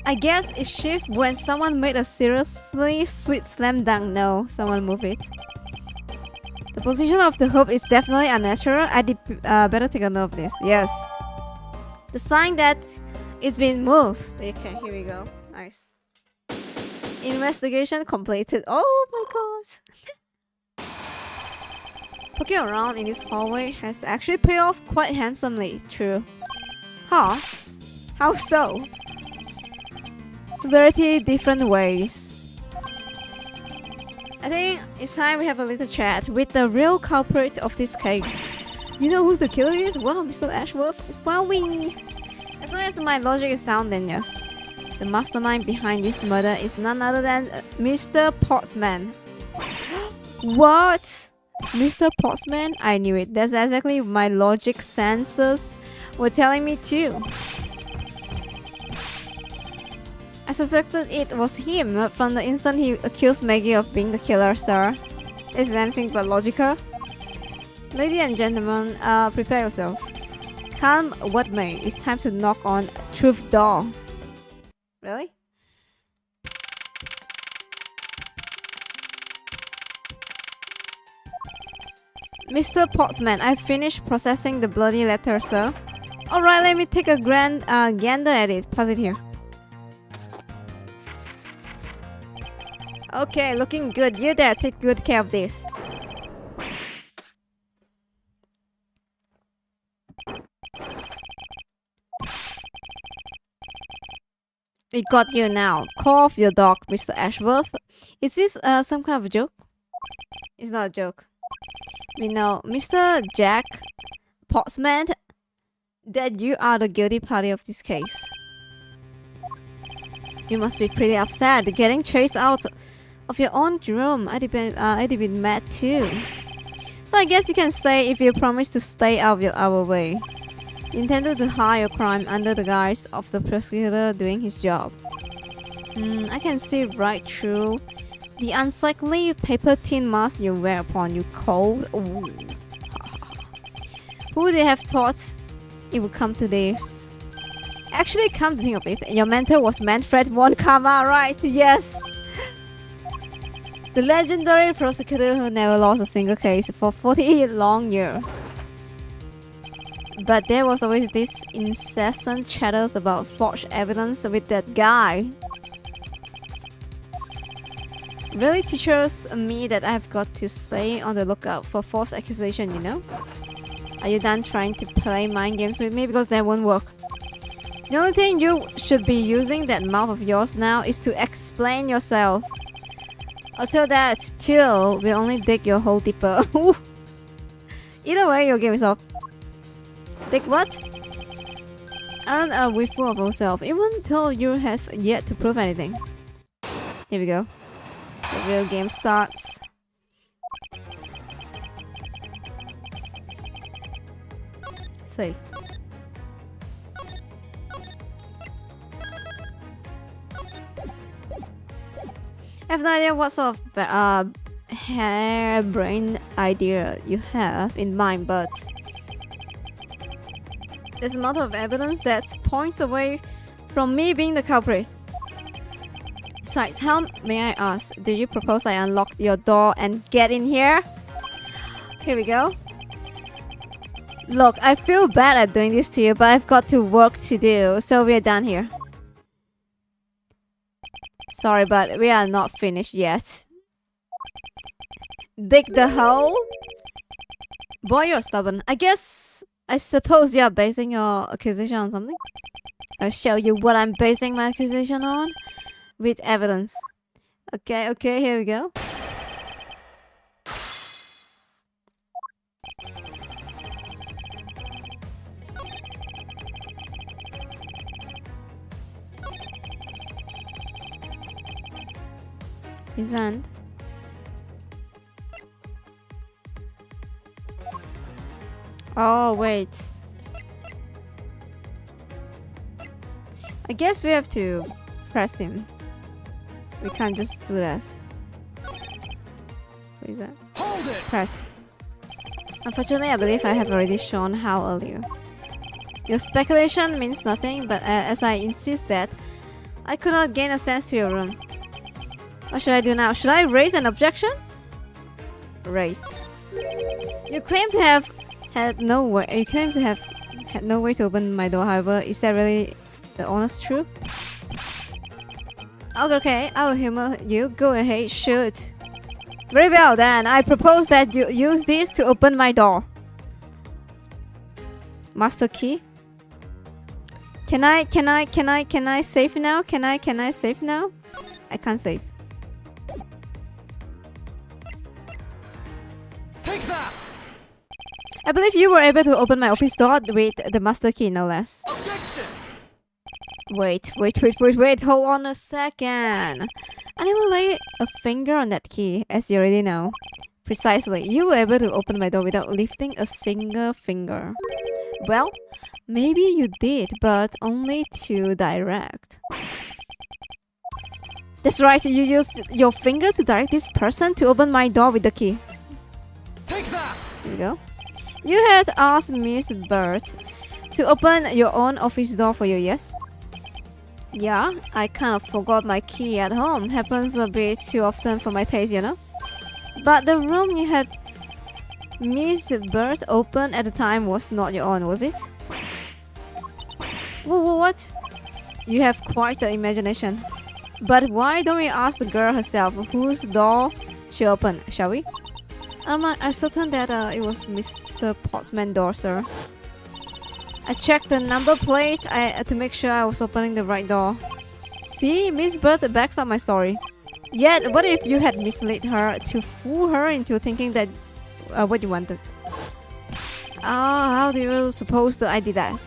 I guess it shifted when someone made a seriously sweet slam dunk. No, someone move it. The position of the hoop is definitely unnatural. I better take a note of this. Yes. The sign that it's been moved. Okay, here we go. Nice. Investigation completed. Oh my god. Poking around in this hallway has actually paid off quite handsomely. True. Huh? How so? Very different ways. I think it's time we have a little chat with the real culprit of this case. You know who the killer is? Wow, Mr. Edgeworth. Wowie! As long as my logic is sound, then yes. The mastermind behind this murder is none other than Mr. Pottsman. What? Mr. Pottsman? I knew it. That's exactly my logic senses were telling me too. I suspected it was him from the instant he accused Maggie of being the killer, sir. This is anything but logical. Ladies and gentlemen, prepare yourself. Come what may, it's time to knock on truth door. Really? Mr. Pottsman, I finished processing the bloody letter, sir. Alright, let me take a grand gander at it. Pass it here. Okay, looking good. You there, take good care of this. We got you now. Call off your dog, Mr. Edgeworth. Is this some kind of a joke? It's not a joke. We know, Mr. Jack Pottsman, that you are the guilty party of this case. You must be pretty upset getting chased out of your own room. I'd been mad too. So I guess you can stay if you promise to stay out of our way. You intended to hide your crime under the guise of the prosecutor doing his job. I can see right through the unsightly paper thin mask you wear upon you cold. Ooh. Who would have thought it would come to this? Actually, come to think of it, your mentor was Manfred von Kammer, right? Yes! The legendary prosecutor who never lost a single case for 40 long years. But there was always this incessant chatters about forged evidence with that guy. Really teaches me that I've got to stay on the lookout for false accusation, you know? Are you done trying to play mind games with me? Because that won't work. The only thing you should be using that mouth of yours now is to explain yourself. Until that, till we only dig your hole deeper. Either way, your game is up. Dig what? Aren't we full of ourselves, even though you have yet to prove anything? Here we go. The real game starts. Save. I have no idea what sort of harebrained idea you have in mind, but there's a lot of evidence that points away from me being the culprit. Besides, how, may I ask, do you propose I unlock your door and get in here? Here we go. Look, I feel bad at doing this to you, but I've got to work to do, so we're done here. Sorry, but we are not finished yet. Dig the hole? Boy, you're stubborn. I suppose you're basing your accusation on something? I'll show you what I'm basing my accusation on. With evidence. Okay, here we go. Present. Oh, wait. I guess we have to press him. We can't just do that. What is that? Hold it. Press. Unfortunately, I believe I have already shown how earlier. Your speculation means nothing, but as I insist that I could not gain a sense to your room. What should I do now? Should I raise an objection? Raise. You claim to have had no way. You claim to have had no way to open my door. However, is that really the honest truth? Okay, I'll humor you. Go ahead, shoot. Very well then. I propose that you use this to open my door. Master key. Can I save now? Can I save now? I can't save. Take that. I believe you were able to open my office door with the master key, no less. Objection. Wait, hold on a second. I never lay a finger on that key, as you already know. Precisely, you were able to open my door without lifting a single finger. Well, maybe you did, but only to direct. That's right, you used your finger to direct this person to open my door with the key. Take that. Here we go. You had asked Miss Bird to open your own office door for you, yes? Yeah, I kind of forgot my key at home. Happens a bit too often for my taste, you know? But the room you had Miss Bird open at the time was not your own, was it? What? You have quite the imagination. But why don't we ask the girl herself whose door she opened, shall we? I'm certain that it was Mr. Pottsman's door, sir. I checked the number plate to make sure I was opening the right door. See, Miss Bird backs up my story. Yet, what if you had misled her to fool her into thinking that what you wanted? How do you suppose that I did that?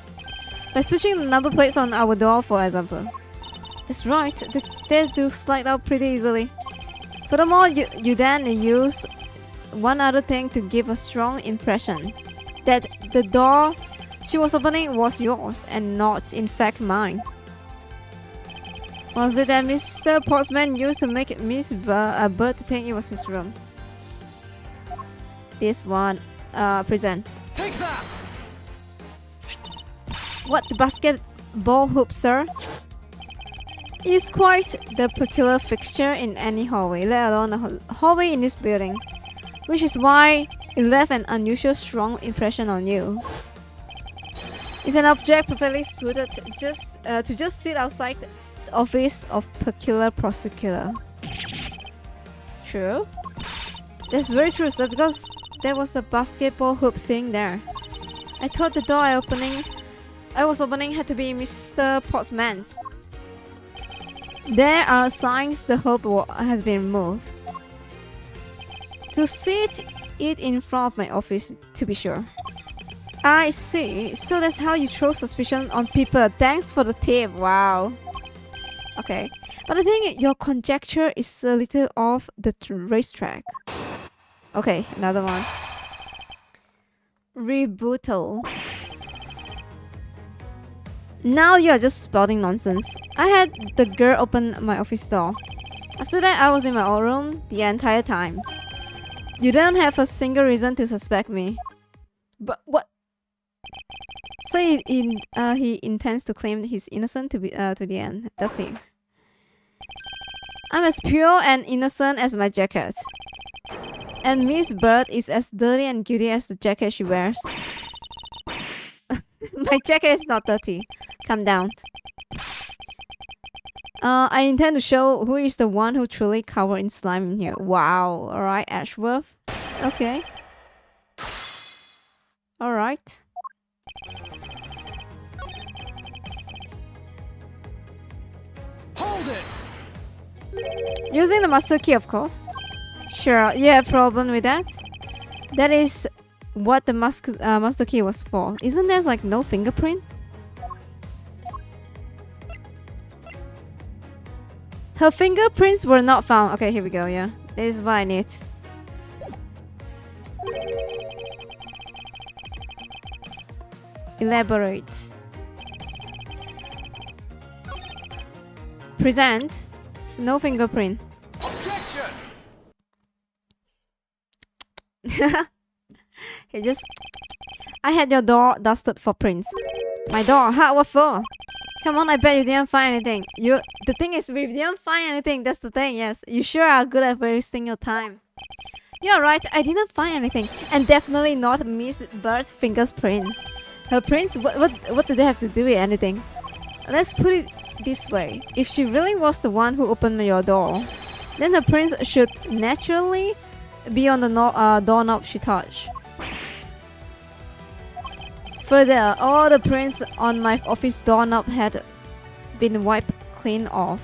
By switching the number plates on our door, for example. That's right, they do slide out pretty easily. Furthermore, you then use one other thing to give a strong impression that the door she was opening was yours and not, in fact, mine. Was it that Mr. Pottsman used to make Miss Bird to think it was his room? This one, present. Take that. What, the basketball hoop, sir? It's quite the peculiar fixture in any hallway, let alone a hallway in this building. Which is why it left an unusual strong impression on you. It's an object perfectly suited to just sit outside the office of peculiar prosecutor. True? That's very true, sir, because there was a basketball hoop sitting there. I thought the door I was opening had to be Mr. Pottsman's. There are signs the hoop has been removed. To sit it in front of my office, to be sure. I see. So that's how you throw suspicion on people. Thanks for the tip. Wow. Okay. But I think your conjecture is a little off the racetrack. Okay, another one. Rebuttal. Now you are just spouting nonsense. I had the girl open my office door. After that, I was in my own room the entire time. You don't have a single reason to suspect me. But what? So he intends to claim he's innocent to the end, does he? I'm as pure and innocent as my jacket. And Miss Bird is as dirty and guilty as the jacket she wears. My jacket is not dirty. Calm down. I intend to show who is the one who truly covered in slime in here. Wow. Alright, Edgeworth. Okay. Alright. Hold it! Using the master key, of course. Sure, you have a problem with that? That is what the master key was for. Isn't there like no fingerprint? Her fingerprints were not found. Okay, here we go, yeah. This is what I need. Elaborate. Present. No fingerprint. Objection! He just... I had your door dusted for prints. My door? Huh? What for? Come on, I bet you didn't find anything. The thing is, we didn't find anything. That's the thing, yes. You sure are good at wasting your time. You're right, I didn't find anything. And definitely not Miss Bird's fingerprint. Her prints? What did they have to do with anything? Let's put it this way. If she really was the one who opened your door, then her prints should naturally be on the doorknob she touched. Further, all the prints on my office doorknob had been wiped clean off.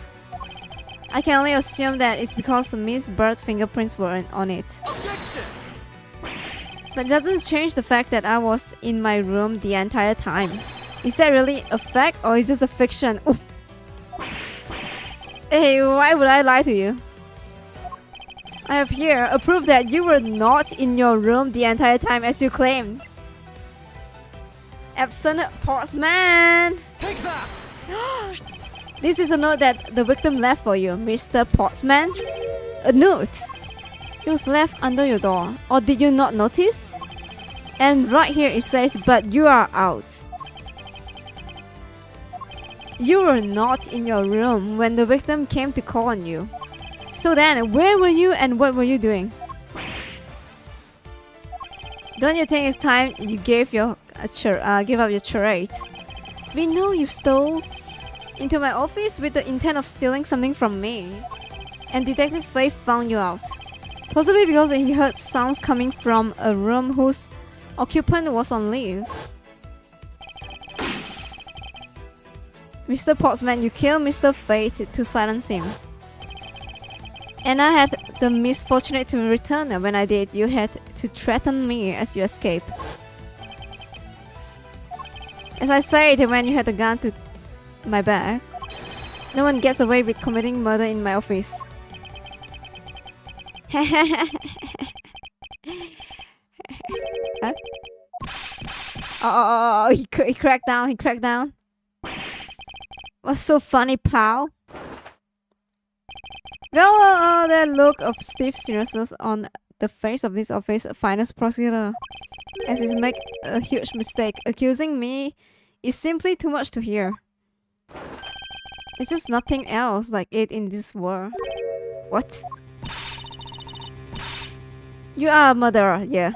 I can only assume that it's because Miss Bird's fingerprints were on it. Objection! But it doesn't change the fact that I was in my room the entire time. Is that really a fact or is this a fiction? Oof. Hey, why would I lie to you? I have here a proof that you were not in your room the entire time as you claimed. Absent Portsman! Take that! This is a note that the victim left for you, Mr. Portsman. A note? It was left under your door. Or did you not notice? And right here it says, but you are out. You were not in your room when the victim came to call on you. So then, where were you and what were you doing? Don't you think it's time you gave up your charade? We know you stole into my office with the intent of stealing something from me. And Detective Faith found you out. Possibly because he heard sounds coming from a room whose occupant was on leave. Mr. Portsman, you killed Mr. Fate to silence him. And I had the misfortune to return. When I did, you had to threaten me as you escaped. As I said when you had a gun to my back, no one gets away with committing murder in my office. Huh? Oh, he cracked down, he cracked down. What's so funny, pal? Well, the look of stiff seriousness on the face of this office finance prosecutor, as he make a huge mistake. Accusing me is simply too much to hear. It's just nothing else like it in this world. What? You are a murderer, yeah.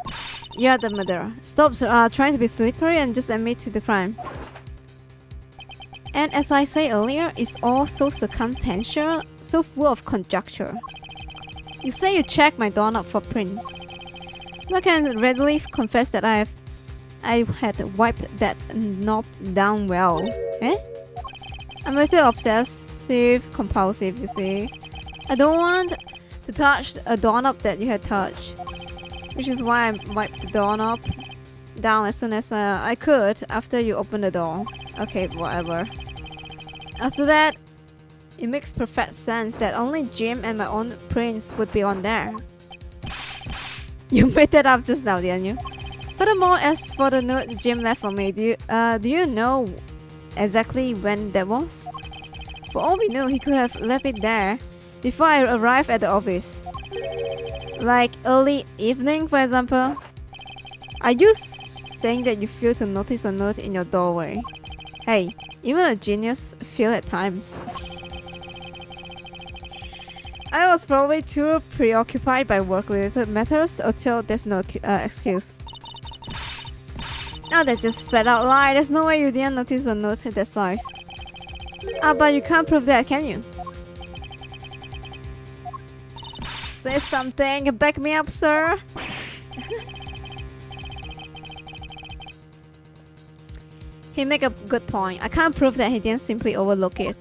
You are the murderer. Stop trying to be slippery and just admit to the crime. And as I said earlier, it's all so circumstantial, so full of conjecture. You say you checked my doorknob for prints. I can readily confess that I had wiped that knob down well. Eh? I'm a little obsessive compulsive, you see. I don't want to touch a doorknob that you had touched. Which is why I wiped the doorknob down as soon as I could after you opened the door. Okay, whatever. After that, it makes perfect sense that only Jim and my own prints would be on there. You made that up just now, didn't you? Furthermore, as for the note Jim left for me, do you know exactly when that was? For all we know, he could have left it there before I arrived at the office. Like early evening, for example. Are you saying that you failed to notice a note in your doorway? Hey, even a genius fails at times. I was probably too preoccupied by work-related matters until there's no excuse. Now that's just flat out lie. There's no way you didn't notice a note that size. But you can't prove that, can you? Say something, back me up, sir. He make a good point. I can't prove that he didn't simply overlook it.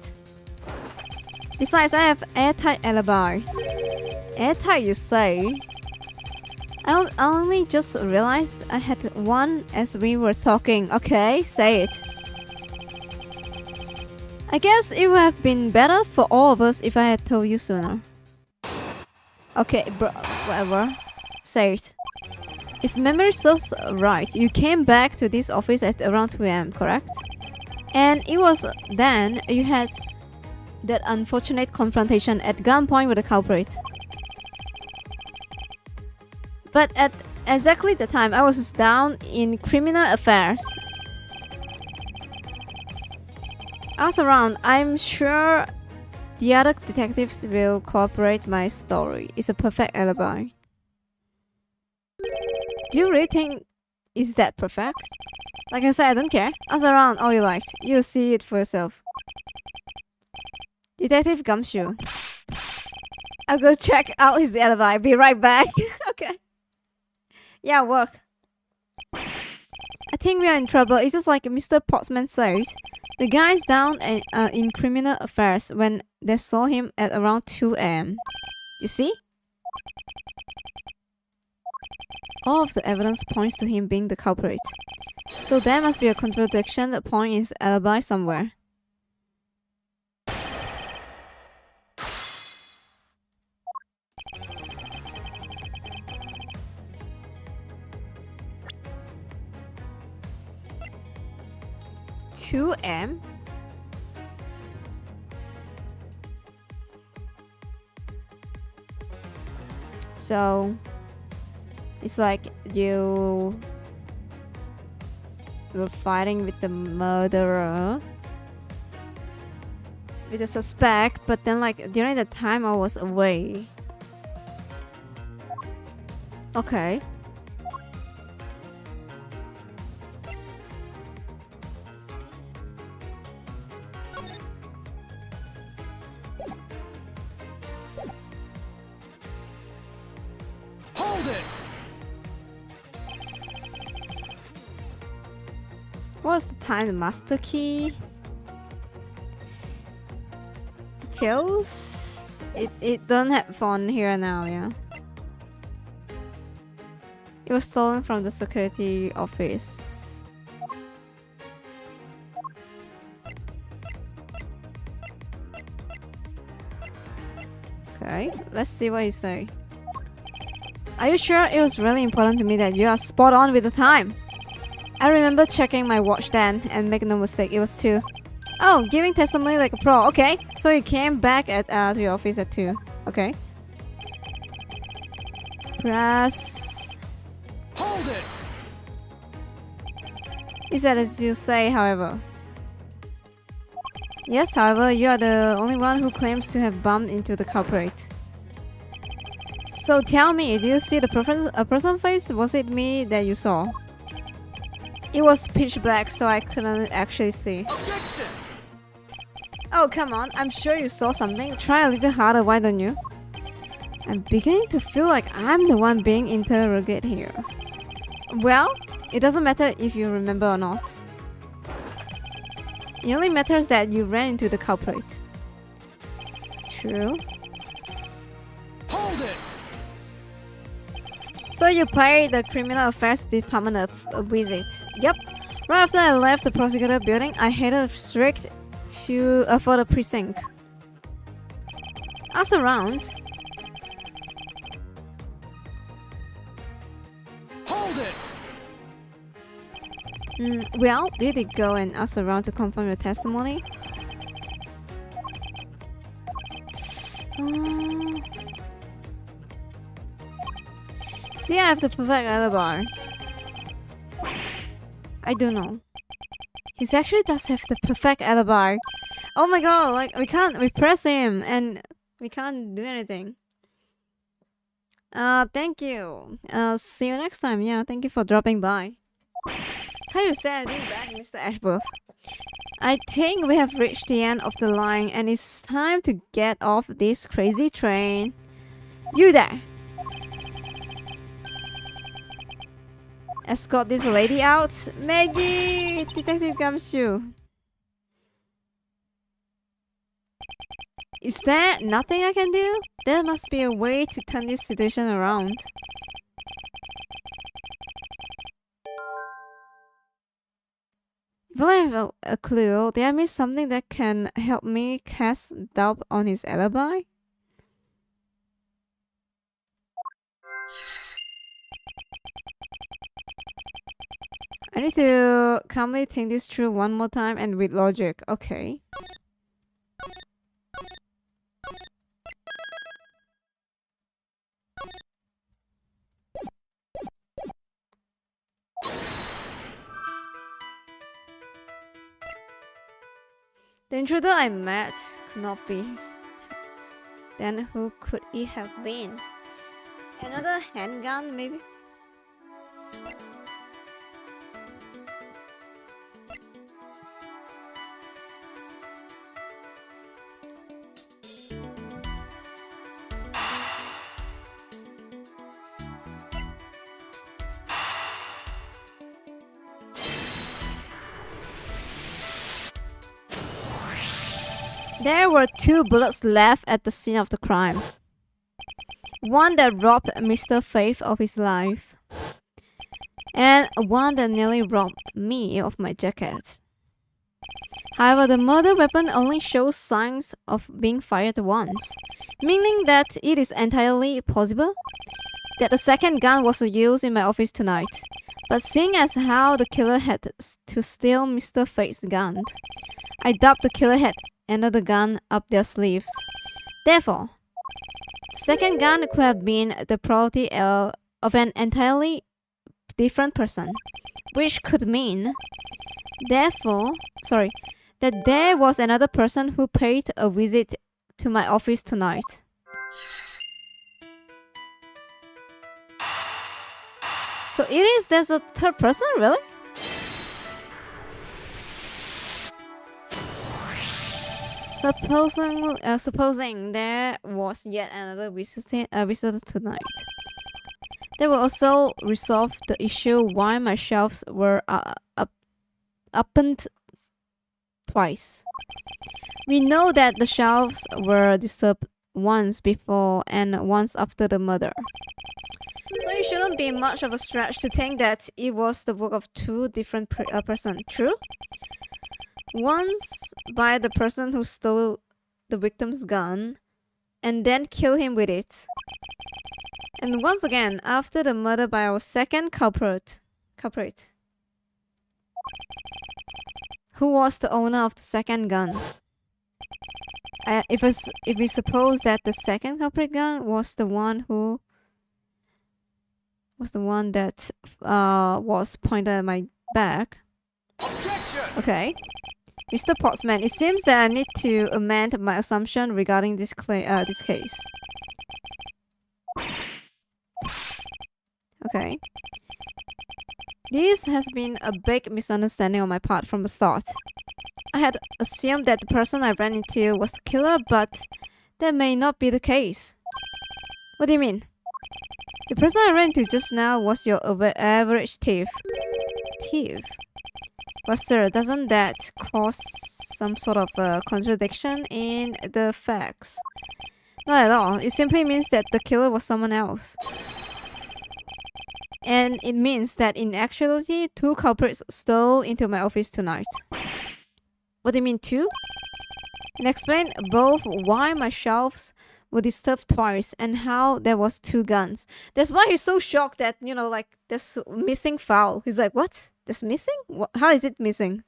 Besides, I have airtight alibi. Airtight, you say? I only just realized I had one as we were talking. Okay, say it. I guess it would have been better for all of us if I had told you sooner. Okay, bro, whatever. Say it. If memory serves right, you came back to this office at around 2 AM, correct? And it was then you had that unfortunate confrontation at gunpoint with the culprit. But at exactly the time, I was down in criminal affairs. Ask around, I'm sure the other detectives will corroborate my story. It's a perfect alibi. Do you really think is that perfect? Like I said, I don't care. Ask around all you like. You'll see it for yourself. Detective Gumshoe. I'll go check out his alibi. Be right back. Okay. Yeah, work. I think we are in trouble. It's just like Mr. Pottsman said. The guy's down in criminal affairs when they saw him at around 2 AM. You see? All of the evidence points to him being the culprit. So there must be a contradiction that points his alibi somewhere. M? So it's like you were fighting with the murderer, with the suspect, but then like during the time I was away. Okay. What's the time? The master key? Details? It don't have font here now, yeah. It was stolen from the security office. Okay, let's see what he say. Are you sure it was really important to me that you are spot on with the time? I remember checking my watch then, and make no mistake, it was 2. Oh, giving testimony like a pro. Okay, so you came back at to your office at 2. Okay. Press. Hold it. Is that as you say, however? Yes, however, you are the only one who claims to have bumped into the culprit. So tell me, do you see a person's face? Was it me that you saw? It was pitch black, so I couldn't actually see. Objection. Oh, come on. I'm sure you saw something. Try a little harder, why don't you? I'm beginning to feel like I'm the one being interrogated here. Well, it doesn't matter if you remember or not. It only matters that you ran into the culprit. True. Hold So you paid the Criminal Affairs Department a visit. Yep. Right after I left the prosecutor building, I headed straight for the precinct. Ask around. Hold it! Well, did it go and ask around to confirm your testimony? See, I have the perfect alibi. I don't know. He actually does have the perfect alibi. Oh my god, like we can't repress him and we can't do anything. Thank you. See you next time. Yeah, thank you for dropping by. Can you say anything back, Mr. Edgeworth? I think we have reached the end of the line and it's time to get off this crazy train. You there! Escort this lady out. Maggie! Detective Gumshoe. Is there nothing I can do? There must be a way to turn this situation around. If I have a clue, did I miss something that can help me cast doubt on his alibi? I need to calmly think this through one more time and with logic. Okay. The intruder I met could not be. Then who could it have been? Another handgun, maybe? There were 2 bullets left at the scene of the crime. One that robbed Mr. Faith of his life. And one that nearly robbed me of my jacket. However, the murder weapon only shows signs of being fired once, meaning that it is entirely possible that the second gun was used in my office tonight. But seeing as how the killer had to steal Mr. Faith's gun, I doubt the killer had another gun up their sleeves. Therefore, the second gun could have been the property of an entirely different person, which could mean, that there was another person who paid a visit to my office tonight. So there's a third person, really? Supposing there was yet another visitor tonight, that will also resolve the issue why my shelves were opened twice. We know that the shelves were disturbed once before and once after the murder. So it shouldn't be much of a stretch to think that it was the work of 2 different persons, true? Once by the person who stole the victim's gun and then killed him with it. And once again after the murder by our second culprit. Who was the owner of the second gun? If we suppose that the second culprit gun was the one that was pointed at my back. Objection! Okay. Mr. Pottsman, it seems that I need to amend my assumption regarding this case. Okay. This has been a big misunderstanding on my part from the start. I had assumed that the person I ran into was the killer, but that may not be the case. What do you mean? The person I ran into just now was your average thief. But sir, doesn't that cause some sort of contradiction in the facts? Not at all. It simply means that the killer was someone else. And it means that in actuality, 2 culprits stole into my office tonight. What do you mean 2? And explain both why my shelves were disturbed twice and how there was 2 guns. That's why he's so shocked that, you know, like, there's missing file. He's like, what? That's missing? How is it missing?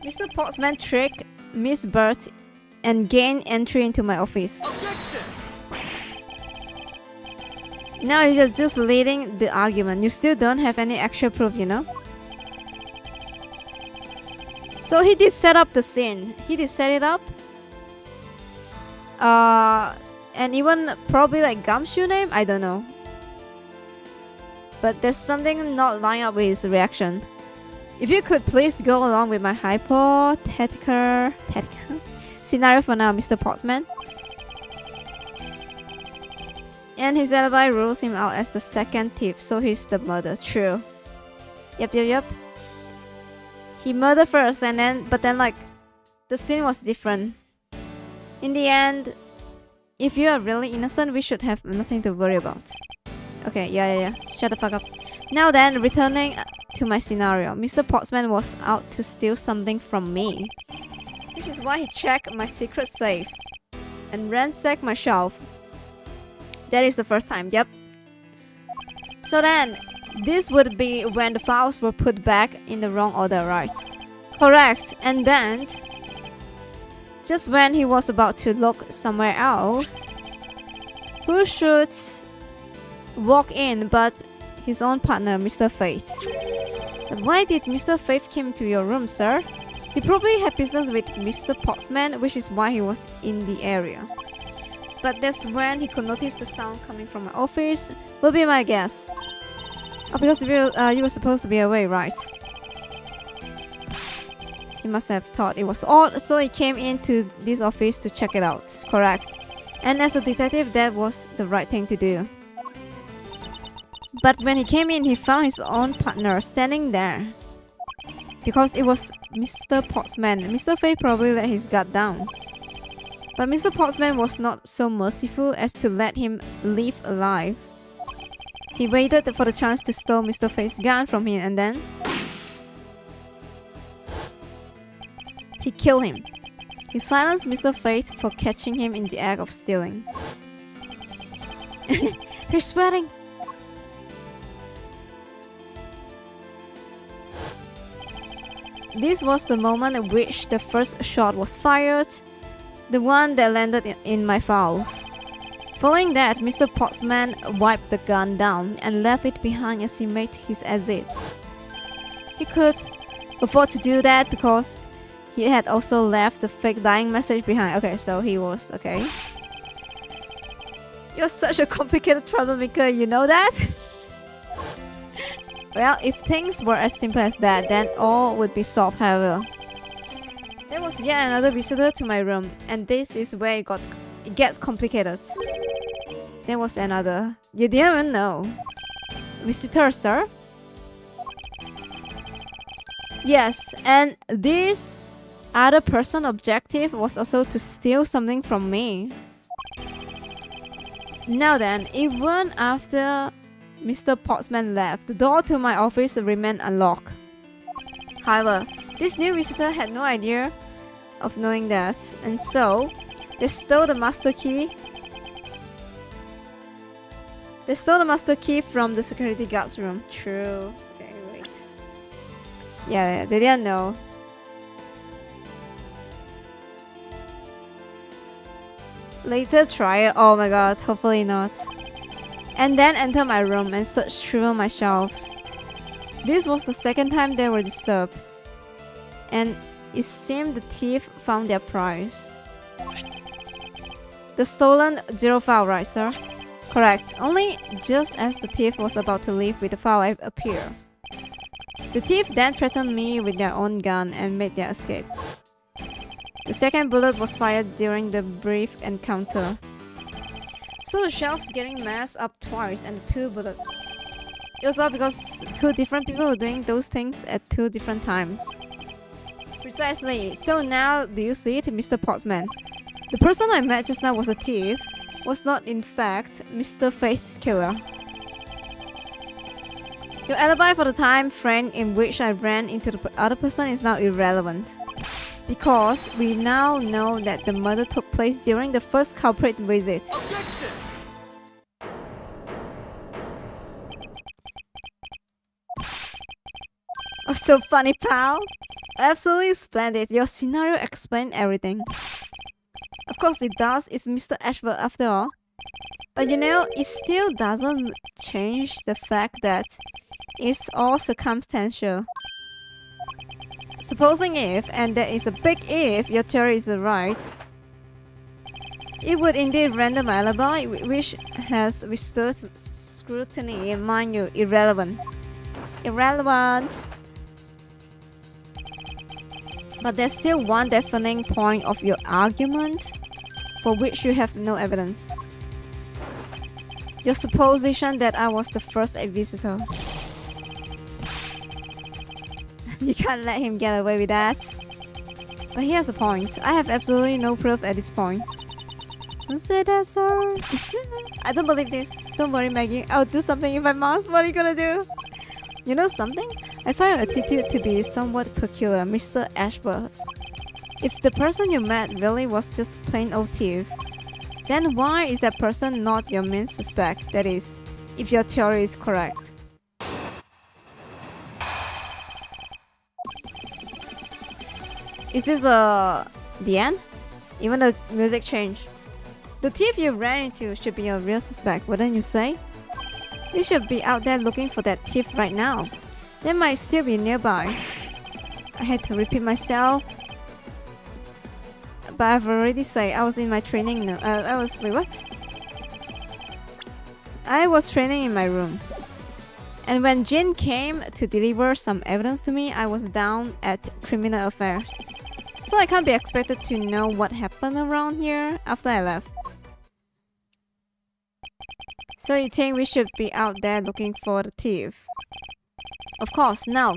Mr. Pottsman tricked Miss Burt and gained entry into my office. Objection! Now you're just leading the argument. You still don't have any actual proof, you know? So he did set up the scene. He did set it up. And even probably like Gumshoe name? I don't know. But there's something not lining up with his reaction. If you could please go along with my hypothetical scenario for now, Mr. Pottsman. And his alibi rules him out as the second thief, so he's the murderer. True. Yep. He murdered first, but then like the scene was different. In the end, if you are really innocent, we should have nothing to worry about. Okay, yeah. Shut the fuck up. Now then, returning to my scenario, Mr. Pottsman was out to steal something from me, which is why he checked my secret safe and ransacked my shelf. That is the first time, yep. So then, this would be when the files were put back in the wrong order, right? Correct. And then, just when he was about to look somewhere else, who should walk in but his own partner, Mr. Faith? But why did Mr. Faith come to your room, sir? He probably had business with Mr. Pottsman, which is why he was in the area. But that's when he could notice the sound coming from my office, will be my guess. Oh, because you were supposed to be away, right? He must have thought it was odd, so he came into this office to check it out. Correct. And as a detective, that was the right thing to do. But when he came in, he found his own partner standing there. Because it was Mr. Pottsman. Mr. Faith probably let his guard down. But Mr. Pottsman was not so merciful as to let him leave alive. He waited for the chance to steal Mr. Faith's gun from him and then he killed him. He silenced Mr. Faith for catching him in the act of stealing. He's sweating. This was the moment at which the first shot was fired, the one that landed in my files. Following that, Mr. Pottsman wiped the gun down and left it behind as he made his exit. He could afford to do that because he had also left the fake dying message behind. Okay, so he was okay. You're such a complicated troublemaker, you know that? Well, if things were as simple as that, then all would be solved, however. There was yet another visitor to my room, and this is where it gets complicated. There was another. You didn't even know. Visitor, sir? Yes, and this other person's objective was also to steal something from me. Now then, even after Mr. Pottsman left, the door to my office remained unlocked. However, this new visitor had no idea of knowing that, and so they stole the master key. They stole the master key from the security guard's room. True. Okay, wait. Yeah, they didn't know. Later try it. Oh my god, hopefully not. And then enter my room and search through my shelves. This was the second time they were disturbed. And it seemed the thief found their prize. The stolen 0 file, right, sir? Correct. Only just as the thief was about to leave with the file appeared. The thief then threatened me with their own gun and made their escape. The second bullet was fired during the brief encounter. So the shelves getting messed up twice and the 2 bullets. It was all because 2 different people were doing those things at 2 different times. Precisely. So now, do you see it, Mr. Pottsman? The person I met just now was a thief, was not in fact Mr. Face Killer. Your alibi for the time frame in which I ran into the other person is now irrelevant, because we now know that the murder took place during the first culprit visit. Objection! Oh, so funny, pal! Absolutely splendid. Your scenario explained everything. Of course it does, it's Mr. Edgeworth after all. But you know, it still doesn't change the fact that it's all circumstantial. Supposing if, and there is a big if, your theory is right, it would indeed render my alibi, which has withstood scrutiny, mind you, irrelevant. Irrelevant! But there's still one defining point of your argument for which you have no evidence. Your supposition that I was the first visitor. You can't let him get away with that. But here's the point. I have absolutely no proof at this point. Don't say that, sir. I don't believe this. Don't worry, Maggie. I'll do something if I must. What are you gonna do? You know something? I find your attitude to be somewhat peculiar, Mr. Edgeworth. If the person you met really was just plain old thief, then why is that person not your main suspect? That is, if your theory is correct. Is this the end? Even the music changed. The thief you ran into should be your real suspect, wouldn't you say? We should be out there looking for that thief right now. They might still be nearby. I had to repeat myself. But I've already said I was in my training. Wait, what? I was training in my room. And when Jin came to deliver some evidence to me, I was down at criminal affairs. So I can't be expected to know what happened around here after I left. So you think we should be out there looking for the thief? Of course, now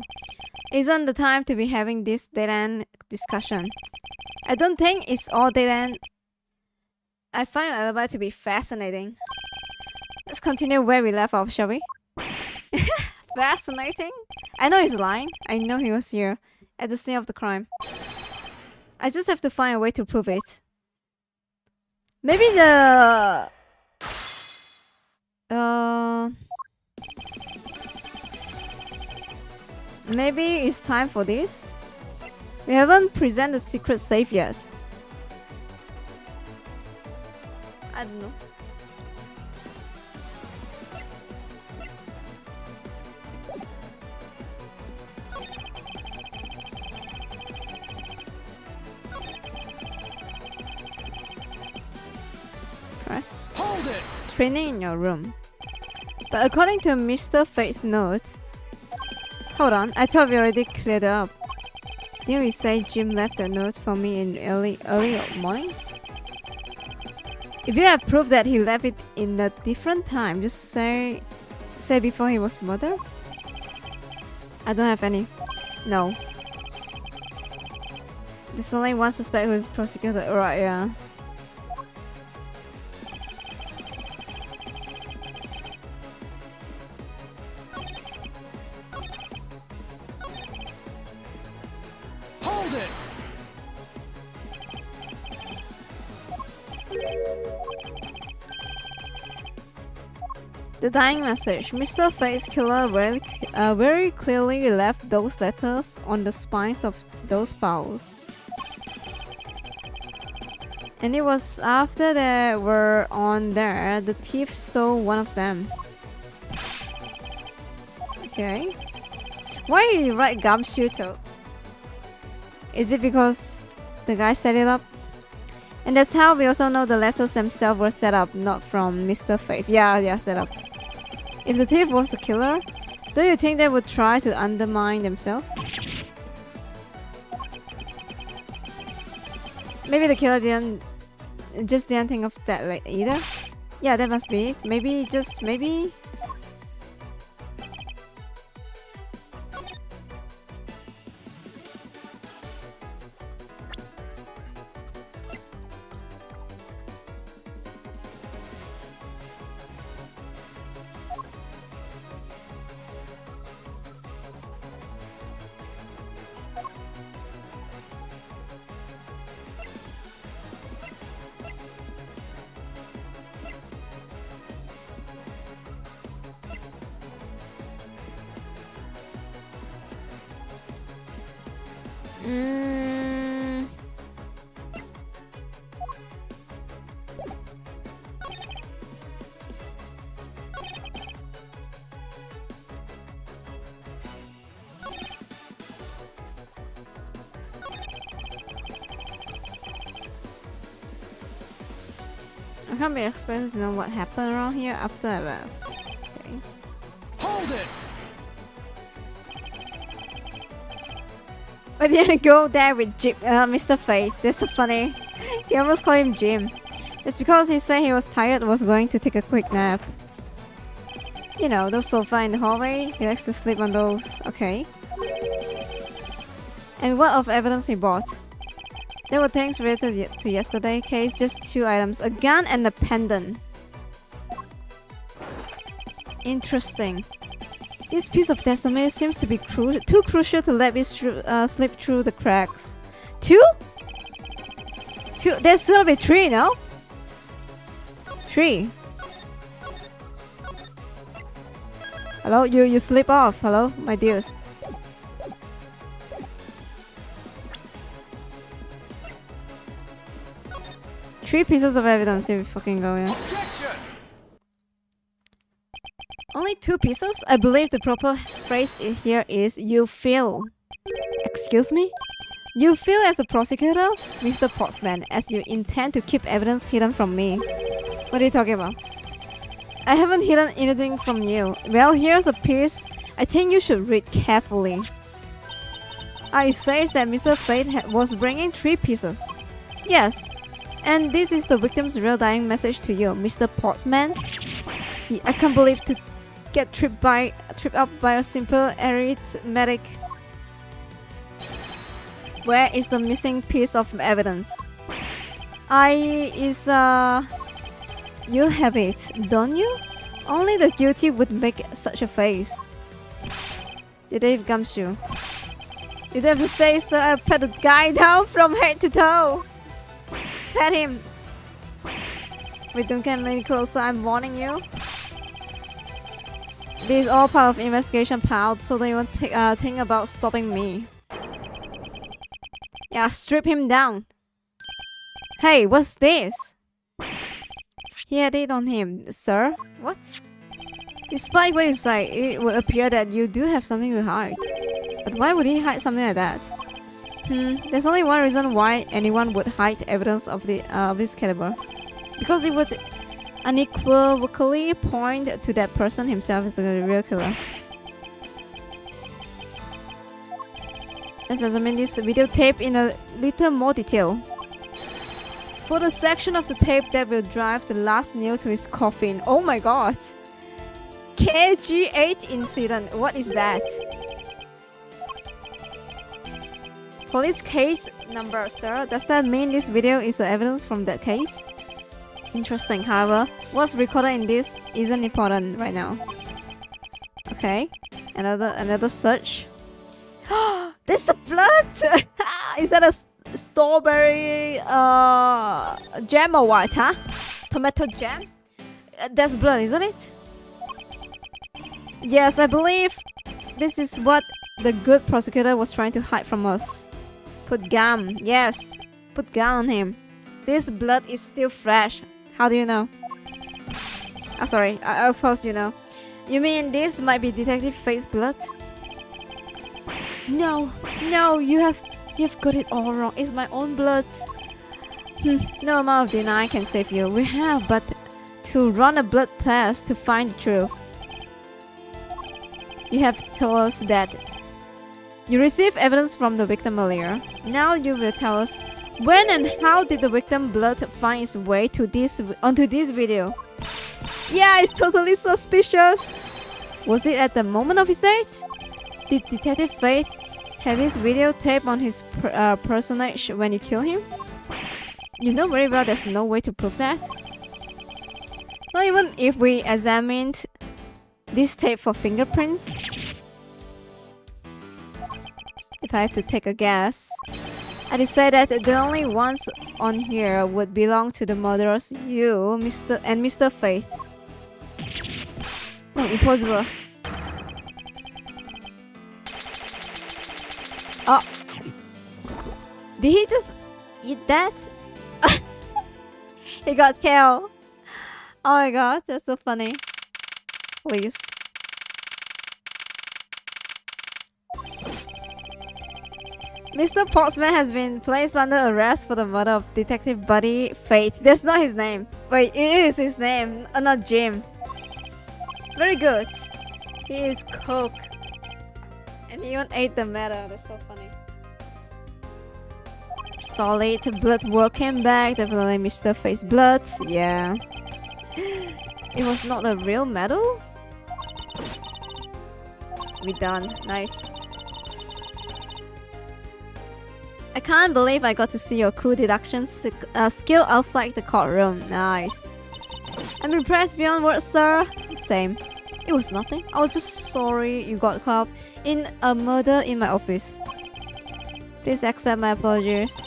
isn't the time to be having this dead-end discussion. I don't think it's all dead-end. I find your alibi to be fascinating. Let's continue where we left off, shall we? Fascinating? I know he's lying. I know he was here at the scene of the crime. I just have to find a way to prove it. Maybe maybe it's time for this? We haven't presented the secret safe yet. I don't know. Press. Hold it! Training in your room. But according to Mr. Fate's note... Hold on, I thought we already cleared it up. Didn't we say Jim left a note for me in early morning? If you have proof that he left it in a different time, just say before he was murdered? I don't have any. No. There's only one suspect who is prosecuted. Right, yeah. Hold it! The dying message. Mr. Face Killer very clearly left those letters on the spines of those files. And it was after they were on there, the thief stole one of them. Okay. Why did you write gumshooter? Is it because the guy set it up? And that's how we also know the letters themselves were set up, not from Mr. Faith. Yeah, set up. If the thief was the killer, don't you think they would try to undermine themselves? Maybe the killer didn't think of that either. Yeah, that must be it. Maybe. can't be expected to know what happened around here after I left. Okay. Hold it! Why didn't we go there with Jim, Mr. Fate? That's so funny. He almost called him Jim. It's because he said he was tired and was going to take a quick nap. You know, those sofa in the hallway, he likes to sleep on those. Okay. And what of evidence he bought? There were things related to yesterday's case, just 2 items, a gun and a pendant. Interesting. This piece of testimony seems to be too crucial to let me slip through the cracks. 2? 2? There's gonna be 3, no? 3. Hello? You slip off. Hello? My dude. Three pieces of evidence. Here we fucking go, yeah. Only 2 pieces? I believe the proper phrase here is you feel. Excuse me? You feel as a prosecutor, Mr. Portsman, as you intend to keep evidence hidden from me. What are you talking about? I haven't hidden anything from you. Well, here's a piece. I think you should read carefully. It says that Mr. Fate was bringing 3 pieces. Yes. And this is the victim's real dying message to you, Mr. Portsman. I can't believe to get tripped up by a simple arithmetic. Where is the missing piece of evidence? You have it, don't you? Only the guilty would make such a face. Detective Gumshoe. You don't have to say so. I pat the guy down from head to toe. Pat him. Wait, don't get any closer, I'm warning you. This is all part of investigation, pal, so don't even think about stopping me. Yeah, strip him down. Hey, what's this? He had it on him, sir. What? Despite what you say, it would appear that you do have something to hide. But why would he hide something like that? There's only one reason why anyone would hide evidence of this caliber. Because it would unequivocally point to that person himself as the real killer. Let's examine this videotape in a little more detail. For the section of the tape that will drive the last nail to his coffin. Oh my god! KG8 incident. What is that? Police case number, sir. Does that mean this video is evidence from that case? Interesting, however, what's recorded in this isn't important right now. Okay, another search. There's the blood! Is that a strawberry jam or what, huh? Tomato jam? That's blood, isn't it? Yes, I believe this is what the good prosecutor was trying to hide from us. Put gum, yes. Put gum on him. This blood is still fresh. How do you know? Oh, sorry, of course you know. You mean this might be Detective Fate's blood? No, you've got it all wrong. It's my own blood. No amount of denial can save you. We have but to run a blood test to find the truth. You have told us that you received evidence from the victim earlier. Now you will tell us when and how did the victim blood find its way to onto this video? Yeah, it's totally suspicious. Was it at the moment of his death? Did Detective Fate have this videotape on his personage when you killed him? You know very well there's no way to prove that. Not even if we examined this tape for fingerprints. If I had to take a guess, I'd say that the only ones on here would belong to the murderers, you, Mr. Fate. No, impossible. Oh. Did he just eat that? He got killed. Oh my god, that's so funny. Please. Mr. Portsman has been placed under arrest for the murder of Detective Buddy Fate. That's not his name. Wait, it is his name, not Jim. Very good. He is cook. And he even ate the medal. That's so funny. Solid blood work came back. Definitely Mr. Face blood. Yeah. It was not a real medal. We done. Nice. I can't believe I got to see your cool deduction skill outside the courtroom. Nice. I'm impressed beyond words, sir. Same. It was nothing. I was just sorry you got caught up in a murder in my office. Please accept my apologies.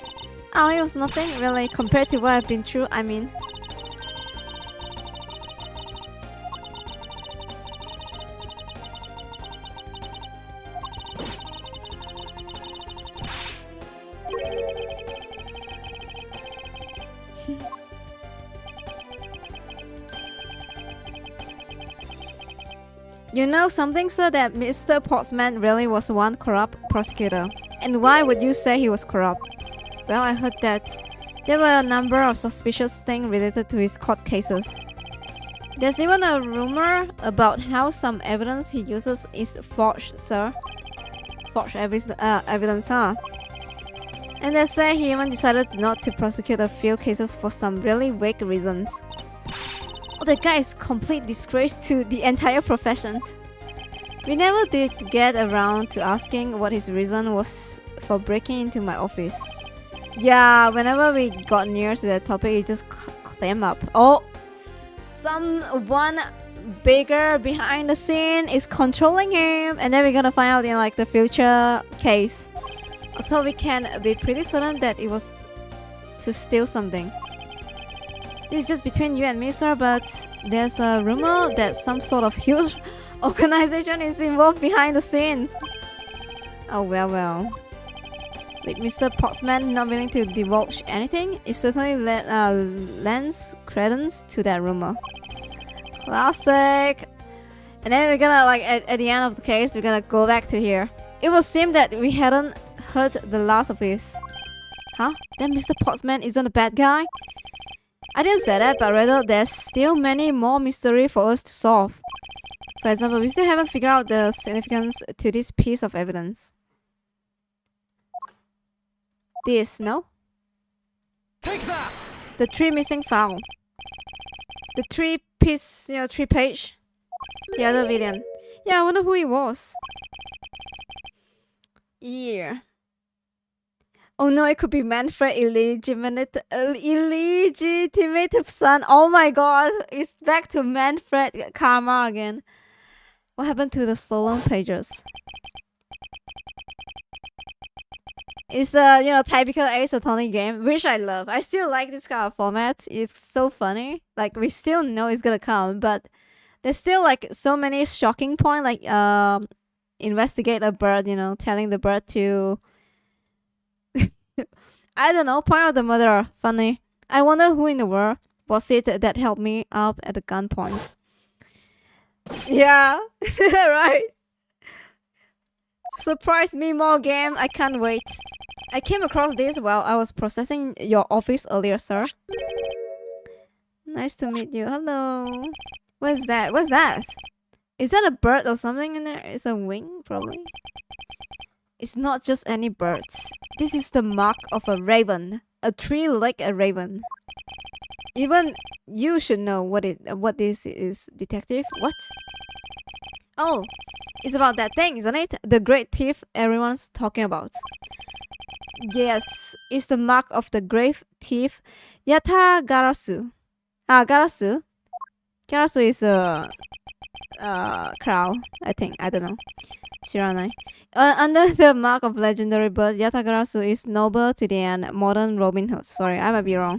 Oh, it was nothing, really, compared to what I've been through, I mean. You know something, sir, that Mr. Portsman really was one corrupt prosecutor. And why would you say he was corrupt? Well, I heard that there were a number of suspicious things related to his court cases. There's even a rumor about how some evidence he uses is forged, sir. Forged evidence, huh? And they say he even decided not to prosecute a few cases for some really vague reasons. Oh, the guy is complete disgrace to the entire profession. We never did get around to asking what his reason was for breaking into my office. Yeah, whenever we got near to that topic, it just came up. Oh, someone bigger behind the scene is controlling him, and then we're gonna find out in like the future case. Although we can be pretty certain that it was to steal something. This is just between you and me, sir, but there's a rumor that some sort of huge organization is involved behind the scenes. Oh, well. With Mr. Pottsman not willing to divulge anything, it certainly lends credence to that rumor. Classic! And then we're gonna, like, at the end of the case, we're gonna go back to here. It would seem that we hadn't heard the last of this. Huh? Then Mr. Pottsman isn't a bad guy? I didn't say that, but rather there's still many more mystery for us to solve. For example, we still haven't figured out the significance to this piece of evidence. This, no? Take that! The 3 missing file. The 3-piece, you know, 3-page. The other villain. Yeah, I wonder who he was. Yeah. Oh no, it could be Manfred illegitimate son. Oh my god, it's back to Manfred karma again. What happened to the stolen pages? It's a, you know, typical Ace Attorney game, which I love. I still like this kind of format. It's so funny. Like, we still know it's gonna come, but there's still like so many shocking points, like investigate a bird, you know, telling the bird to I don't know, point out the murderer. Funny. I wonder who in the world was it that held me up at the gunpoint. Yeah, right. Surprise me more game. I can't wait. I came across this while I was processing your office earlier, sir. Nice to meet you. Hello. What's that? What's that? Is that a bird or something in there? It's a wing, probably. It's not just any birds. This is the mark of a raven. A tree like a raven. Even you should know what this is, detective. What? Oh, it's about that thing, isn't it? The great thief everyone's talking about. Yes, it's the mark of the great thief Yata Garasu. Garasu? Garasu is a crow, I think. I don't know. Shiranai. Under the mark of legendary bird, Yatagarasu is noble to the end, modern Robin Hood. Sorry, I might be wrong.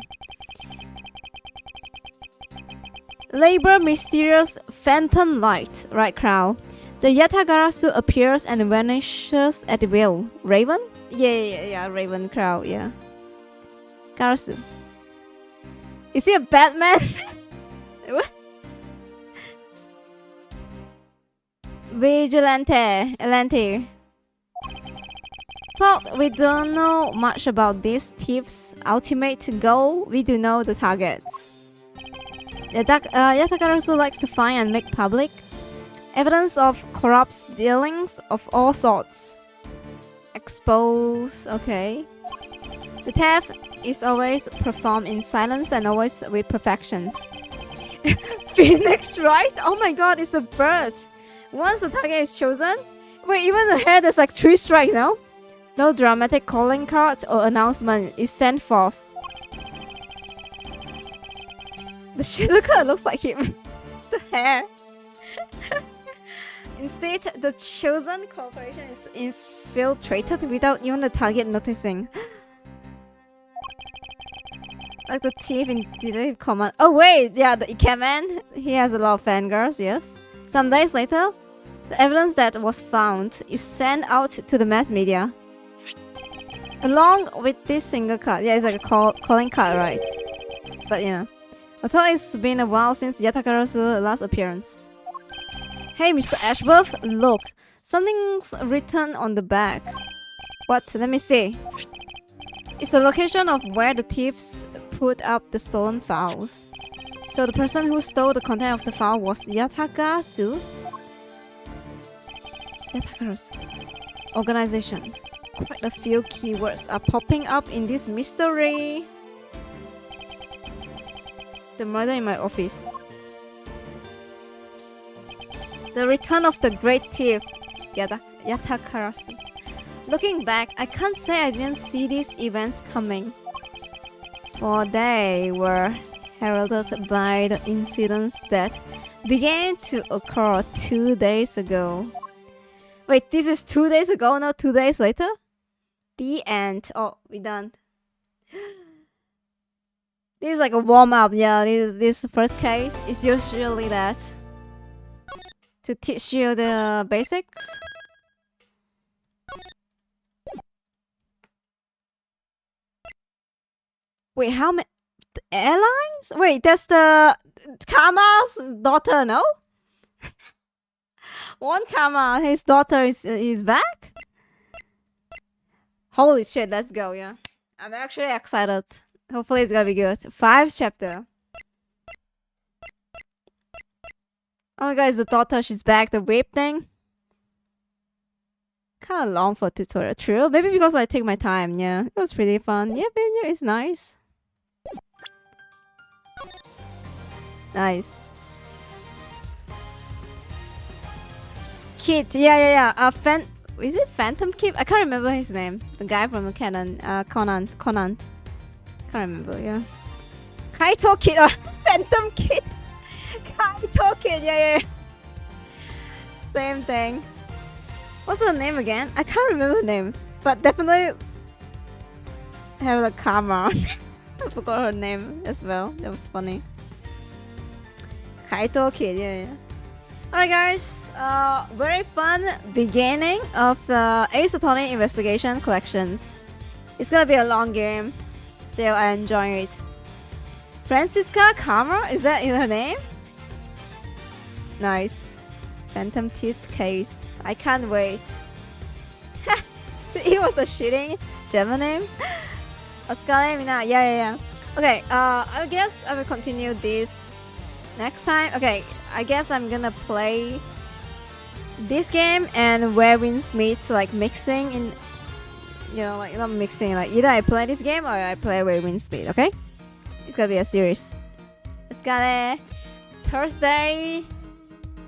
Labor mysterious phantom light, right, crow? The Yatagarasu appears and vanishes at will. Raven? Yeah, Raven crow, yeah. Garasu. Is he a Batman? What? Vigilante. Thought we don't know much about this thief's ultimate goal. We do know the targets. Yataka also likes to find and make public evidence of corrupt dealings of all sorts. Expose, okay. The theft is always performed in silence and always with perfections. Phoenix, right? Oh my god, it's a bird. Once the target is chosen, wait, even the head is like 3 strikes now. No dramatic calling card or announcement is sent forth. The Shizuka looks like him. The hair. Instead, the chosen corporation is infiltrated without even the target noticing. Like the thief in Detective Command. Oh wait, yeah, the Ikemen. He has a lot of fangirls, yes. Some days later, the evidence that was found is sent out to the mass media. Along with this single card. Yeah, it's like a calling card, right? But you know. Although it's been a while since Yataka's last appearance. Hey, Mr. Edgeworth, look. Something's written on the back. What? Let me see. It's the location of where the thieves put up the stolen files. So the person who stole the content of the file was Yatagarasu? Yatagarasu. Organization. Quite a few keywords are popping up in this mystery. The murder in my office. The return of the great thief, Yatakarasu. Looking back, I can't say I didn't see these events coming, for they were heralded by the incidents that began to occur 2 days ago. Wait, this is 2 days ago, not 2 days later? The end. Oh, we done. This is like a warm-up, yeah, this first case is usually that. To teach you the basics. Wait, how many airlines? Wait, that's the Karma's daughter, no? One Karma, his daughter is back? Holy shit, let's go, yeah. I'm actually excited. Hopefully it's gonna be good. 5 chapter. Oh my god, it's the daughter, she's back, the rape thing. Kinda long for tutorial. True, maybe because I take my time, yeah. It was pretty fun. Yeah, baby, yeah, it's nice. Nice. Kid, yeah. Is it Phantom Kid? I can't remember his name. The guy from the Conan. Can't remember, yeah. Kaito Kid, Phantom Kid. Kaito Kid, yeah. Same thing. What's the name again? I can't remember the name. But definitely have a Karma. I forgot her name as well. That was funny. Kaito Kid, yeah. Alright guys, very fun beginning of the Ace Attorney Investigation Collections. It's gonna be a long game. Still, I enjoy it. Francisca Karma? Is that in her name? Nice. Phantom Teeth Case. I can't wait. It was a shitting German name. Yeah. Okay, I guess I will continue this next time. Okay, I guess I'm gonna play this game and Where Winds Meet, like mixing in, you know, like not mixing, like either I play this game or I play Where Winds Meet, okay? It's gonna be a series. It's gonna Thursday.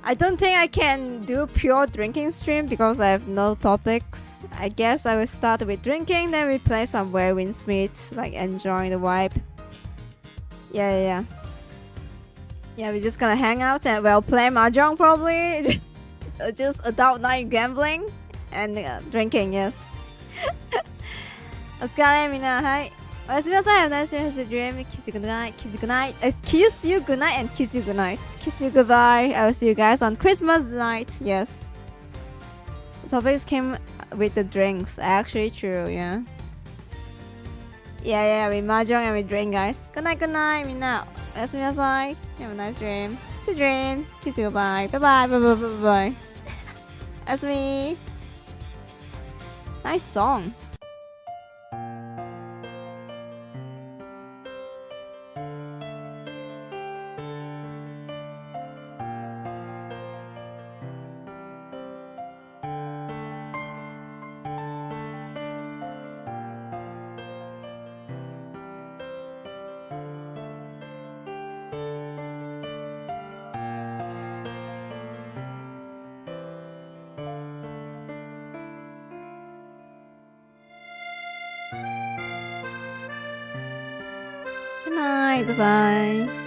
I don't think I can do pure drinking stream because I have no topics. I guess I will start with drinking, then we play some Where Winds Meet, like enjoying the vibe. Yeah, we're just gonna hang out and we'll play mahjong probably. Just adult night gambling and drinking, yes. Otsuka mina, hi. Oyasumimasen, have a nice day, has a dream. Kiss you good night, kiss you good night. Kiss you good night and kiss you good night. Kiss you goodbye. I will see you guys on Christmas night, yes. The topics came with the drinks, actually true, yeah. Yeah, we mahjong and we drink, guys. Good night, mina. Oyasumimasen. Have a nice dream. Sweet dream. Kiss you goodbye. Bye. Asumi. Nice song. Good night. Bye bye.